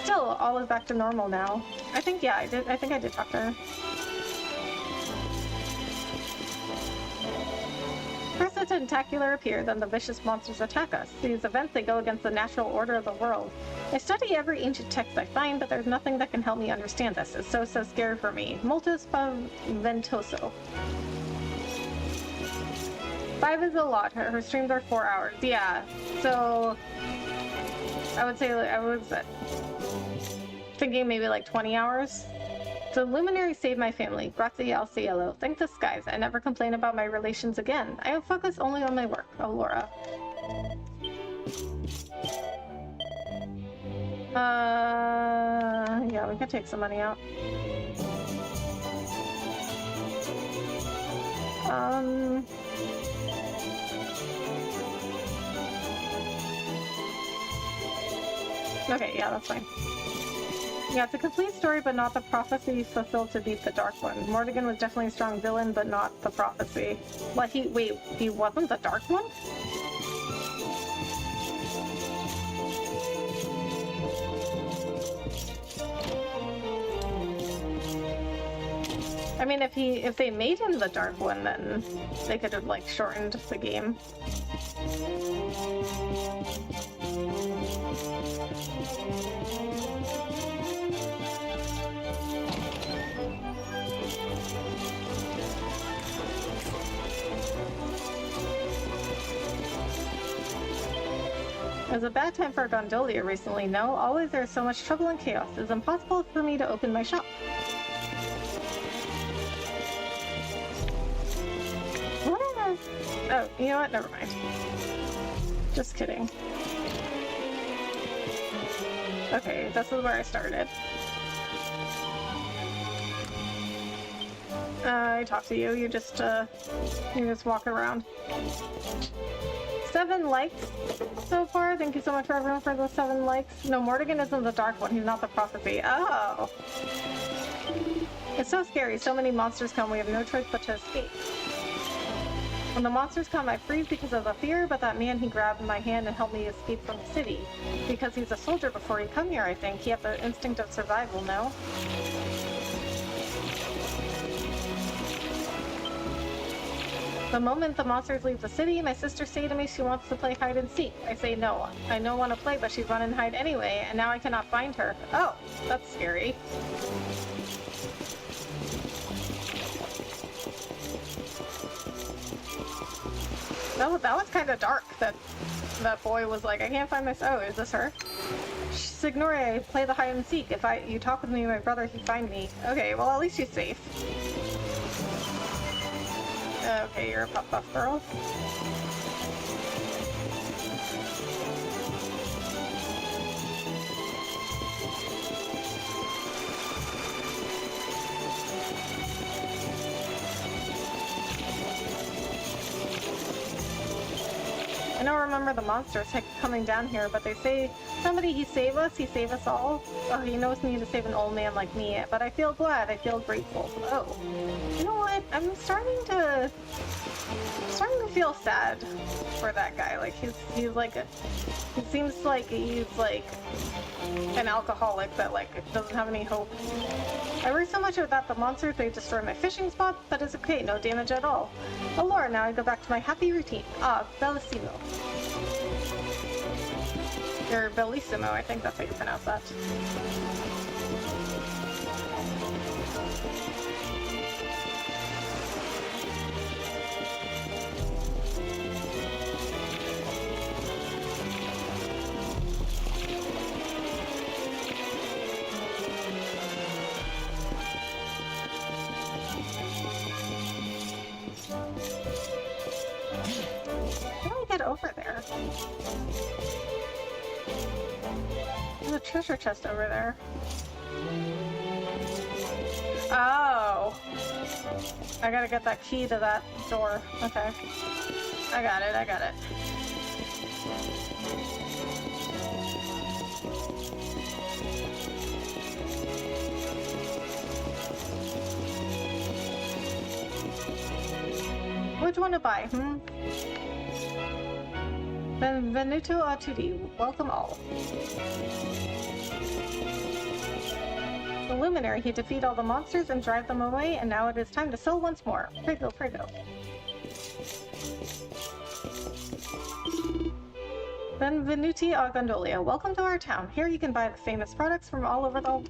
Still, all is back to normal now. I think I did talk to her. First the tentacular appear, then the vicious monsters attack us. These events, they go against the natural order of the world. I study every ancient text I find, but there's nothing that can help me understand this. It's so scary for me. Molto spaventoso. 5 is a lot. Her streams are 4 hours. Yeah, so I would say I was thinking maybe like 20 hours. The luminary saved my family. Grazie al cielo. Thank the skies. I never complain about my relations again. I focus only on my work. Oh, Laura. Yeah, we can take some money out. Okay, yeah, that's fine. Yeah, it's a complete story, but not the prophecy fulfilled to beat the Dark One. Morrigan was definitely a strong villain, but not the prophecy. What, wait, he wasn't the Dark One? I mean, if they made him the Dark One, then they could have, like, shortened the game. It was a bad time for Gondolia recently, no? Always there's so much trouble and chaos. It's impossible for me to open my shop. Oh, you know what? Never mind. Just kidding. Okay, this is where I started. I talked to you. You just walk around. 7 likes so far. Thank you so much for everyone for those 7 likes. No, Morrigan isn't the Dark One. He's not the prophecy. Oh. It's so scary. So many monsters come. We have no choice but to escape. When the monsters come, I freeze because of the fear, but that man, he grabbed my hand and helped me escape from the city. Because he's a soldier before he come here, I think. He had the instinct of survival, no? The moment the monsters leave the city, my sister say to me she wants to play hide and seek. I say no. I don't want to play, but she's run and hide anyway, and now I cannot find her. Oh, that's scary. That was kind of dark, that boy was like, I can't find my... Oh, is this her? Signore, I play the hide and seek. If you talk with me, my brother, he'd find me. Okay, well, at least she's safe. Okay, you're a puff girl. I don't remember the monsters coming down here, but they say somebody he save us all. Oh, he knows me to save an old man like me, but I feel glad, I feel grateful. Oh, you know what? I'm starting to feel sad for that guy. Like he seems like he's like an alcoholic that like doesn't have any hope. I worry so much about the monsters, they destroy my fishing spot, but it's okay, no damage at all. Oh Laura, now I go back to my happy routine. Ah, bellissimo. Or bellissimo, I think that's how you pronounce that. Over there. There's a treasure chest over there. Oh! I gotta get that key to that door. Okay. I got it. Which one to buy, Benvenuto a tutti. Welcome all. The Luminary, he defeat all the monsters and drive them away, and now it is time to sell once more. Prego. Benvenuti a Gondolia. Welcome to our town. Here you can buy the famous products from all over the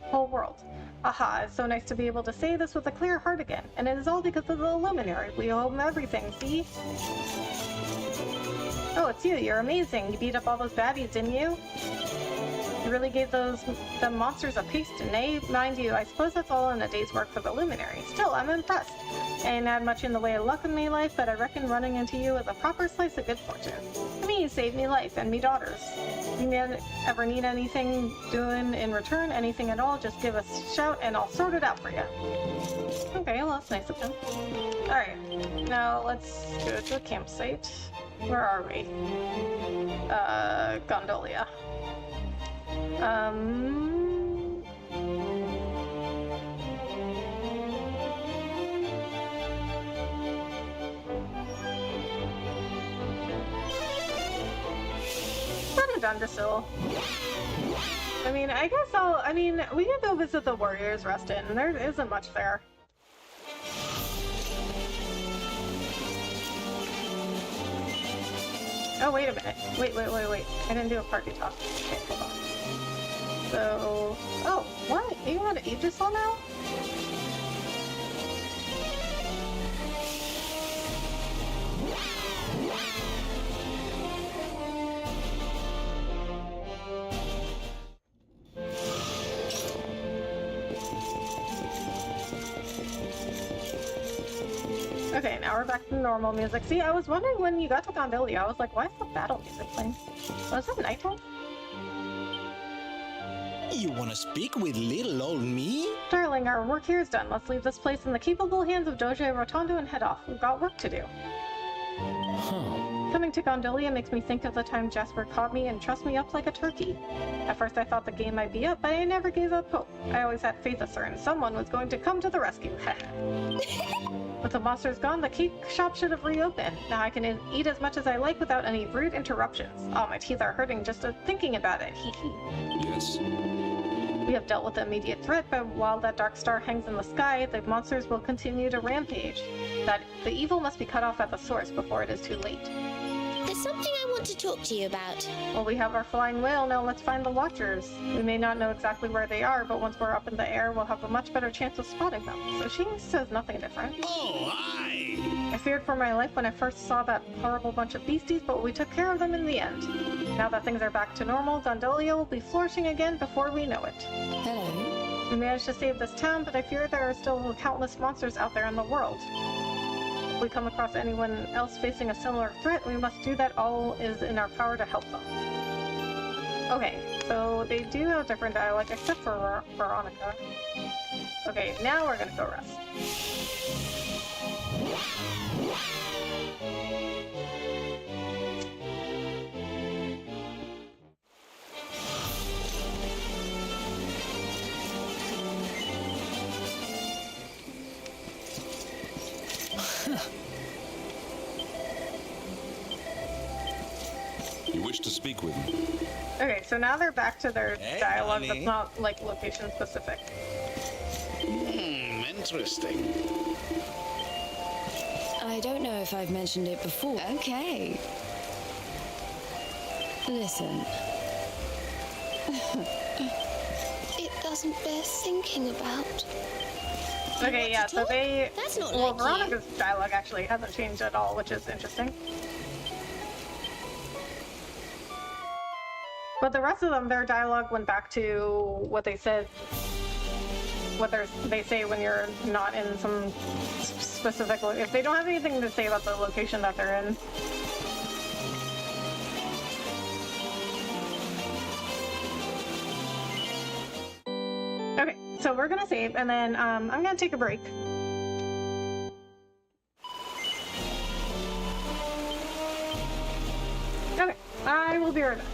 whole world. Aha, it's so nice to be able to say this with a clear heart again. And it is all because of the Luminary. We owe him everything, see? Oh, it's you. You're amazing. You beat up all those baddies, didn't you? You really gave the monsters a feast, nay, mind you, I suppose that's all in a day's work for the luminary. Still, I'm impressed. I ain't had much in the way of luck in my life, but I reckon running into you is a proper slice of good fortune. I mean, you saved me life and me daughters. If you ever need anything doing in return, anything at all, just give us a shout and I'll sort it out for you. Okay, well, that's nice of him. Alright, now let's go to the campsite. Where are we? Gondolia. Dundasil. I mean, I guess we can go visit the Warriors Rest Inn. There isn't much there. Oh, wait a minute. Wait. I didn't do a party talk. Okay, hold on. So... Oh, what? You want to eat this all now? Okay, now we're back to normal music. See, I was wondering when you got to Gondolia, I was like, why is the battle music playing? Was it nighttime? You want to speak with little old me? Darling, our work here is done. Let's leave this place in the capable hands of Doge Rotondo and head off. We've got work to do. Coming to Gondolia makes me think of the time Jasper caught me and trussed me up like a turkey. At first I thought the game might be up, but I never gave up hope. I always had faith a certain someone was going to come to the rescue. With the monsters gone, the cake shop should have reopened. Now I can eat as much as I like without any rude interruptions. Oh, my teeth are hurting just thinking about it. Hee hee. Yes. We have dealt with the immediate threat, but while that dark star hangs in the sky, the monsters will continue to rampage. That the evil must be cut off at the source before it is too late. There's something I want to talk to you about. Well, we have our flying whale, now let's find the Watchers. We may not know exactly where they are, but once we're up in the air, we'll have a much better chance of spotting them. So she says nothing different. Oh, hi! I feared for my life when I first saw that horrible bunch of beasties, but we took care of them in the end. Now that things are back to normal, Gondolia will be flourishing again before we know it. Hello. We managed to save this town, but I fear there are still countless monsters out there in the world. If we come across anyone else facing a similar threat, we must do that all is in our power to help them. Okay, so they do have different dialogue, except for Veronica. Okay, now we're gonna go rest. You wish to speak with me? Okay, so now they're back to their Hey, dialogue honey. that's not, like, location specific. Interesting. I don't know if I've mentioned it before. Okay. Listen. It doesn't bear thinking about. Okay, yeah, so talk? they... That's not well, like you. Veronica's dialogue actually hasn't changed at all, which is interesting. But the rest of them, their dialogue went back to what they said, what they say when you're not in some specific... If they don't have anything to say about the location that they're in. Okay, so we're gonna save, and then I'm gonna take a break. Okay, I will be right back.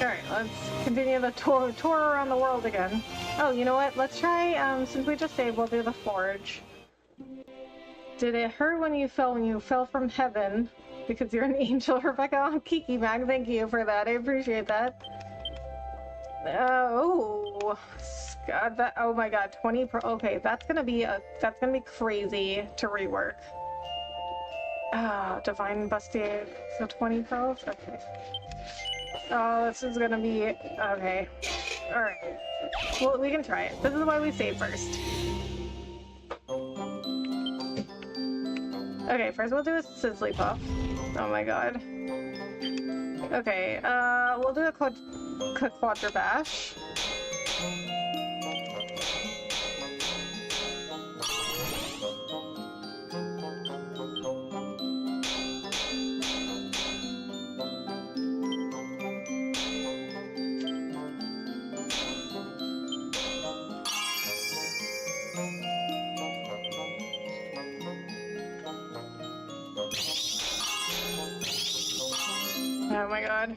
Alright, let's continue the tour around the world again. Oh, you know what? Let's try, since we just saved, we'll do the forge. Did it hurt when you fell from heaven? Because you're an angel, Rebecca. Oh, Kiki Mag, thank you for that. I appreciate that. Oh, God, that, oh my God, 20 pro. Okay, that's gonna be crazy to rework. Ah, Divine Bustier, so 20 pros? Okay. Oh, this is gonna be, okay. Alright. Well, we can try it. This is why we save first. Okay, first we'll do a Sizzly Puff. Oh my God. Okay, we'll do a Quadra Bash. Oh my God.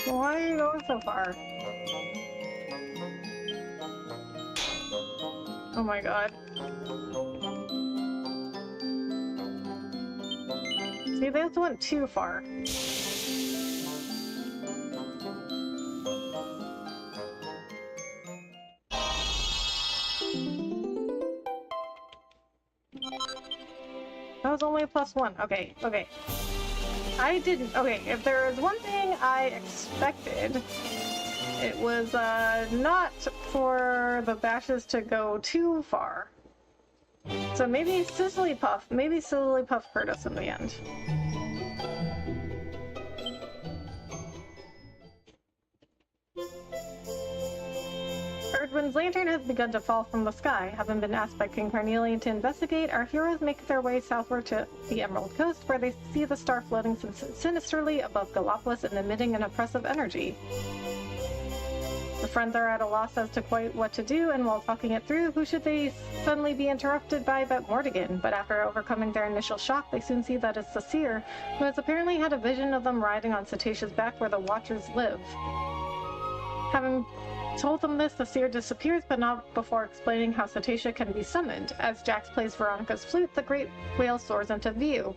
Why are you going so far? Oh my God. See, this went too far. That was only a +1. Okay, okay. I didn't. Okay, if there is one thing I expected, it was not for the bashes to go too far. So maybe Sizzly Puff hurt us in the end. Erdwin's lantern has begun to fall from the sky. Having been asked by King Carnelian to investigate, our heroes make their way southward to the Emerald Coast, where they see the star floating sinisterly above Galapagos and emitting an oppressive energy. The friends are at a loss as to quite what to do, and while talking it through, who should they suddenly be interrupted by but Mortigan? But after overcoming their initial shock, they soon see that it's the seer, who has apparently had a vision of them riding on Cetacea's back where the Watchers live. Having told them this, the seer disappears, but not before explaining how Cetacea can be summoned. As Jax plays Veronica's flute, the great whale soars into view.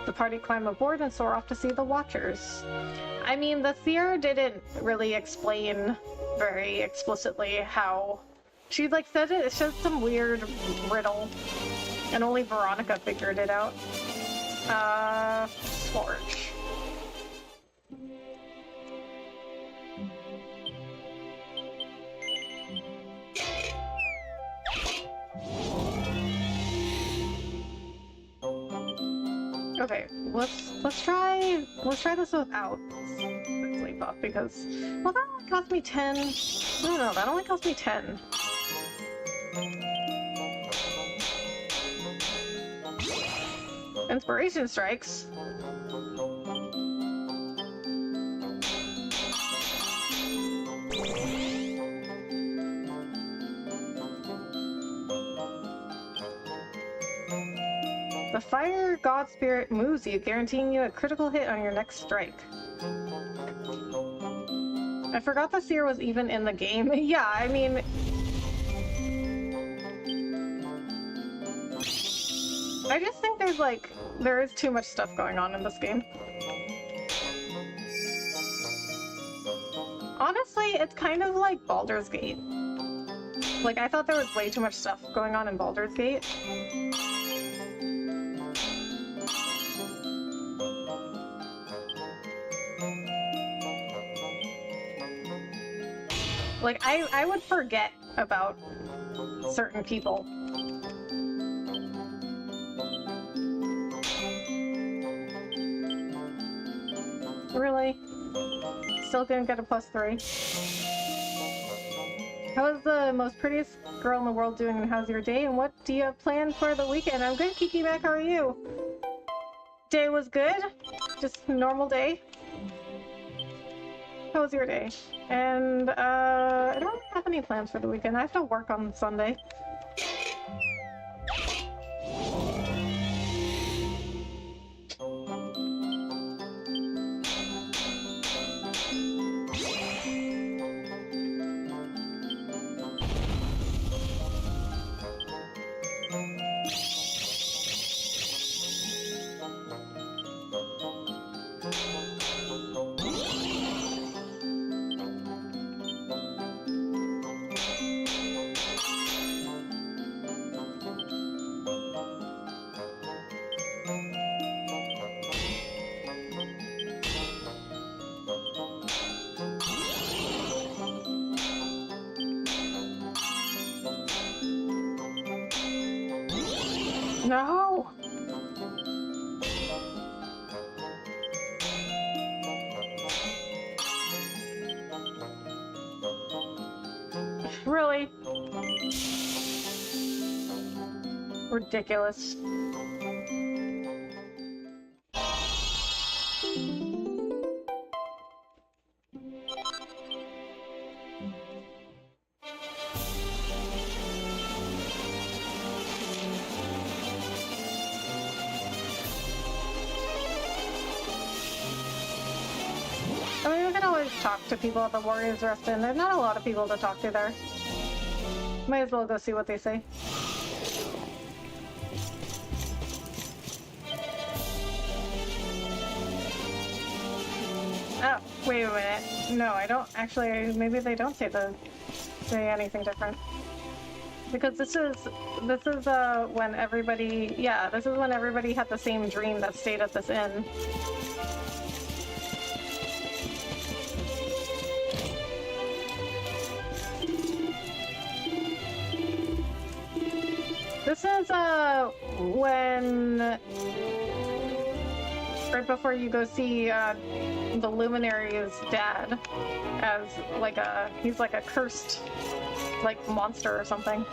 The party climb aboard and soar off to see the Watchers. I mean, the seer didn't really explain very explicitly how... She, like, said it. It's just some weird riddle. And only Veronica figured it out. Forge. Okay, let's try this without sleep off because, well, that only cost me 10. No, that only cost me 10. Inspiration strikes. The fire god spirit moves you, guaranteeing you a critical hit on your next strike. I forgot the seer was even in the game. Yeah, I mean... I just think there is too much stuff going on in this game. Honestly, it's kind of like Baldur's Gate. Like, I thought there was way too much stuff going on in Baldur's Gate. Like, I would forget about certain people. Really? Still gonna get a +3. How is the most prettiest girl in the world doing, and how's your day? And what do you have planned for the weekend? I'm good, Kiki Mac, how are you? Day was good? Just a normal day? How was your day? And, I don't really have any plans for the weekend. I have to work on Sunday. No! Really? Ridiculous. I mean, we can always talk to people at the Warriors Rest Inn. There's not a lot of people to talk to there. Might as well go see what they say. Oh, wait a minute. No, I don't actually. Maybe they don't say anything different. Because this is when everybody, yeah, this is when everybody had the same dream that stayed at this inn. This is when right before you go see the Luminary's dad as like he's like a cursed like monster or something.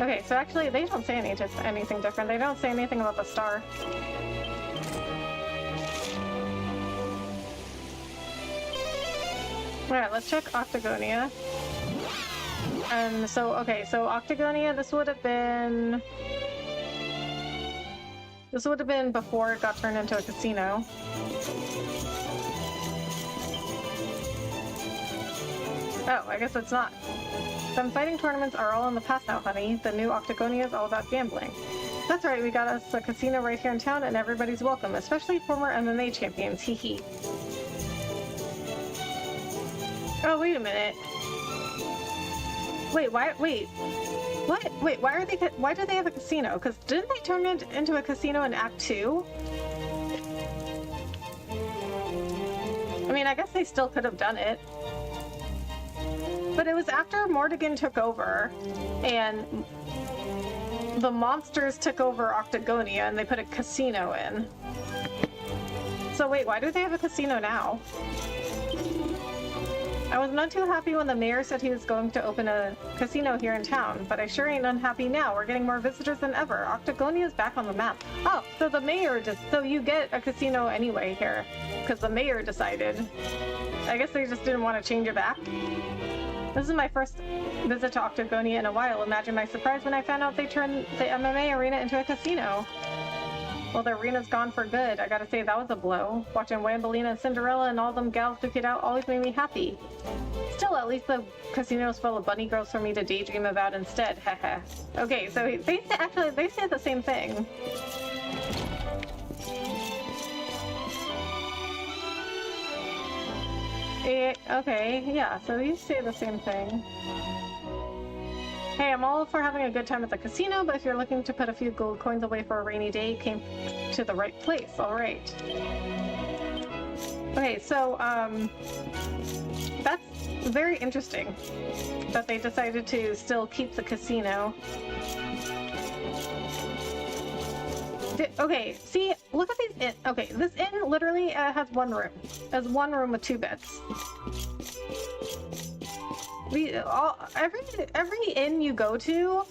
Okay, so actually they don't say anything different. They don't say anything about the star. Alright, let's check Octagonia. And so, okay, so Octagonia, this would have been before it got turned into a casino. Oh, I guess it's not. Some fighting tournaments are all in the past now, honey. The new Octagonia is all about gambling. That's right, we got us a casino right here in town and everybody's welcome, especially former MMA champions, hee hee. Oh, wait a minute. Wait, what? Wait, why do they have a casino? Because didn't they turn it into a casino in Act 2? I mean, I guess they still could have done it. But it was after Mordegon took over, and the monsters took over Octagonia, and they put a casino in. So wait, why do they have a casino now? I was not too happy when the mayor said he was going to open a casino here in town, but I sure ain't unhappy now. We're getting more visitors than ever. Octagonia's back on the map. Oh, so the mayor so you get a casino anyway here, because the mayor decided. I guess they just didn't want to change it back. This is my first visit to Octagonia in a while. Imagine my surprise when I found out they turned the MMA arena into a casino. Well, the arena's gone for good. I gotta say, that was a blow. Watching Wambolina and Cinderella and all them gals duke it out always made me happy. Still, at least the casino's full of bunny girls for me to daydream about instead. Haha. Okay, so they say the same thing. Okay, yeah, so you say the same thing. Hey, I'm all for having a good time at the casino, but if you're looking to put a few gold coins away for a rainy day, you came to the right place. All right. Okay, so, that's very interesting that they decided to still keep the casino. Okay, see, look at these okay, this inn literally has one room. It has one room with 2 beds. Every inn you go to,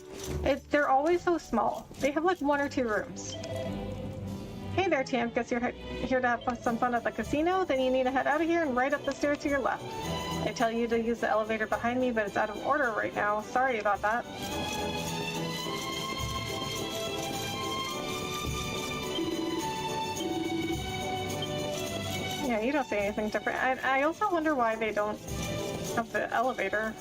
they're always so small. They have like 1 or 2 rooms. Hey there, champ. Guess you're here to have some fun at the casino? Then you need to head out of here and right up the stairs to your left. I tell you to use the elevator behind me, but it's out of order right now. Sorry about that. Yeah, you don't say anything different. I also wonder why they don't have the elevator.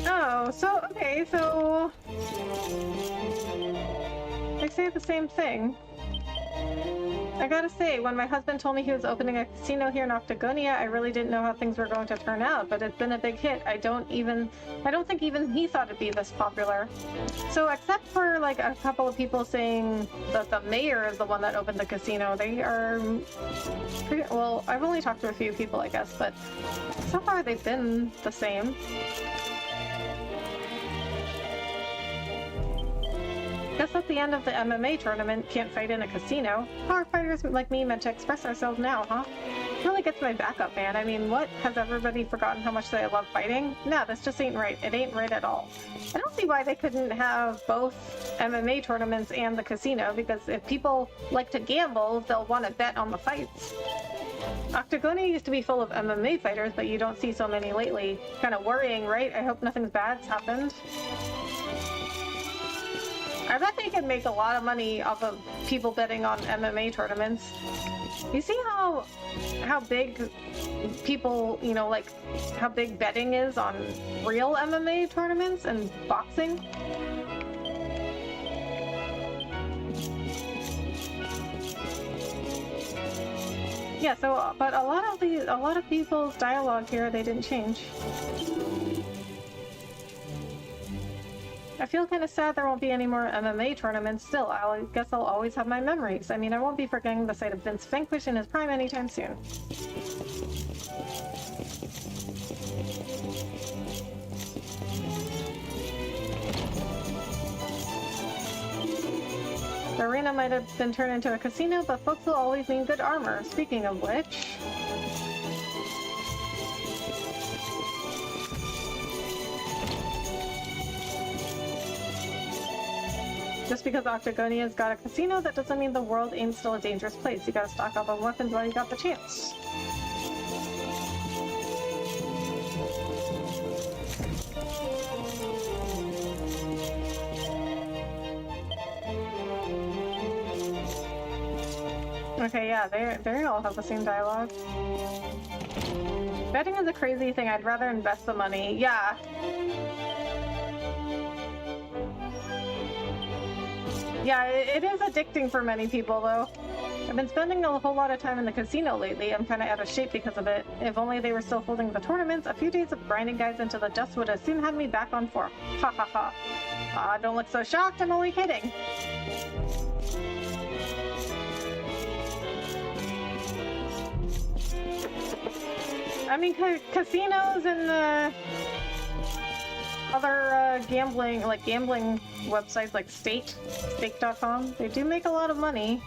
Oh, so, okay, so... they say the same thing. I gotta say, when my husband told me he was opening a casino here in Octagonia, I really didn't know how things were going to turn out, but it's been a big hit. I don't think even he thought it'd be this popular. So except for like a couple of people saying that the mayor is the one that opened the casino, they are pretty, well, I've only talked to a few people, I guess, but so far they've been the same. Guess at the end of the MMA tournament, can't fight in a casino. How are fighters like me meant to express ourselves now, huh? Really gets my back up, man. I mean, what? Has everybody forgotten how much they love fighting? No, this just ain't right. It ain't right at all. I don't see why they couldn't have both MMA tournaments and the casino, because if people like to gamble, they'll want to bet on the fights. Octagonia used to be full of MMA fighters, but you don't see so many lately. Kind of worrying, right? I hope nothing bad's happened. I bet they could make a lot of money off of people betting on MMA tournaments. You see how big people, you know, like how big betting is on real MMA tournaments and boxing? Yeah, so but a lot of people's dialogue here, they didn't change. I feel kind of sad there won't be any more MMA tournaments. Still, I guess I'll always have my memories. I mean, I won't be forgetting the sight of Vince Vanquish in his prime anytime soon. The arena might have been turned into a casino, but folks will always need good armor. Speaking of which... Just because Octagonia's got a casino, that doesn't mean the world ain't still a dangerous place. You gotta stock up on weapons while you got the chance. Okay, yeah, they all have the same dialogue. Betting is a crazy thing. I'd rather invest the money. Yeah. Yeah, it is addicting for many people, though. I've been spending a whole lot of time in the casino lately. I'm kind of out of shape because of it. If only they were still holding the tournaments, a few days of grinding guys into the dust would have soon had me back on form. Ha ha ha. Don't look so shocked, I'm only kidding. I mean, casinos and other gambling websites like stake.com, they do make a lot of money.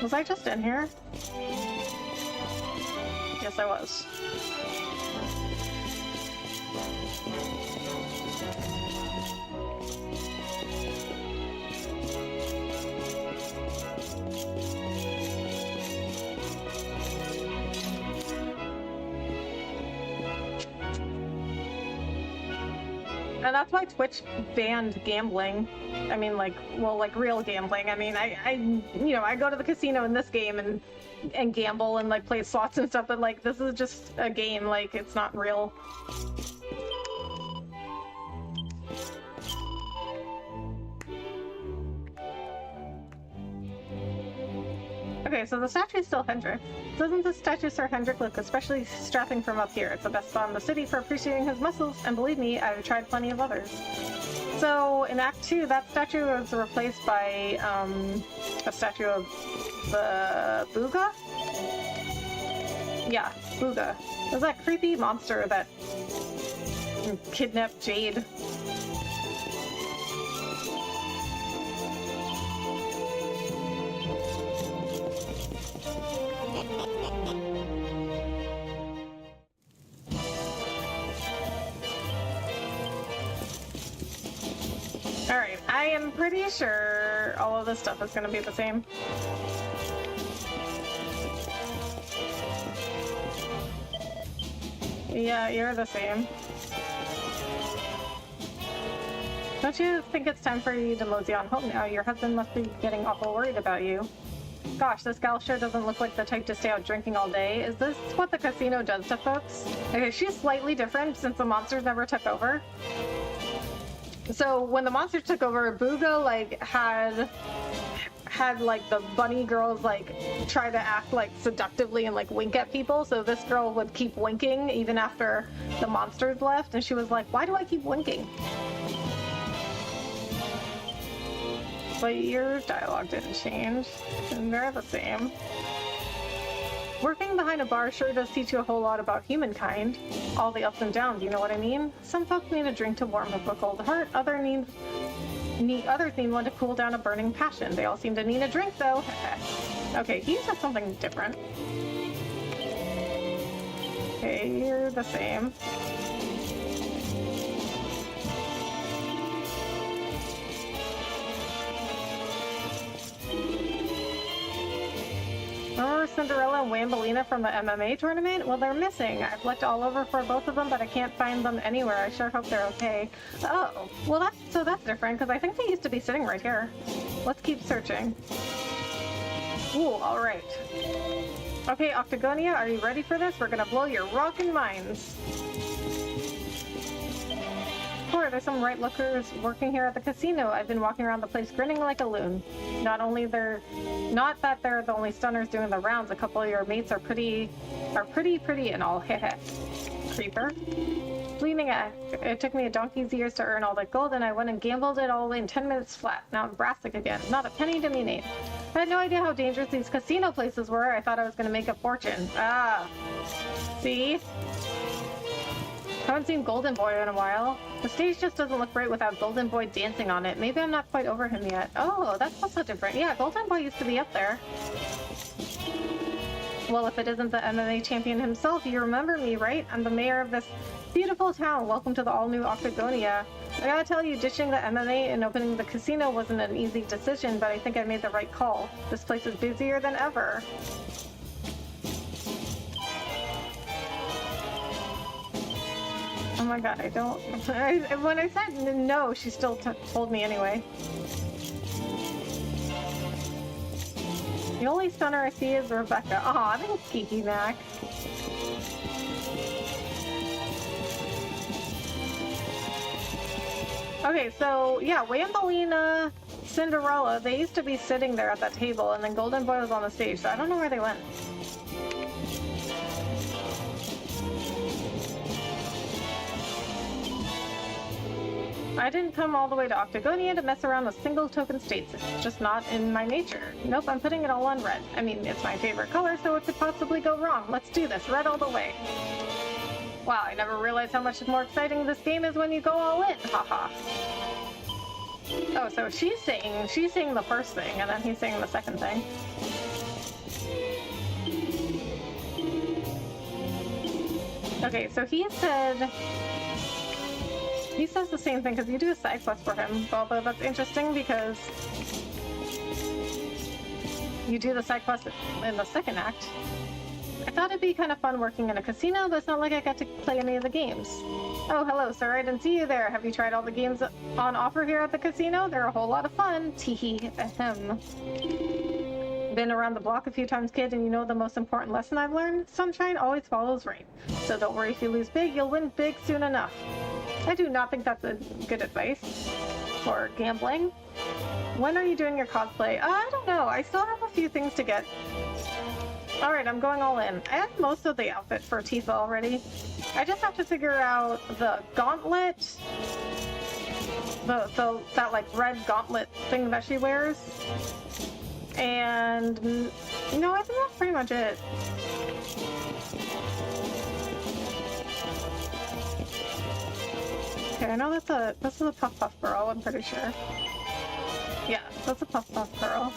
Was I just in here? Yes, I was. And that's why Twitch banned gambling. I mean, like real gambling. I mean, I go to the casino in this game and gamble and like play slots and stuff, but like this is just a game. Like it's not real. Okay, so the statue is still Hendrik. Doesn't the statue Sir Hendrik look especially strapping from up here? It's the best spot in the city for appreciating his muscles, and believe me, I've tried plenty of others. So, in Act 2, that statue was replaced by, a statue of the Booga? Yeah, Booga. It was that creepy monster that kidnapped Jade. Alright, I am pretty sure all of this stuff is going to be the same. Yeah, you're the same. Don't you think it's time for you to mosey on home now? Your husband must be getting awful worried about you. Gosh, this gal sure doesn't look like the type to stay out drinking all day. Is this what the casino does to folks? Okay, she's slightly different since the monsters never took over. So when the monsters took over, Booga like had like the bunny girls like try to act like seductively and like wink at people, so this girl would keep winking even after the monsters left, and she was like, why do I keep winking? But your dialogue didn't change, and they're the same. Working behind a bar sure does teach you a whole lot about humankind. All the ups and downs, you know what I mean? Some folks need a drink to warm up a cold heart, others need one to cool down a burning passion. They all seem to need a drink, though. Okay, he said something different. Okay, you're the same. Remember Cinderella and Wambelina from the MMA tournament? Well, they're missing. I've looked all over for both of them, but I can't find them anywhere. I sure hope they're okay. Oh, well that's different, because I think they used to be sitting right here. Let's keep searching. Ooh, all right. Okay, Octagonia, are you ready for this? We're gonna blow your rockin' minds. Poor, there's some right lookers working here at the casino. I've been walking around the place grinning like a loon. Not that they're the only stunners doing the rounds. A couple of your mates are pretty and all. Heh. Creeper. Bleeding act. It took me a donkey's years to earn all that gold, and I went and gambled it all away in 10 minutes flat. Now I'm brassic again. Not a penny to me name. I had no idea how dangerous these casino places were. I thought I was going to make a fortune. Ah. See? Haven't seen Golden Boy in a while. The stage just doesn't look right without Golden Boy dancing on it. Maybe I'm not quite over him yet. Oh, that's also different. Yeah, Golden Boy used to be up there. Well, if it isn't the MMA champion himself, you remember me, right? I'm the mayor of this beautiful town. Welcome to the all-new Octagonia. I gotta tell you, ditching the MMA and opening the casino wasn't an easy decision, but I think I made the right call. This place is busier than ever. Oh my god, I don't... when I said no, she still told me anyway. The only stunner I see is Rebecca. Aw, thanks, Kiki Mac. Okay, so yeah, Wambelina, Cinderella, they used to be sitting there at that table, and then Golden Boy was on the stage, so I don't know where they went. I didn't come all the way to Octagonia to mess around with single token states. It's just not in my nature. Nope, I'm putting it all on red. I mean, it's my favorite color, so what could possibly go wrong? Let's do this, red all the way. Wow, I never realized how much more exciting this game is when you go all in. Haha. Oh, so she's saying the first thing, and then he's saying the second thing. Okay, so he says the same thing because you do a side quest for him, although that's interesting because you do the side quest in the second act. I thought it'd be kind of fun working in a casino, but it's not like I got to play any of the games. Oh, hello, sir. I didn't see you there. Have you tried all the games on offer here at the casino? They're a whole lot of fun. Teehee. Ahem. Been around the block a few times, kid, and you know the most important lesson I've learned? Sunshine always follows rain. So don't worry if you lose big, you'll win big soon enough. I do not think that's a good advice for gambling. When are you doing your cosplay? I don't know. I still have a few things to get. Alright, I'm going all in. I have most of the outfit for Tifa already. I just have to figure out the gauntlet. That like red gauntlet thing that she wears. And no, I think that's pretty much it. Okay, I know this is a Puff Puff girl, I'm pretty sure. Yeah, that's a Puff Puff girl.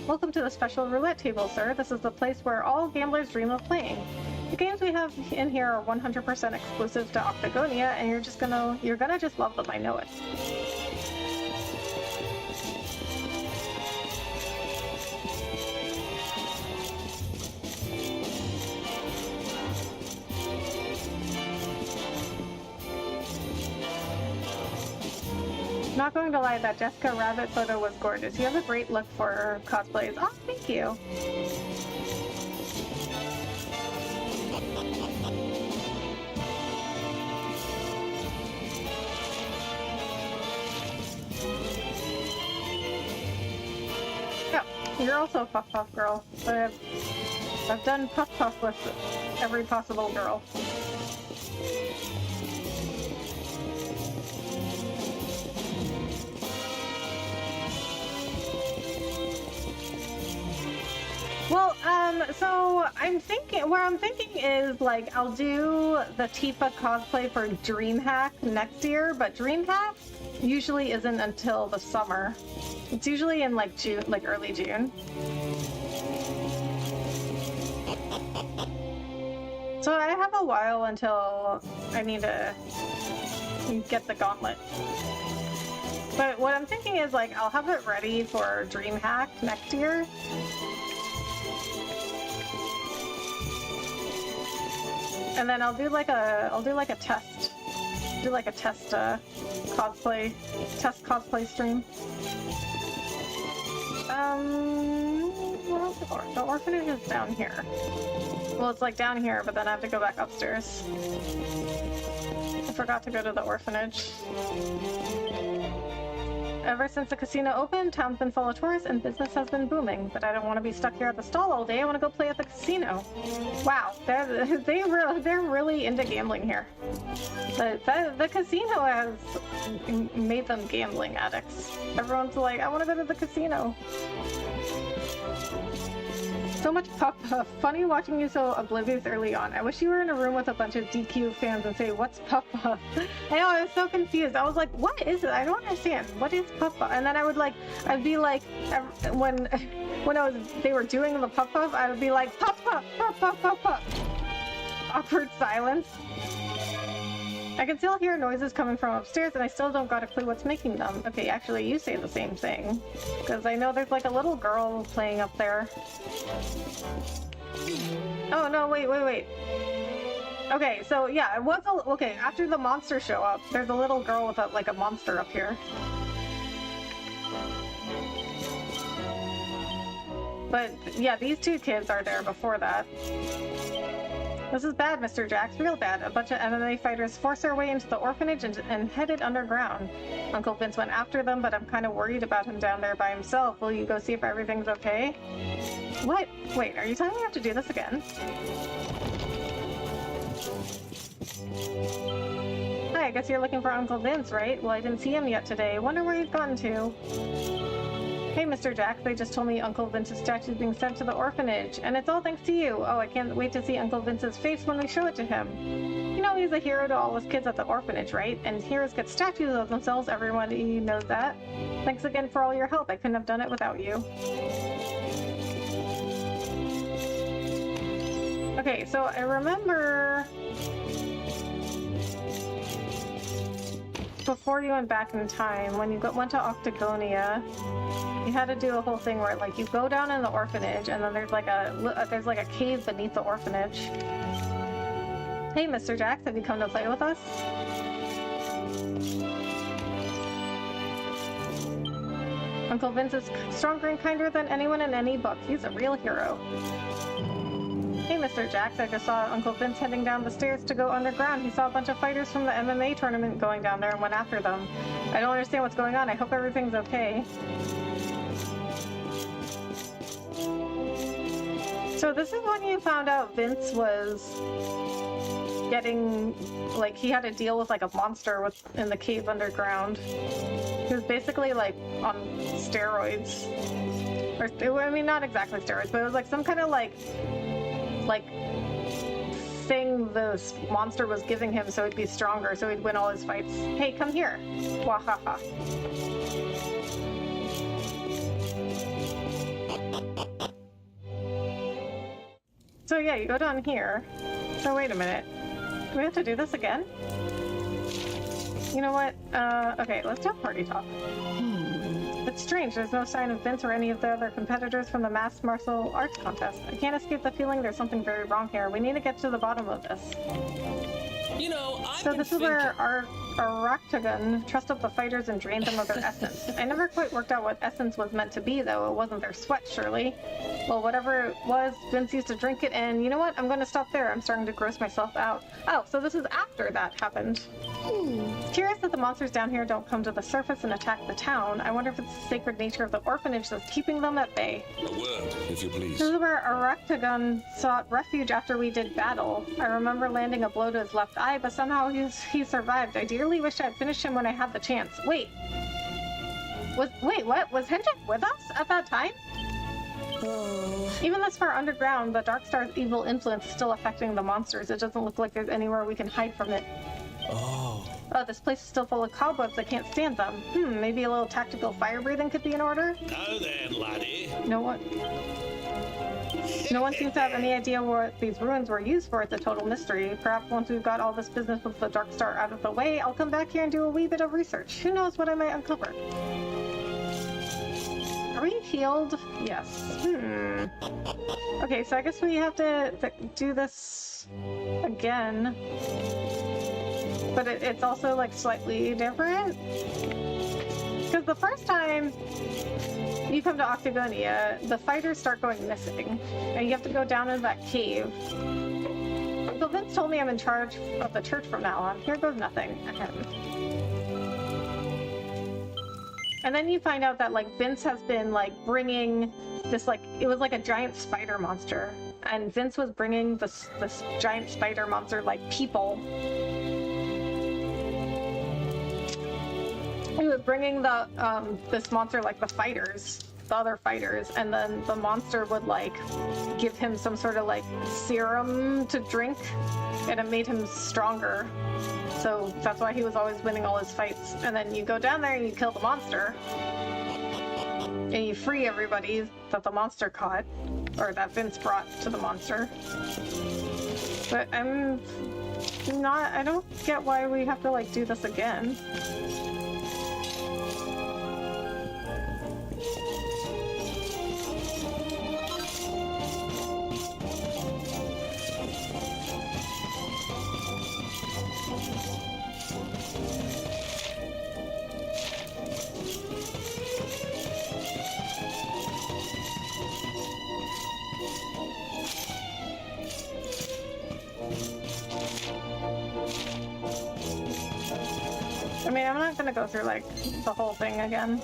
Welcome to the special roulette table, sir. This is the place where all gamblers dream of playing. The games we have in here are 100% exclusive to Octagonia, and you're gonna just love them, I know it. Not going to lie, that Jessica Rabbit photo was gorgeous. You have a great look for cosplays. Oh, thank you. Yeah, you're also a Puff Puff girl. But I've done Puff Puff with every possible girl. Well, so what I'm thinking is, like, I'll do the Tifa cosplay for DreamHack next year, but DreamHack usually isn't until the summer. It's usually in, like, June, like, early June. So I have a while until I need to get the gauntlet. But what I'm thinking is, like, I'll have it ready for DreamHack next year. And then I'll do like a test cosplay stream. The orphanage is down here. Well, it's like down here, but then I have to go back upstairs. I forgot to go to the orphanage. Ever since the casino opened, town's been full of tourists and business has been booming. But I don't want to be stuck here at the stall all day. I want to go play at the casino. Wow, they're really into gambling here. The casino has made them gambling addicts. Everyone's like, I want to go to the casino. So much Puff Puff. Funny watching you so oblivious early on. I wish you were in a room with a bunch of DQ fans and say, what's Puff Puff? I know, I was so confused. I was like, what is it? I don't understand. What is Puff Puff? And then I'd be like, when they were doing the Puff Puff, I would be like, Puff Puff, Puff Puff, Puff Puff. Awkward silence. I can still hear noises coming from upstairs and I still don't got a clue what's making them. Okay, actually you say the same thing. Because I know there's like a little girl playing up there. Oh no, wait. Okay, so yeah, it was okay, after the monsters show up, there's a little girl with a monster up here. But yeah, these two kids are there before that. This is bad, Mr. Jax, real bad. A bunch of MMA fighters forced their way into the orphanage and headed underground. Uncle Vince went after them, but I'm kind of worried about him down there by himself. Will you go see if everything's okay? What? Wait, are you telling me I have to do this again? Hi, I guess you're looking for Uncle Vince, right? Well, I didn't see him yet today. Wonder where he's gone to. Hey, Mr. Jack, they just told me Uncle Vince's statue is being sent to the orphanage, and it's all thanks to you. Oh, I can't wait to see Uncle Vince's face when we show it to him. You know he's a hero to all his kids at the orphanage, right? And heroes get statues of themselves, everyone knows that. Thanks again for all your help. I couldn't have done it without you. Okay, so I remember before you went back in time, when you went to Octagonia, you had to do a whole thing where, like, you go down in the orphanage, and then there's like a cave beneath the orphanage. Hey, Mr. Jax, have you come to play with us? Uncle Vince is stronger and kinder than anyone in any book. He's a real hero. Hey, Mr. Jax, I just saw Uncle Vince heading down the stairs to go underground. He saw a bunch of fighters from the MMA tournament going down there and went after them. I don't understand what's going on. I hope everything's okay. So this is when you found out Vince was getting, like, he had to deal with, like, a monster in the cave underground. He was basically, like, on steroids. Or, I mean, not exactly steroids, but it was, like, some kind of, like thing this monster was giving him so he'd be stronger, so he'd win all his fights. Hey, come here. Wahaha. So yeah, you go down here. So wait a minute. Do we have to do this again? You know what? Okay, let's do party talk. It's strange, there's no sign of Vince or any of the other competitors from the masked martial arts contest. I can't escape the feeling there's something very wrong here. We need to get to the bottom of this. You know, So this is where Aractagon trussed up the fighters and drained them of their essence. I never quite worked out what essence was meant to be, though. It wasn't their sweat, surely. Well, whatever it was, Vince used to drink it, and you know what? I'm going to stop there. I'm starting to gross myself out. Oh, so this is after that happened. It's curious that the monsters down here don't come to the surface and attack the town. I wonder if it's the sacred nature of the orphanage that's keeping them at bay. A word, if you please. This is where Aractagon sought refuge after we did battle. I remember landing a blow to his left eye, but somehow he survived. I dearly wish I'd finished him when I had the chance. Wait, what? Was Hendrik with us at that time? Oh. Even this far underground, the Dark Star's evil influence is still affecting the monsters. It doesn't look like there's anywhere we can hide from it. Oh. Oh, this place is still full of cobwebs. I can't stand them. Maybe a little tactical fire breathing could be in order? Now then, laddie. No one seems to have any idea what these ruins were used for. It's a total mystery. Perhaps once we've got all this business with the Dark Star out of the way, I'll come back here and do a wee bit of research. Who knows what I might uncover? Are we healed? Yes. Okay, so I guess we have to do this again. But it's also like slightly different. Because the first time you come to Octagonia, the fighters start going missing. And you have to go down into that cave. So Vince told me I'm in charge of the church from now on. Here goes nothing. And then you find out that like Vince has been like bringing this like, it was like a giant spider monster. And Vince was bringing this giant spider monster like people. He was bringing the this monster like the fighters, the other fighters, and then the monster would like give him some sort of like serum to drink, and it made him stronger. So that's why he was always winning all his fights. And then you go down there and you kill the monster, and you free everybody that the monster caught, or that Vince brought to the monster. But I don't get why we have to like do this again. I mean, I'm not gonna go through like the whole thing again.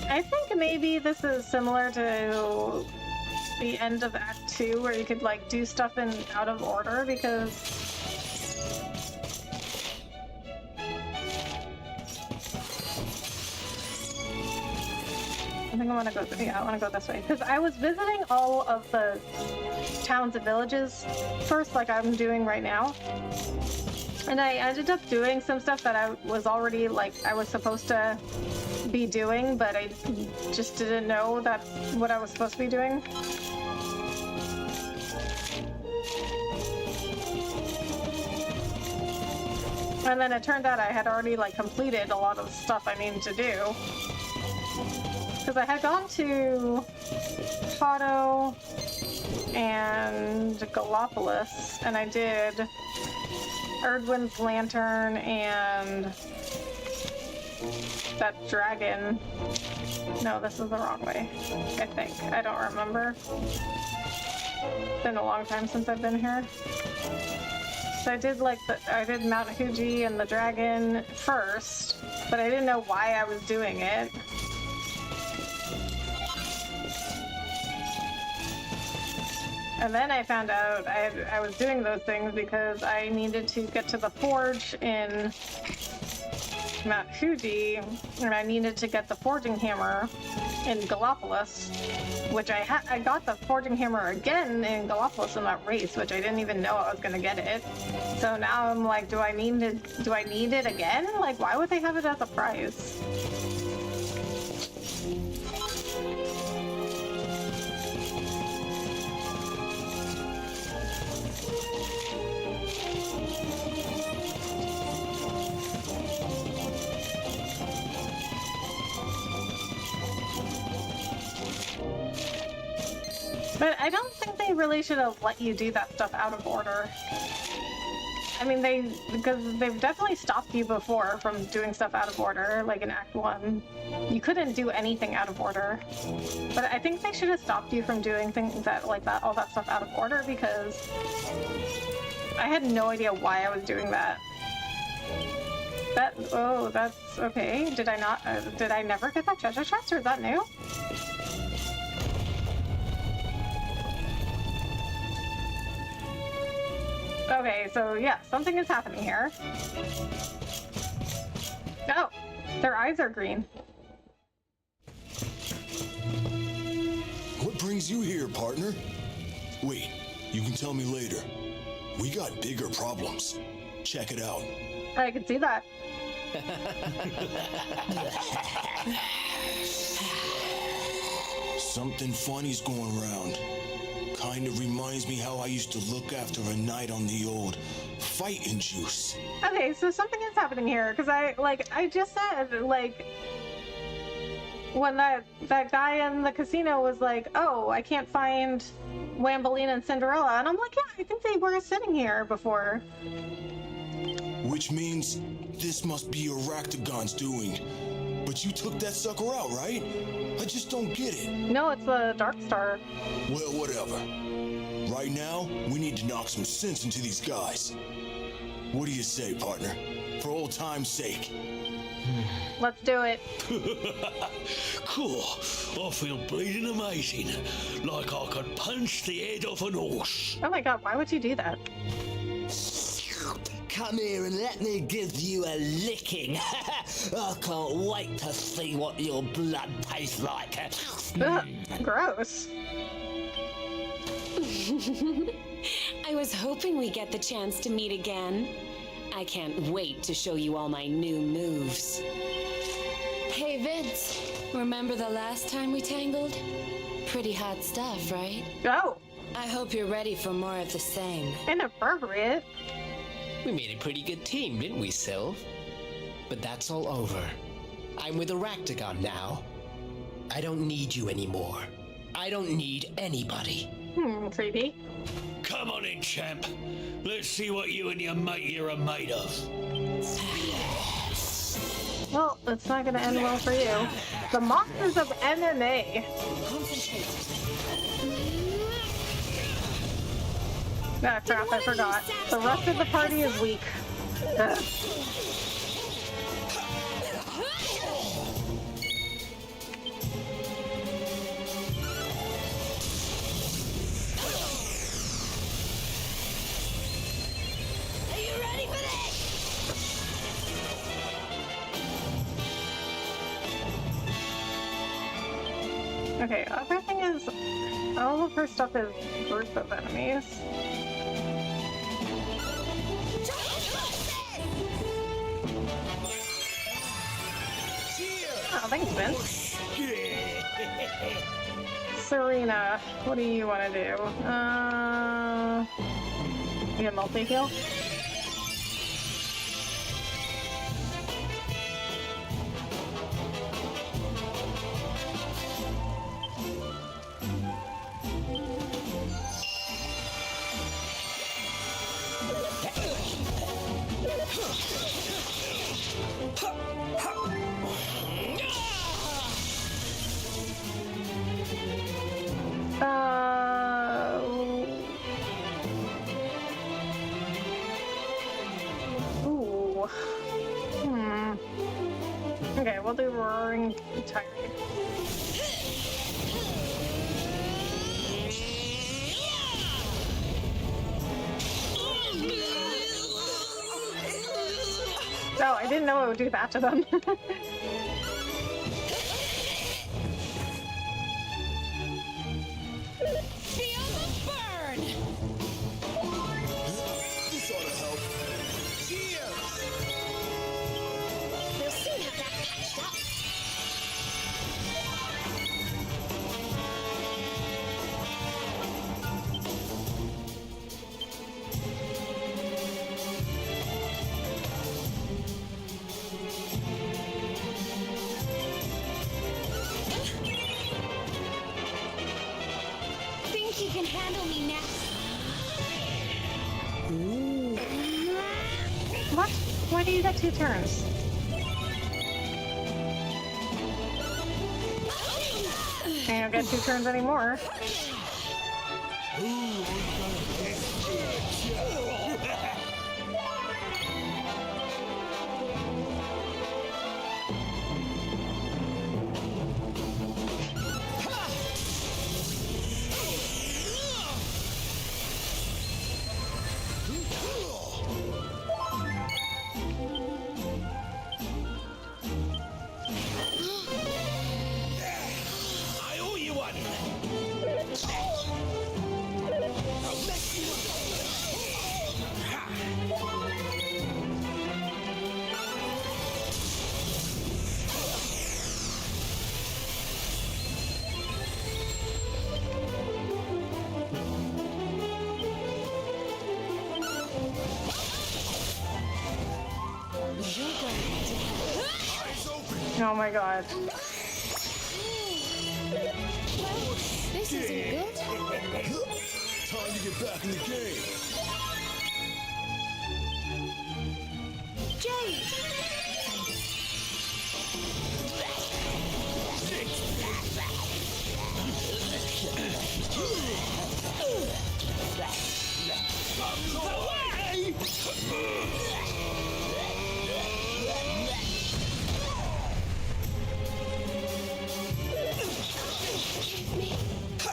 I think maybe this is similar to the end of Act 2 where you could like do stuff in out of order, because I think I want to go. Yeah, I want to go this way because I was visiting all of the towns and villages first, like I'm doing right now, and I ended up doing some stuff that I was already like I was supposed to be doing, but I just didn't know that's what I was supposed to be doing. And then it turned out I had already like completed a lot of the stuff I needed to do. Because I had gone to Hato and Gallopolis, and I did Erdwin's Lantern and that dragon. No, this is the wrong way, I think. I don't remember. It's been a long time since I've been here. So I did Mount Fuji and the dragon first, but I didn't know why I was doing it. And then I found out I was doing those things because I needed to get to the forge in Mount Fuji, and I needed to get the forging hammer in Gallopolis, which I got the forging hammer again in Gallopolis in that race, which I didn't even know I was gonna get it. So now I'm like, do I need it again? Like, why would they have it as a prize? But I don't think they really should have let you do that stuff out of order. I mean, because they've definitely stopped you before from doing stuff out of order, like in Act 1. You couldn't do anything out of order. But I think they should have stopped you from doing things that, like that, all that stuff out of order, because I had no idea why I was doing that. Oh, that's okay. Did I never get that treasure chest, or is that new? Okay, so yeah, something is happening here. Oh, their eyes are green. What brings you here, partner? Wait, you can tell me later. We got bigger problems. Check it out. I can see that. Something funny's going around. Kind of reminds me how I used to look after a knight on the old fighting juice. Okay, so something is happening here, because I just said, like, when that guy in the casino was like, oh, I can't find Wambolina and Cinderella, and I'm like, yeah, I think they were sitting here before. Which means this must be Aractagon's doing. But you took that sucker out, right? I just don't get it. No, it's the Dark Star. Well, whatever. Right now, we need to knock some sense into these guys. What do you say, partner? For old time's sake. Let's do it. Cool. I feel bleeding amazing. Like I could punch the head off an horse. Oh my god, why would you do that? Come here and let me give you a licking. I can't wait to see what your blood tastes like. Ugh, gross. I was hoping we get the chance to meet again. I can't wait to show you all my new moves. Hey Vince, remember the last time we tangled? Pretty hot stuff, right? Oh, I hope you're ready for more of the same. inappropriate. We made a pretty good team, didn't we, Sylve? But that's all over. I'm with Aractagon now. I don't need you anymore. I don't need anybody. Creepy. Come on in, champ. Let's see what you and your mate here are made of. Well, it's not gonna end well for you. The monsters of MMA. Ah, crap, I forgot. The rest of the party is weak. Ugh. Are you ready for this? Okay, everything is... all of her stuff is group of enemies. Oh, thanks, Vince. Serena, what do you want to do? You get multi-kill? Ooh. Okay, we'll do Roaring Tide. Oh, I didn't know it would do that to them. Feel the burn! This ought to help. Cheers! We'll soon have that patched up. think you can handle me now. What? Why do you get 2 turns? And you don't get 2 turns anymore. I owe you one. Oh my god. This isn't good. Time to get back in the game. Jade!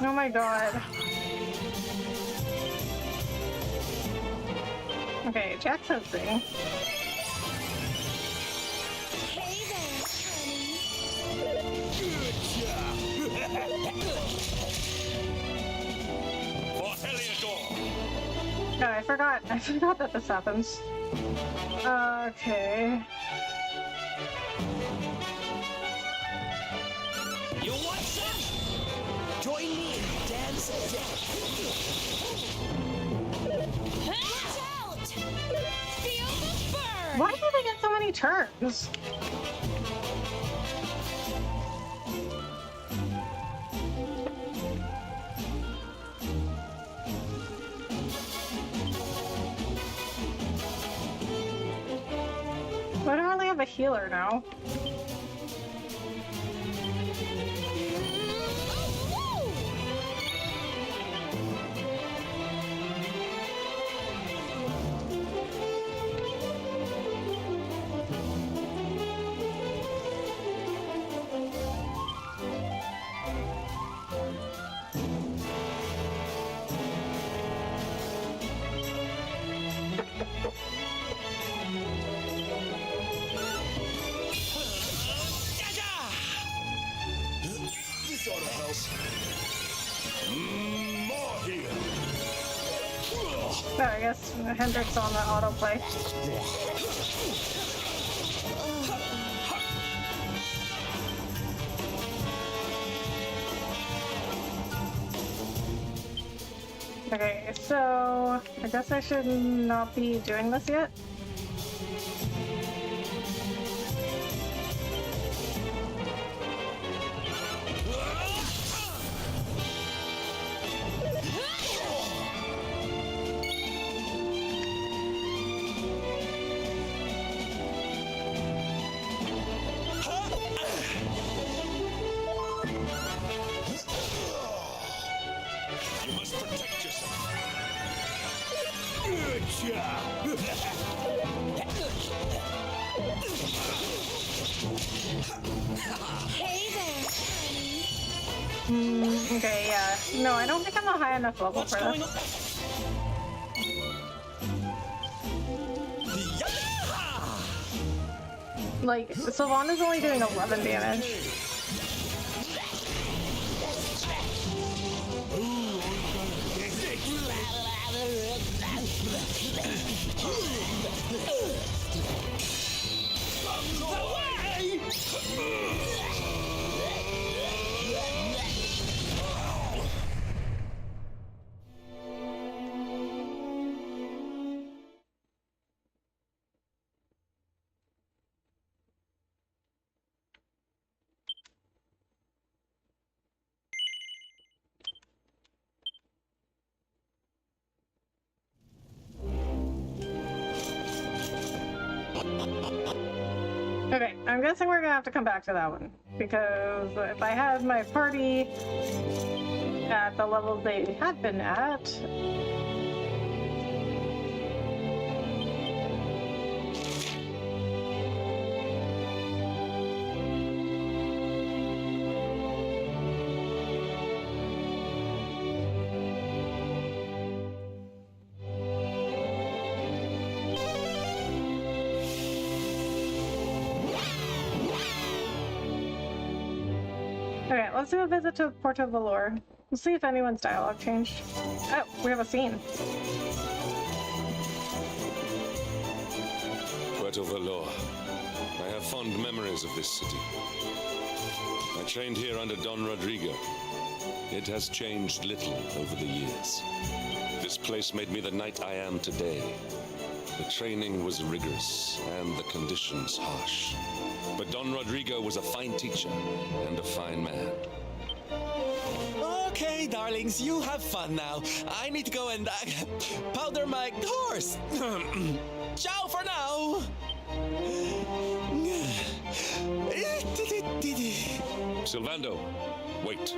Oh my god. Okay, Jack's hosting. Hey there, honey. For Heliodor. God, I forgot that this happens. Okay. You want some? Join me in dance of death. Watch out! Feel the burn! Why do they get so many turns? Why don't I only have a healer now? This ought to help. More here. Oh, I guess Hendrick's on the autoplay. Okay, so I guess I should not be doing this yet. You must protect yourself. Good job. Hey there, honey. Okay, yeah. No, I don't think I'm a high enough level for this. Like, Sylvanas only doing 11 damage. guessing we're gonna have to come back to that one, because if I had my party at the levels they had been at... Okay, let's do a visit to Porto Valor. We'll see if anyone's dialogue changed. Oh, we have a scene. Puerto Valor. I have fond memories of this city. I trained here under Don Rodrigo. It has changed little over the years. This place made me the knight I am today. The training was rigorous and the conditions harsh. But Don Rodrigo was a fine teacher and a fine man. Okay, darlings, you have fun now. I need to go and powder my horse. Ciao for now. Sylvando, wait.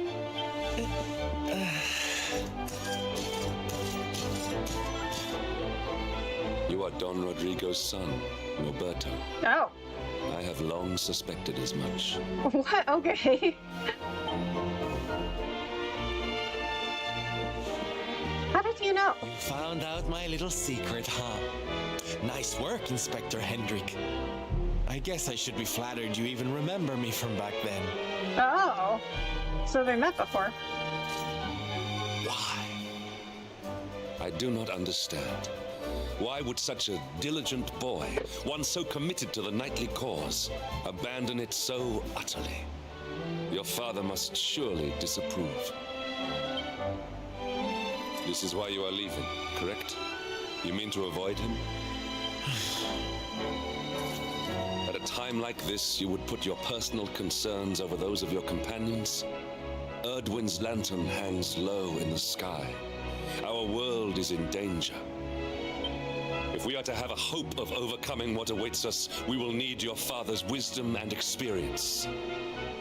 You are Don Rodrigo's son, Noberto. Oh. I have long suspected as much. What? Okay. How did you know? Found out my little secret, huh? Nice work, Inspector Hendrik. I guess I should be flattered you even remember me from back then. Oh. So they met before. Why? I do not understand. Why would such a diligent boy, one so committed to the knightly cause, abandon it so utterly? Your father must surely disapprove. This is why you are leaving, correct? You mean to avoid him? At a time like this, you would put your personal concerns over those of your companions? Erdwin's lantern hangs low in the sky. Our world is in danger. If we are to have a hope of overcoming what awaits us, we will need your father's wisdom and experience.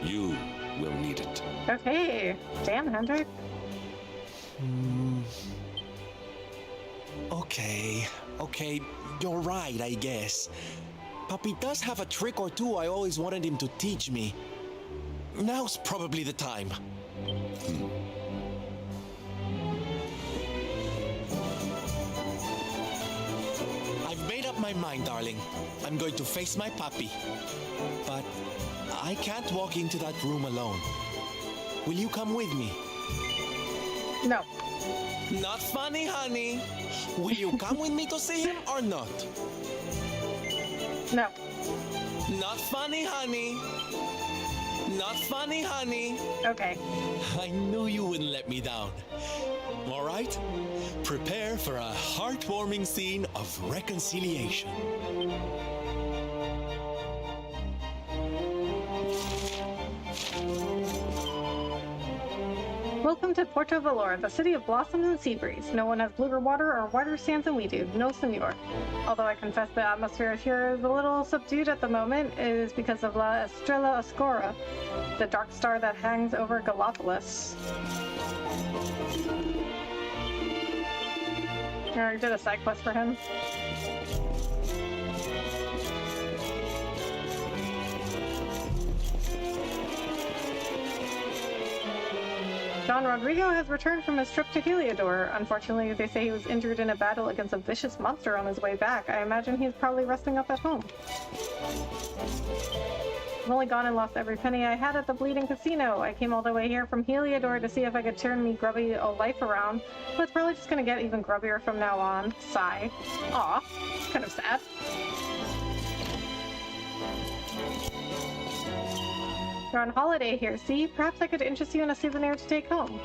You will need it. Okay. Damn, Hendrik. Okay, you're right, I guess. Papi does have a trick or two I always wanted him to teach me. Now's probably the time. I've made up my mind, darling. I'm going to face my papi. But I can't walk into that room alone. Will you come with me? No. Not funny, honey. Will you come with me to see him or not? No. Not funny, honey. Not funny, honey. Okay. I knew you wouldn't let me down. All right? Prepare for a heartwarming scene of reconciliation. Welcome to Porto Valor, the city of blossoms and sea breeze. No one has bluer water or wider sands than we do. No, senor. Although I confess the atmosphere here is a little subdued at the moment, it is because of La Estrella Oscura, the dark star that hangs over Gallipolis. I already did a side quest for him. Don Rodrigo has returned from his trip to Heliodor. Unfortunately, they say he was injured in a battle against a vicious monster on his way back. I imagine he's probably resting up at home. I've only gone and lost every penny I had at the Bleeding Casino. I came all the way here from Heliodor to see if I could turn me grubby old life around, but it's probably just gonna get even grubbier from now on. Sigh. Aw, kind of sad. You're on holiday here, see? Perhaps I could interest you in a souvenir to take home.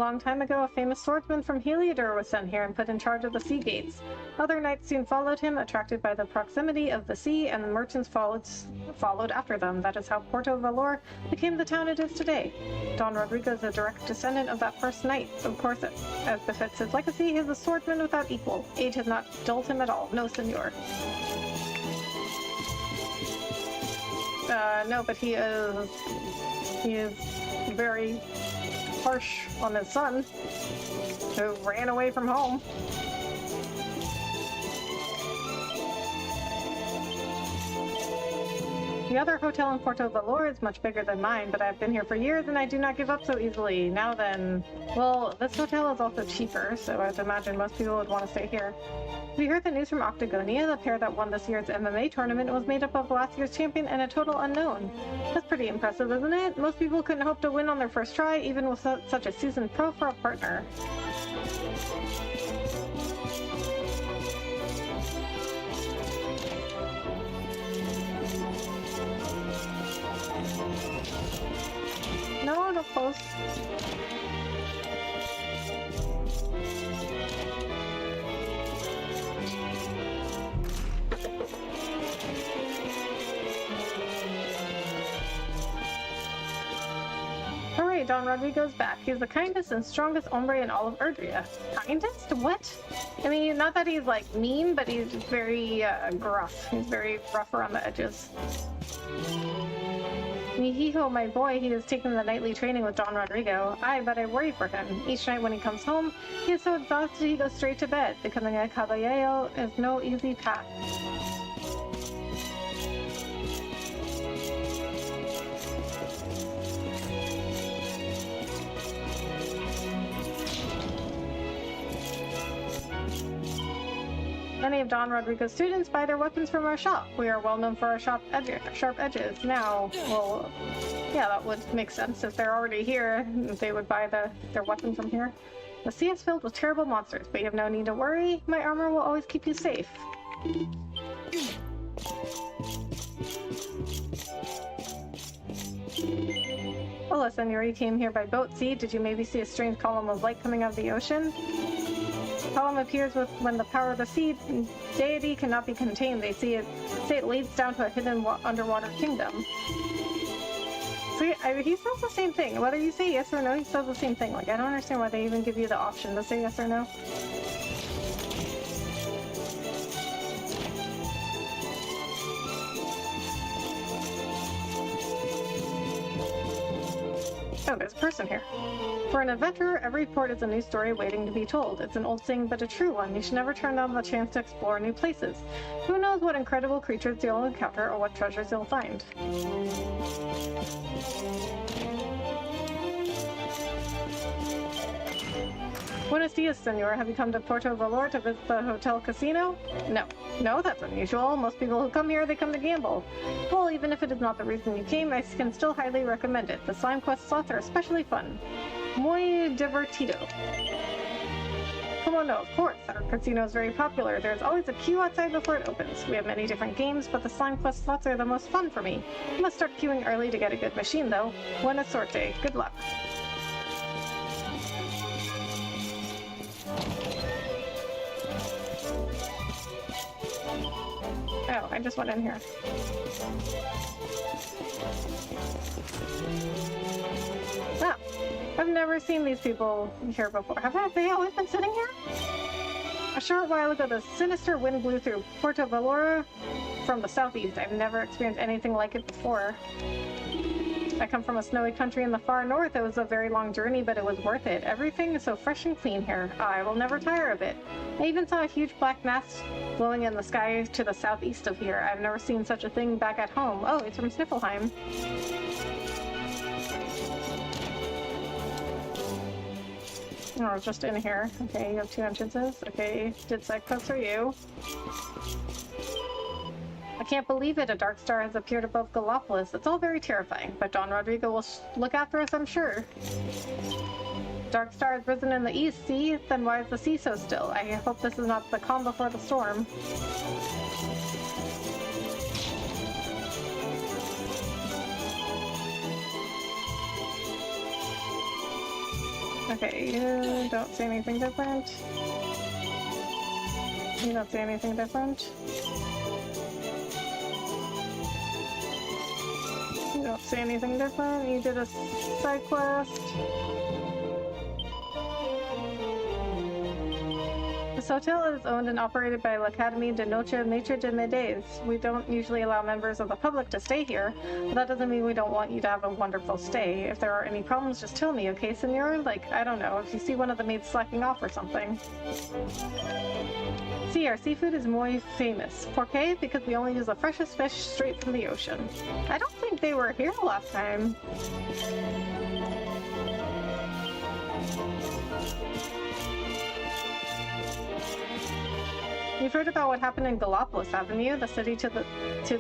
long time ago, a famous swordsman from Heliodor was sent here and put in charge of the sea gates. Other knights soon followed him, attracted by the proximity of the sea, and the merchants followed after them. That is how Porto Valor became the town it is today. Don Rodrigo is a direct descendant of that first knight. Of course, as befits his legacy, he is a swordsman without equal. Age has not dulled him at all. No, senor. No, but he is very harsh on his son, who ran away from home. The other hotel in Porto Valor is much bigger than mine, but I've been here for years and I do not give up so easily. Now then, well, this hotel is also cheaper, so I'd imagine most people would want to stay here. We heard the news from Octagonia. The pair that won this year's MMA tournament was made up of last year's champion and a total unknown. That's pretty impressive, isn't it? Most people couldn't hope to win on their first try, even with such a seasoned pro for a partner. No, close. Hooray, Don Rodrigo's back. He's the kindest and strongest hombre in all of Erdria. Kindest? What? I mean, not that he's, like, mean, but he's just very, gruff. He's very rough around the edges. Mihijo, my boy, he has taken the nightly training with Don Rodrigo. Aye, but I worry for him. Each night when he comes home, he is so exhausted he goes straight to bed. Becoming a caballero is no easy path. Many of Don Rodrigo's students buy their weapons from our shop. We are well known for our sharp edges. Now, well, yeah, that would make sense. If they're already here, they would buy their weapon from here. The sea is filled with terrible monsters, but you have no need to worry. My armor will always keep you safe. Hola, senor. You came here by boat. See, did you maybe see a strange column of light coming out of the ocean? The column appears when the power of the sea deity cannot be contained. They say it leads down to a hidden underwater kingdom. So he says the same thing. Whether you say yes or no, he says the same thing. Like, I don't understand why they even give you the option to say yes or no. Oh, there's a person here. For an adventurer, every port is a new story waiting to be told. It's an old saying, but a true one. You should never turn down the chance to explore new places. Who knows what incredible creatures you'll encounter or what treasures you'll find. Buenos dias, senor. Have you come to Porto Valor to visit the hotel casino? No. No, that's unusual. Most people who come here, they come to gamble. Well, even if it is not the reason you came, I can still highly recommend it. The Slime Quest slots are especially fun. Muy divertido. Come on, no, of course. Our casino is very popular. There's always a queue outside before it opens. We have many different games, but the Slime Quest slots are the most fun for me. You must start queuing early to get a good machine, though. Buena suerte. Good luck. Oh, I just went in here. Ah, I've never seen these people here before. Have they always been sitting here? A short while ago, the sinister wind blew through Porto Valora from the southeast. I've never experienced anything like it before. I come from a snowy country in the far north. It was a very long journey, but it was worth it. Everything is so fresh and clean here. I will never tire of it. I even saw a huge black mass glowing in the sky to the southeast of here. I've never seen such a thing back at home. Oh, it's from Sniffelheim. Oh, just in here. Okay, you have 2 entrances. Okay, did side quests for you. I can't believe it. A dark star has appeared above Gallopolis. It's all very terrifying, but Don Rodrigo will look after us, I'm sure. Dark star has risen in the east, see? Then why is the sea so still? I hope this is not the calm before the storm. Okay, you don't say anything different. You don't say anything different. You don't say anything different. You did a side quest. This hotel is owned and operated by l'Académie de Notre Maître de Médailles. We don't usually allow members of the public to stay here, but that doesn't mean we don't want you to have a wonderful stay. If there are any problems, just tell me, okay, senor? Like, I don't know, if you see one of the maids slacking off or something. See, our seafood is muy famous. ¿Por qué? Because we only use the freshest fish straight from the ocean. I don't think they were here last time. You've heard about what happened in Galapagos, haven't you? The city to the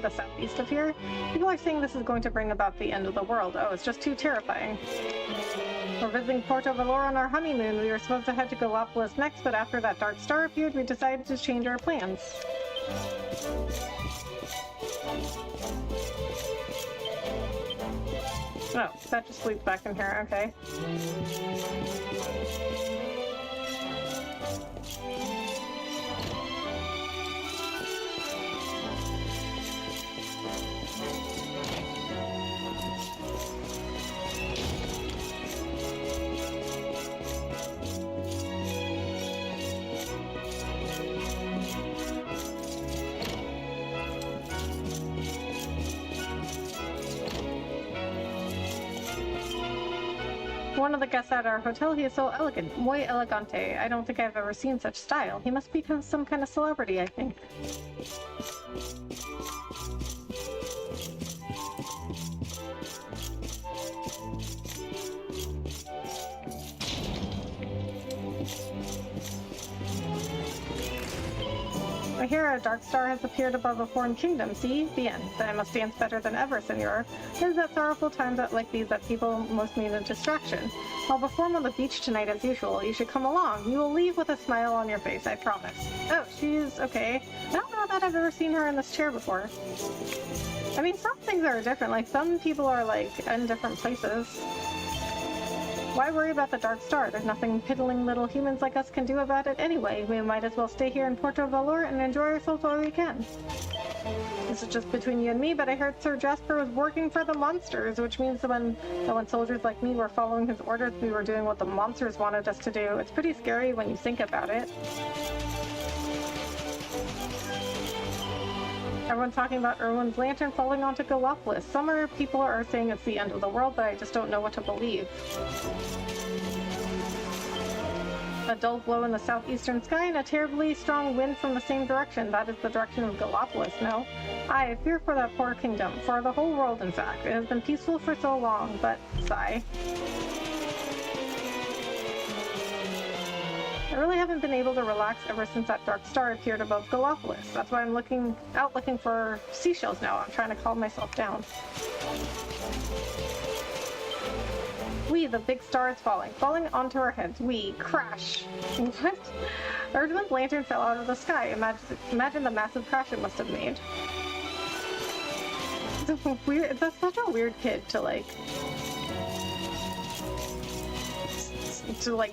southeast of here? People are saying this is going to bring about the end of the world. Oh, it's just too terrifying. We're visiting Porto Valor on our honeymoon. We were supposed to head to Galapagos next, but after that dark star appeared, we decided to change our plans. Oh, that just leads back in here, okay. One of the guests at our hotel, he is so elegant, muy elegante. I don't think I've ever seen such style. He must be some kind of celebrity, I think. I hear a dark star has appeared above a foreign kingdom. See? The end. Then I must dance better than ever, senor. It is at sorrowful times like these that people most need a distraction. I'll perform on the beach tonight as usual. You should come along. You will leave with a smile on your face, I promise. Oh, she's okay. I don't know that I've ever seen her in this chair before. I mean, some things are different. Like, some people are, like, in different places. Why worry about the dark star? There's nothing piddling little humans like us can do about it anyway. We might as well stay here in Porto Valor and enjoy ourselves while we can. This is just between you and me, but I heard Sir Jasper was working for the monsters, which means that when soldiers like me were following his orders, we were doing what the monsters wanted us to do. It's pretty scary when you think about it. Everyone's talking about Erwin's lantern falling onto Galapagos. Some people are saying it's the end of the world, but I just don't know what to believe. A dull glow in the southeastern sky and a terribly strong wind from the same direction. That is the direction of Galapagos, no? I fear for that poor kingdom, for the whole world in fact. It has been peaceful for so long, but sigh. I really haven't been able to relax ever since that dark star appeared above Galapagos. That's why I'm looking for seashells now. I'm trying to calm myself down. The big star is falling onto our heads. Crash. What? Erdman's lantern fell out of the sky. Imagine the massive crash it must have made. That's such a weird kid to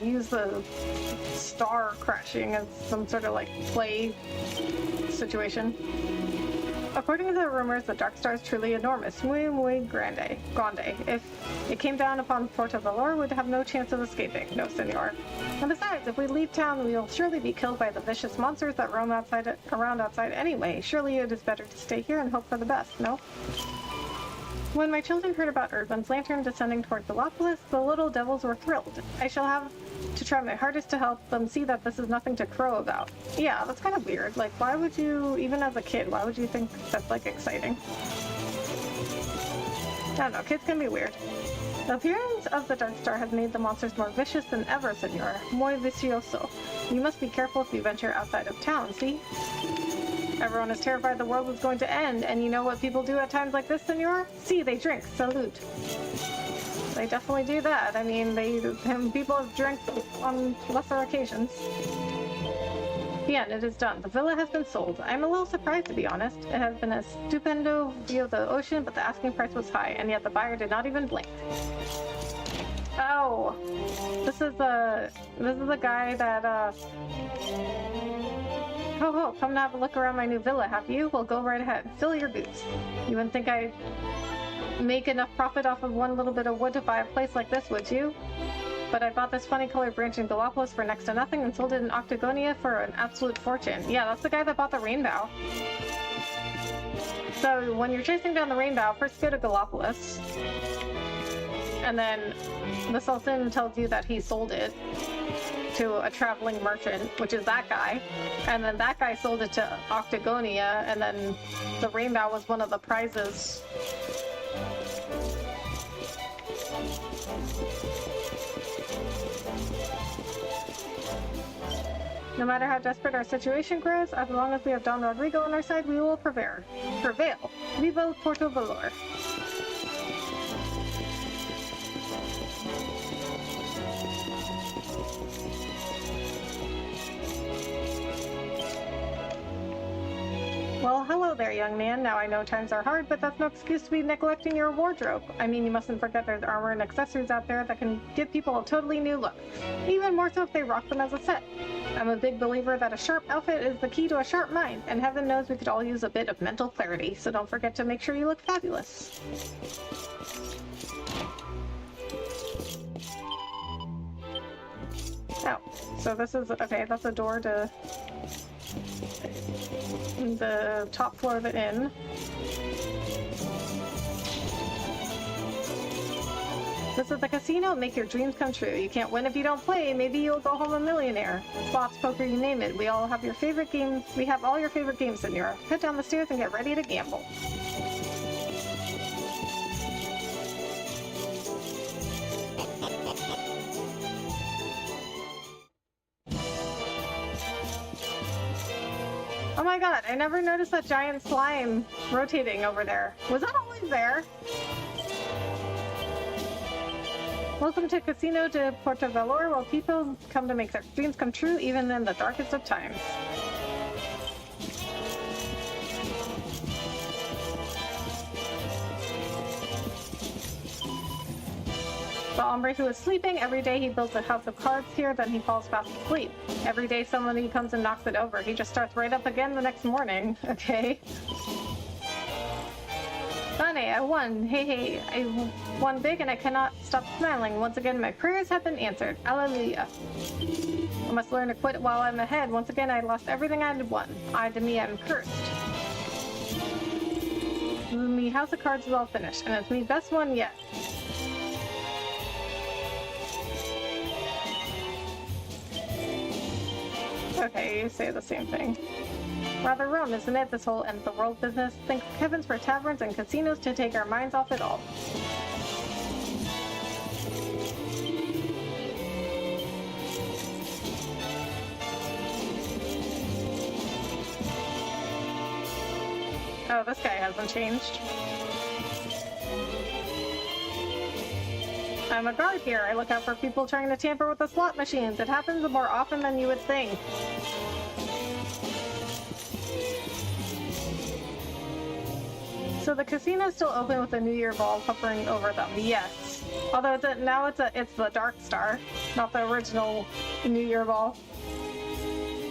use the star crashing as some sort of play situation. According to the rumors, the dark star is truly enormous, muy grande. If it came down upon Porto Valor, we'd have no chance of escaping. No, senor. And besides, if we leave town, we will surely be killed by the vicious monsters that roam around outside anyway. Surely it is better to stay here and hope for the best, no? When my children heard about Erdman's lantern descending toward Galapagos, the little devils were thrilled. I shall have to try my hardest to help them see that this is nothing to crow about. Yeah, that's kind of weird. Why would you, even as a kid, why would you think that's, exciting? I don't know, kids can be weird. The appearance of the Dark Star has made the monsters more vicious than ever, senor. Muy vicioso. You must be careful if you venture outside of town, see? Everyone is terrified the world is going to end, and you know what people do at times like this, senor? See, they drink. Salute. They definitely do that. I mean, people have drank on lesser occasions. The end, it is done. The villa has been sold. I'm a little surprised, to be honest. It has been a stupendo view of the ocean, but the asking price was high, and yet the buyer did not even blink. Oh, this is the guy that Oh, come to have a look around my new villa, have you? Well, go right ahead. Fill your boots. You wouldn't think I'd make enough profit off of one little bit of wood to buy a place like this, would you? But I bought this funny colored branch in Gallipolis for next to nothing and sold it in Octagonia for an absolute fortune. Yeah, that's the guy that bought the rainbow. So when you're chasing down the rainbow, first go to Gallipolis. And then the Sultan tells you that he sold it to a traveling merchant, which is that guy. And then that guy sold it to Octagonia, and then the rainbow was one of the prizes. No matter how desperate our situation grows, as long as we have Don Rodrigo on our side, we will prevail. Viva Porto Valor. Well, hello there, young man. Now I know times are hard, but that's no excuse to be neglecting your wardrobe. I mean, you mustn't forget there's armor and accessories out there that can give people a totally new look. Even more so if they rock them as a set. I'm a big believer that a sharp outfit is the key to a sharp mind, and heaven knows we could all use a bit of mental clarity, so don't forget to make sure you look fabulous. Oh, so this is, okay, that's a door to the top floor of the inn. This is the casino. Make your dreams come true. You can't win if you don't play. Maybe you'll go home a millionaire. Slots, poker, you name it. We all have your favorite games. We have all your favorite games, senor. Head down the stairs and get ready to gamble. Oh my god, I never noticed that giant slime rotating over there. Was that always there? Welcome to Casino de Porto Valor, where people come to make their dreams come true even in the darkest of times. The hombre who is sleeping, every day he builds a house of cards here, then he falls fast asleep. Every day somebody comes and knocks it over. He just starts right up again the next morning, okay? Funny, I won. Hey, I won big and I cannot stop smiling. Once again, my prayers have been answered. Alleluia. I must learn to quit while I'm ahead. Once again, I lost everything I had won. I, to me, am cursed. Me House of Cards is all finished, and it's me best one yet. Okay, you say the same thing. Rather rum, isn't it? This whole end of the world business. Thank heavens for taverns and casinos to take our minds off it all. Oh, this guy hasn't changed. I'm a guard here. I look out for people trying to tamper with the slot machines. It happens more often than you would think. So the casino's still open with the New Year ball hovering over them. Yes. Although it's the Dark Star, not the original New Year ball.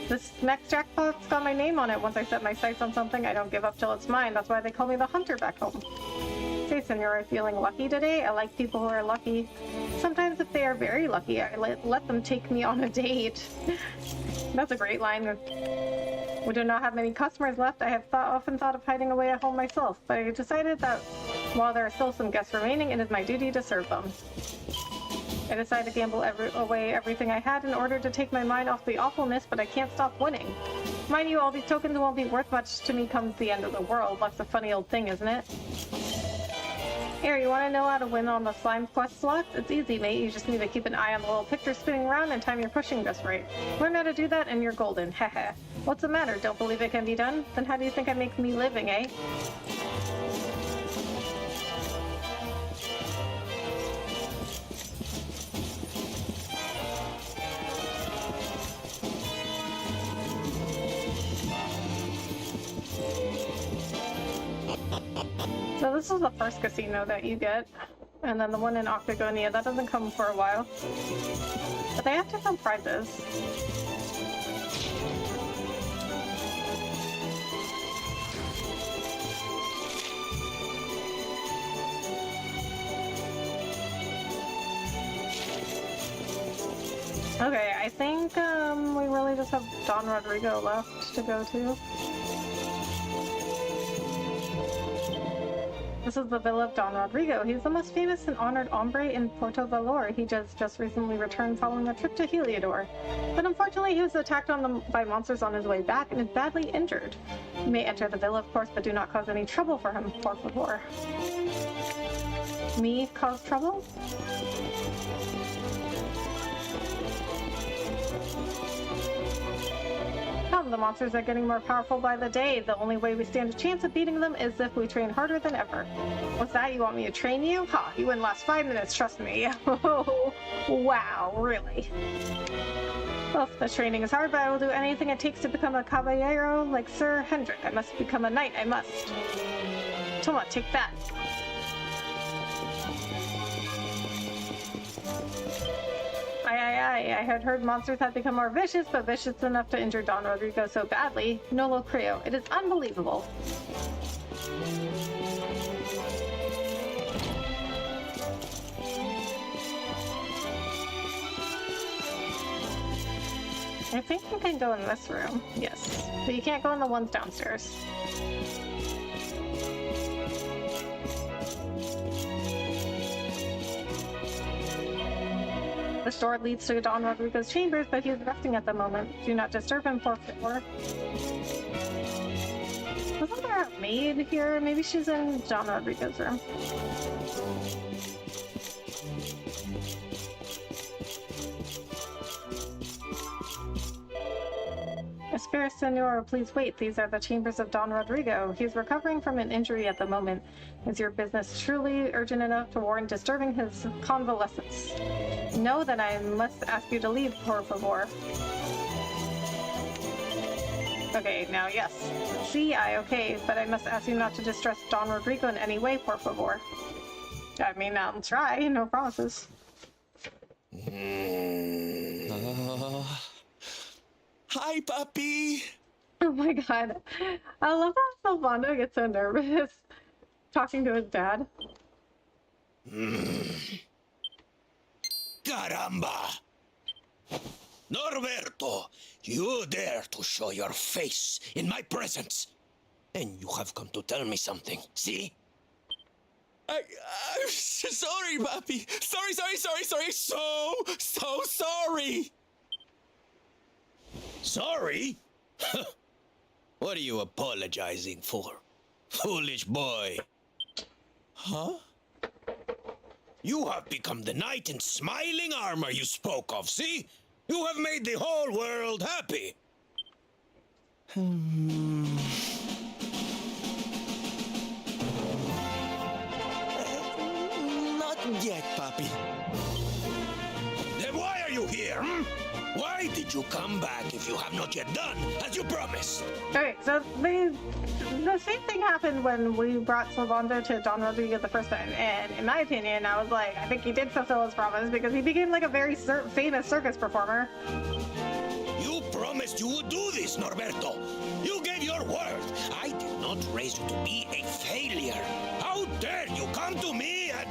This next jackpot's got my name on it. Once I set my sights on something, I don't give up till it's mine. That's why they call me the hunter back home. Say, senor, feeling lucky today? I like people who are lucky. Sometimes if they are very lucky, I let them take me on a date. That's a great line. We do not have many customers left. I have often thought of hiding away at home myself, but I decided that while there are still some guests remaining, it is my duty to serve them. I decided to gamble away everything I had in order to take my mind off the awfulness, but I can't stop winning. Mind you, all these tokens won't be worth much to me comes the end of the world. Luck's a funny old thing, isn't it? Here, you want to know how to win on the slime quest slots? It's easy, mate. You just need to keep an eye on the little picture spinning around and time your pushing just right. Learn how to do that and you're golden. Heh. What's the matter? Don't believe it can be done? Then how do you think I make me living, eh? So this is the first casino that you get. And then the one in Octagonia, that doesn't come for a while. But they have different prizes. Okay, I think we really just have Don Rodrigo left to go to. This is the Villa of Don Rodrigo. He's the most famous and honored hombre in Porto Valor. He just recently returned following a trip to Heliodor. But unfortunately, he was attacked by monsters on his way back and is badly injured. You may enter the villa, of course, but do not cause any trouble for him, por favor. Me cause trouble? Come, the monsters are getting more powerful by the day. The only way we stand a chance of beating them is if we train harder than ever. What's that? You want me to train you? Ha, you wouldn't last 5 minutes, trust me. Oh, wow, really? Well, the training is hard, but I will do anything it takes to become a caballero like Sir Hendrik. I must become a knight, I must. Toma, take that. I had heard monsters had become more vicious, but vicious enough to injure Don Rodrigo so badly. No lo creo. It is unbelievable. I think you can go in this room. Yes. But you can't go in the ones downstairs. The door leads to Don Rodrigo's chambers, but he is resting at the moment. Do not disturb him, por favor. Wasn't there a maid here? Maybe she's in Don Rodrigo's room. Espera, senor, please wait. These are the chambers of Don Rodrigo. He's recovering from an injury at the moment. Is your business truly urgent enough to warrant disturbing his convalescence? No, then I must ask you to leave, por favor. Okay, now yes. See, okay, but I must ask you not to distress Don Rodrigo in any way, por favor. I mean, I'll try, no promises. Hi, puppy! Oh my god. I love how Salvando gets so nervous talking to his dad. Caramba! Norberto, you dare to show your face in my presence. And you have come to tell me something, see? I'm sorry, puppy. Sorry. So sorry. Sorry? What are you apologizing for? Foolish boy. Huh? You have become the knight in smiling armor you spoke of, see? You have made the whole world happy. Not yet, puppy. Then why are you here, Why did you come back if you have not yet done as you promised? Okay, so the same thing happened when we brought Salvando to Don Rodrigo the first time, and in my opinion, I was like, I think he did fulfill his promise because he became like a very famous circus performer. You promised you would do this, Norberto. You gave your word. I did not raise you to be a failure. How dare you come to me and...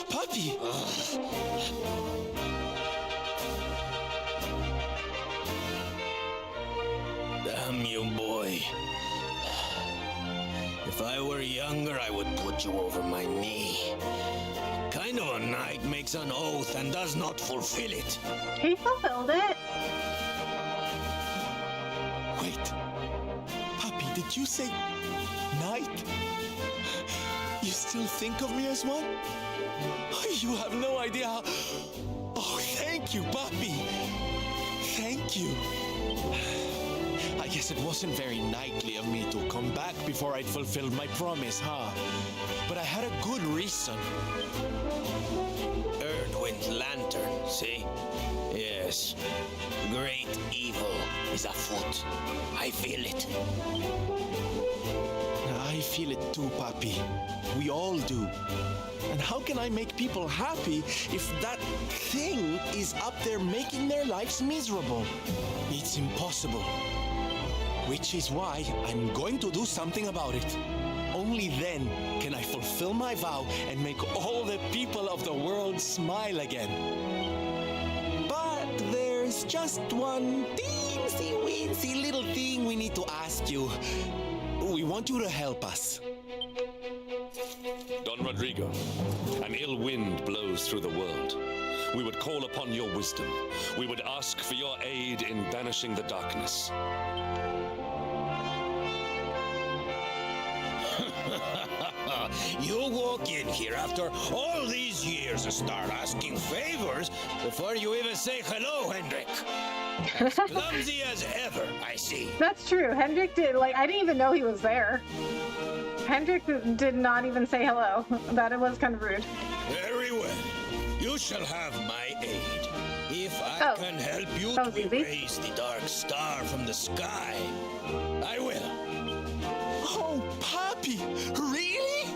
Puppy! Damn you, boy. If I were younger, I would put you over my knee. What kind of a knight makes an oath and does not fulfill it? He fulfilled it. Wait. Puppy, did you say knight? You still think of me as one? You have no idea how... Oh, thank you, puppy. Thank you. I guess it wasn't very knightly of me to come back before I'd fulfilled my promise, huh? But I had a good reason. Eldwin's lantern, see? Yes. Great evil is afoot. I feel it. I feel it too, Papi. We all do. And how can I make people happy if that thing is up there making their lives miserable? It's impossible. Which is why I'm going to do something about it. Only then can I fulfill my vow and make all the people of the world smile again. But there's just one teensy-weensy little thing we need to ask you. We want you to help us. Don Rodrigo, an ill wind blows through the world. We would call upon your wisdom. We would ask for your aid in banishing the darkness. You walk in here after all these years and start asking favors before you even say hello, Hendrik. As clumsy as ever, I see. That's true. Hendrik did, I didn't even know he was there. Hendrik did not even say hello. That was kind of rude. Very well. You shall have my aid. If I can help you to erase the dark star from the sky, I will. Oh, Papi, really?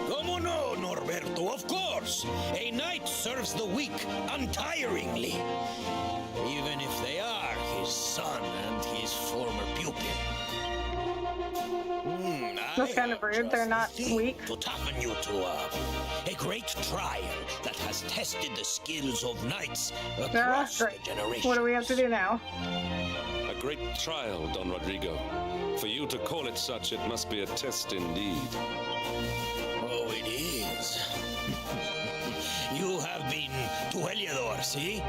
Como no, Norberto, of course. A knight serves the weak untiringly, even if they are his son and his former pupil. That's kind of rude. They're not weak. To toughen you to a great trial that has tested the skills of knights across the generations. What do we have to do now? A great trial, Don Rodrigo. For you to call it such, it must be a test indeed. Oh, it is. You have been to Heliodor, see?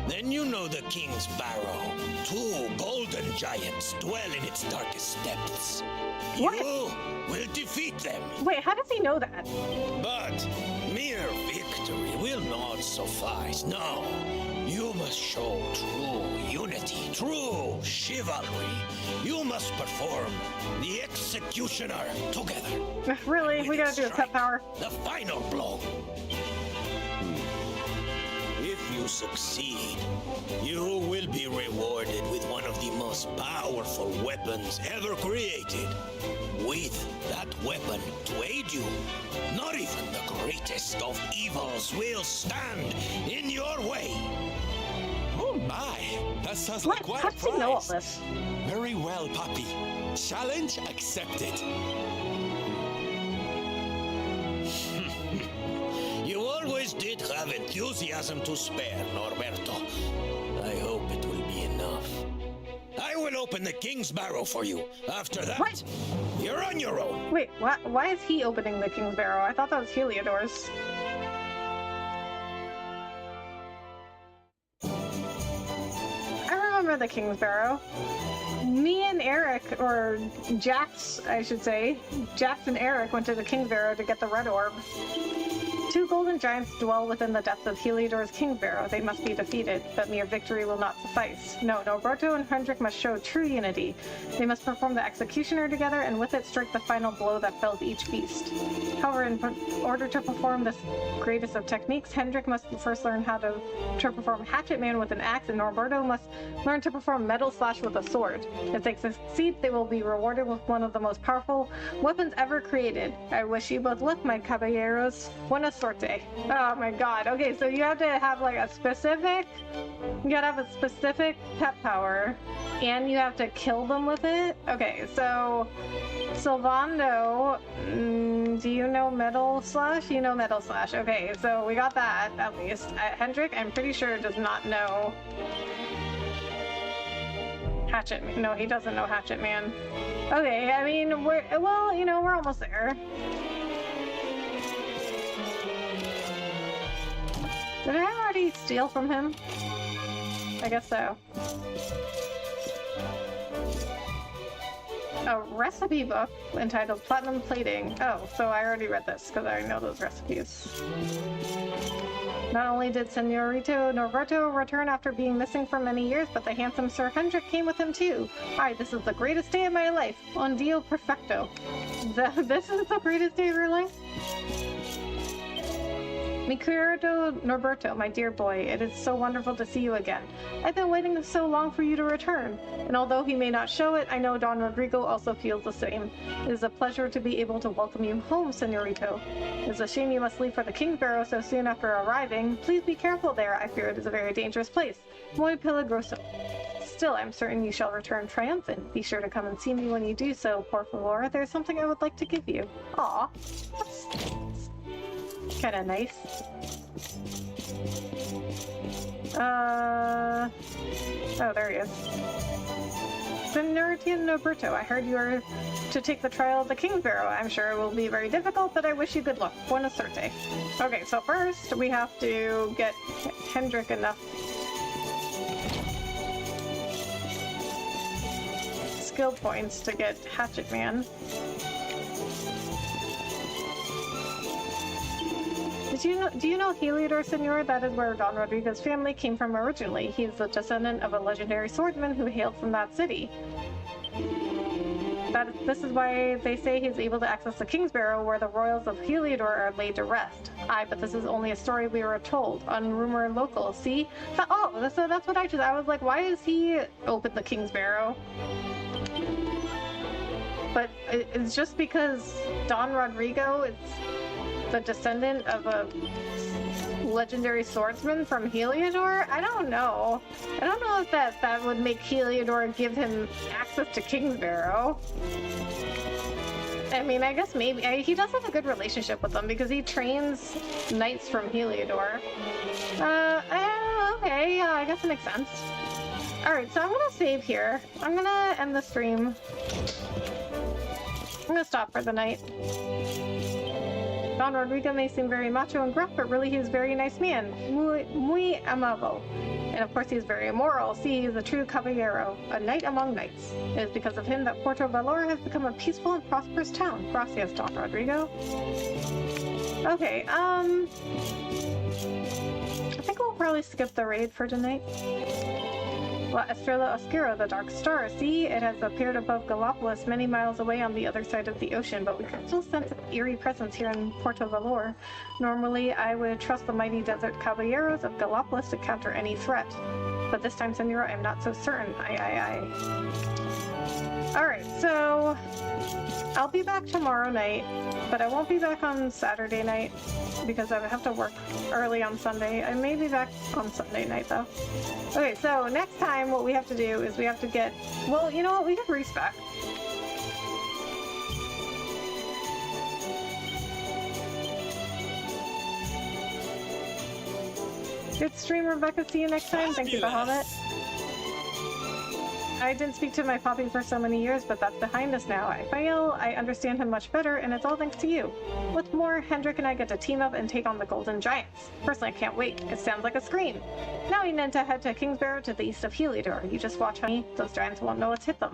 Then you know the King's Barrow. 2 golden giants dwell in its darkest depths. What? You will defeat them. Wait, how does he know that? But mere victory will not suffice. No, you must show true unity, true chivalry. You must perform the executioner together. Really? We gotta do a pet power. The final blow. If you succeed, you will be rewarded with one of the most powerful weapons ever created. With that weapon to aid you, not even the greatest of evils will stand in your way. Oh my, that sounds like quite a prize. How does he know all this? Very well, Papi. Challenge accepted. You always did have enthusiasm to spare, Norberto. I hope it will be enough. I will open the King's Barrow for you. After that, you're on your own. Wait, why is he opening the King's Barrow? I thought that was Heliodor's. I remember the King's Barrow. Me and Eric, or Jax, I should say, Jax and Eric went to the King's Barrow to get the red orb. 2 golden giants dwell within the depths of Heliodor's King's Barrow. They must be defeated, but mere victory will not suffice. No, Norberto and Hendrik must show true unity. They must perform the executioner together, and with it strike the final blow that fells each beast. However, in order to perform this greatest of techniques, Hendrik must first learn how to perform Hatchet Man with an axe, and Norberto must learn to perform Metal Slash with a sword. If they succeed, they will be rewarded with one of the most powerful weapons ever created. I wish you both luck, my caballeros. Buena suerte. Oh my god. Okay, so you have to have like a specific... You gotta have a specific pet power, and you have to kill them with it. Okay, so... Silvando, do you know Metal Slash? You know Metal Slash. Okay, so we got that, at least. Hendrik, I'm pretty sure, does not know... Hatchet Man. No, he doesn't know Hatchet Man. Okay, I mean, we're almost there. Did I already steal from him? I guess so. A recipe book entitled Platinum Plating. Oh, so I already read this because I know those recipes. Not only did Senorito Norberto return after being missing for many years, but the handsome Sir Hendrik came with him too. Hi, this is the greatest day of my life. Un Dio Perfecto. This is the greatest day of your life? Mi querido Norberto, my dear boy, it is so wonderful to see you again. I've been waiting so long for you to return, and although he may not show it, I know Don Rodrigo also feels the same. It is a pleasure to be able to welcome you home, Senorito. It is a shame you must leave for the Kingsbarrow so soon after arriving. Please be careful there, I fear it is a very dangerous place. Muy peligroso. Still, I'm certain you shall return triumphant. Be sure to come and see me when you do so, por favor. There's something I would like to give you. Aw, that's kind of nice. Oh, there he is. Senorita Noberto, I heard you are to take the trial of the Kingsbarrow. I'm sure it will be very difficult, but I wish you good luck. Buena suerte. Okay, so first we have to get Hendrik enough skill points to get Hatchet Man. Do you know Heliodor, Senor? That is where Don Rodrigo's family came from originally. He is the descendant of a legendary swordsman who hailed from that city. This is why they say he's able to access the Kingsbarrow, where the royals of Heliodor are laid to rest. Aye, but this is only a story we were told, on rumor local. See? So that's what I was like, why is he open the Kingsbarrow? But it's just because Don Rodrigo is the descendant of a legendary swordsman from Heliodor? I don't know. I don't know if that would make Heliodor give him access to Kingsbarrow. I mean, I guess maybe. He does have a good relationship with them because he trains knights from Heliodor. Okay, yeah, I guess it makes sense. Alright, so I'm gonna save here. I'm gonna end the stream. I'm gonna stop for the night. Don Rodrigo may seem very macho and gruff, but really he is a very nice man. Muy amable. And of course he is very immoral. See, he is a true caballero, a knight among knights. It is because of him that Puerto Valor has become a peaceful and prosperous town. Gracias, Don Rodrigo. Okay, I think we'll probably skip the raid for tonight. La Estrella Oscura, the Dark Star. See, it has appeared above Gallipolis, many miles away on the other side of the ocean, but we can still sense its eerie presence here in Puerto Valor. Normally, I would trust the mighty desert caballeros of Gallipolis to counter any threat. But this time, Senora, I'm not so certain. Aye. Alright, so I'll be back tomorrow night, but I won't be back on Saturday night because I have to work early on Sunday. I may be back on Sunday night though. Okay, so next time what we have to do is we have to get, well, you know what, we can respec. Good stream, Rebecca. See you next time. Thank you, Bahamut. I didn't speak to my Poppy for so many years, but that's behind us now. I feel I understand him much better, and it's all thanks to you. What's more, Hendrik and I get to team up and take on the Golden Giants. Personally, I can't wait. It sounds like a scream. Now we need to head to Kingsbarrow to the east of Heliodor. You just watch, honey. Those giants won't know what's hit them.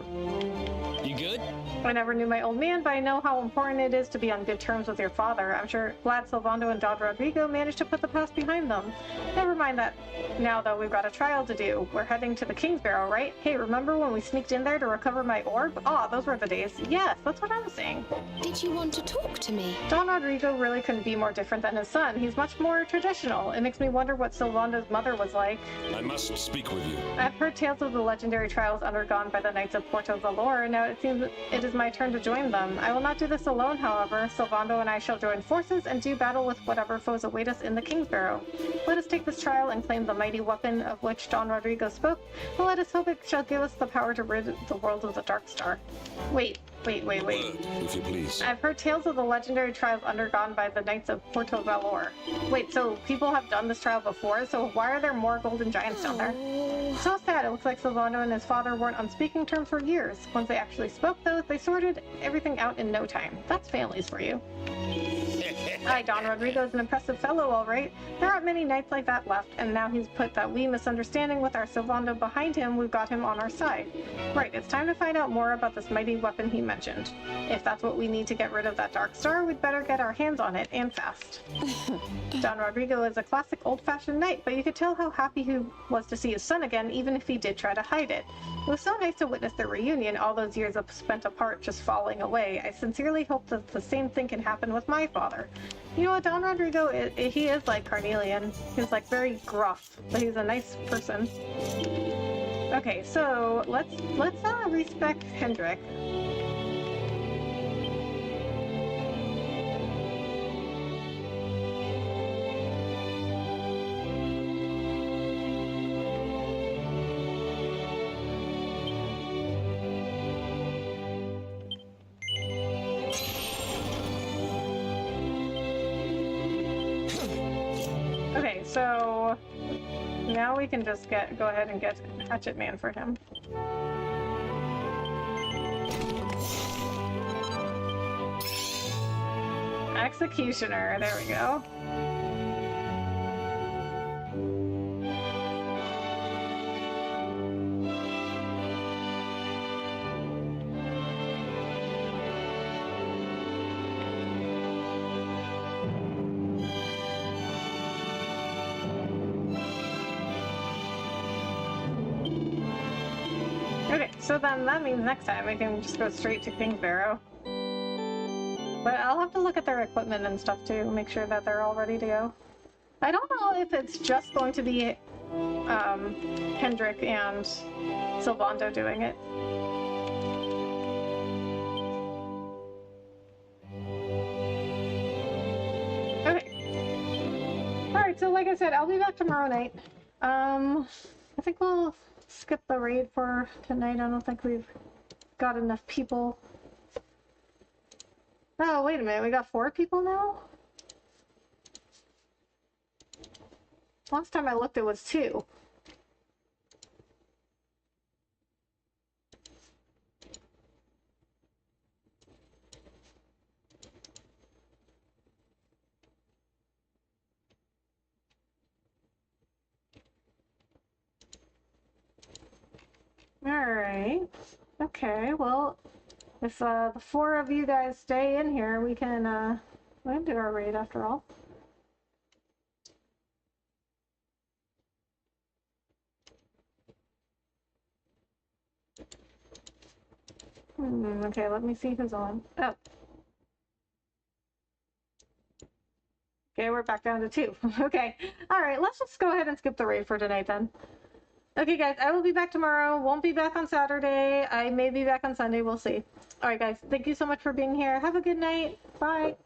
You good? I never knew my old man, but I know how important it is to be on good terms with your father. I'm sure Vlad Silvando and Don Rodrigo managed to put the past behind them. Never mind that. Now, though, we've got a trial to do. We're heading to the Kingsbarrow, right? Hey, remember when we sneaked in there to recover my orb? Aw, those were the days. Yes, that's what I was saying. Did you want to talk to me? Don Rodrigo really couldn't be more different than his son. He's much more traditional. It makes me wonder what Silvando's mother was like. I must speak with you. I've heard tales of the legendary trials undergone by the Knights of Puerto Valor. Now it seems it is my turn to join them. I will not do this alone, however. Silvando and I shall join forces and do battle with whatever foes await us in the Kingsbarrow. Let us take this trial and claim the mighty weapon of which Don Rodrigo spoke, and let us hope it shall give us the power to rid the world of the Dark Star. Wait. If you please. I've heard tales of the legendary trials undergone by the Knights of Puerto Valor. Wait, so people have done this trial before, so why are there more golden giants down there? So sad, it looks like Silvano and his father weren't on speaking terms for years. Once they actually spoke, though, they sorted everything out in no time. That's families for you. Aye, Don Rodrigo's an impressive fellow, all right. There aren't many knights like that left, and now he's put that wee misunderstanding with our Silvando behind him, we've got him on our side. Right, it's time to find out more about this mighty weapon he mentioned. If that's what we need to get rid of that Dark Star, we'd better get our hands on it, and fast. Don Rodrigo is a classic old-fashioned knight, but you could tell how happy he was to see his son again, even if he did try to hide it. It was so nice to witness their reunion, all those years spent apart just falling away. I sincerely hope that the same thing can happen with my father. You know what, Don Rodrigo, he is like Carnelian. He's like very gruff, but he's a nice person. Okay, so let's respec Hendrik. Okay, so now we can just go ahead and get Hatchet Man for him. Executioner, there we go. Okay, so then that means next time we can just go straight to Kingsbarrow. But I'll have to look at their equipment and stuff too, make sure that they're all ready to go. I don't know if it's just going to be Hendrik and Sylvando doing it. Okay. Alright, so like I said, I'll be back tomorrow night. I think we'll skip the raid for tonight. I don't think we've got enough people. Oh, wait a minute. We got 4 people now? Last time I looked, it was 2. Alright. Okay, well, if the 4 of you guys stay in here, we can do our raid after all. Okay, let me see who's on. Oh. Okay, we're back down to 2. Okay. Alright, let's just go ahead and skip the raid for tonight then. Okay, guys, I will be back tomorrow. Won't be back on Saturday. I may be back on Sunday. We'll see. Alright, guys, thank you so much for being here. Have a good night. Bye.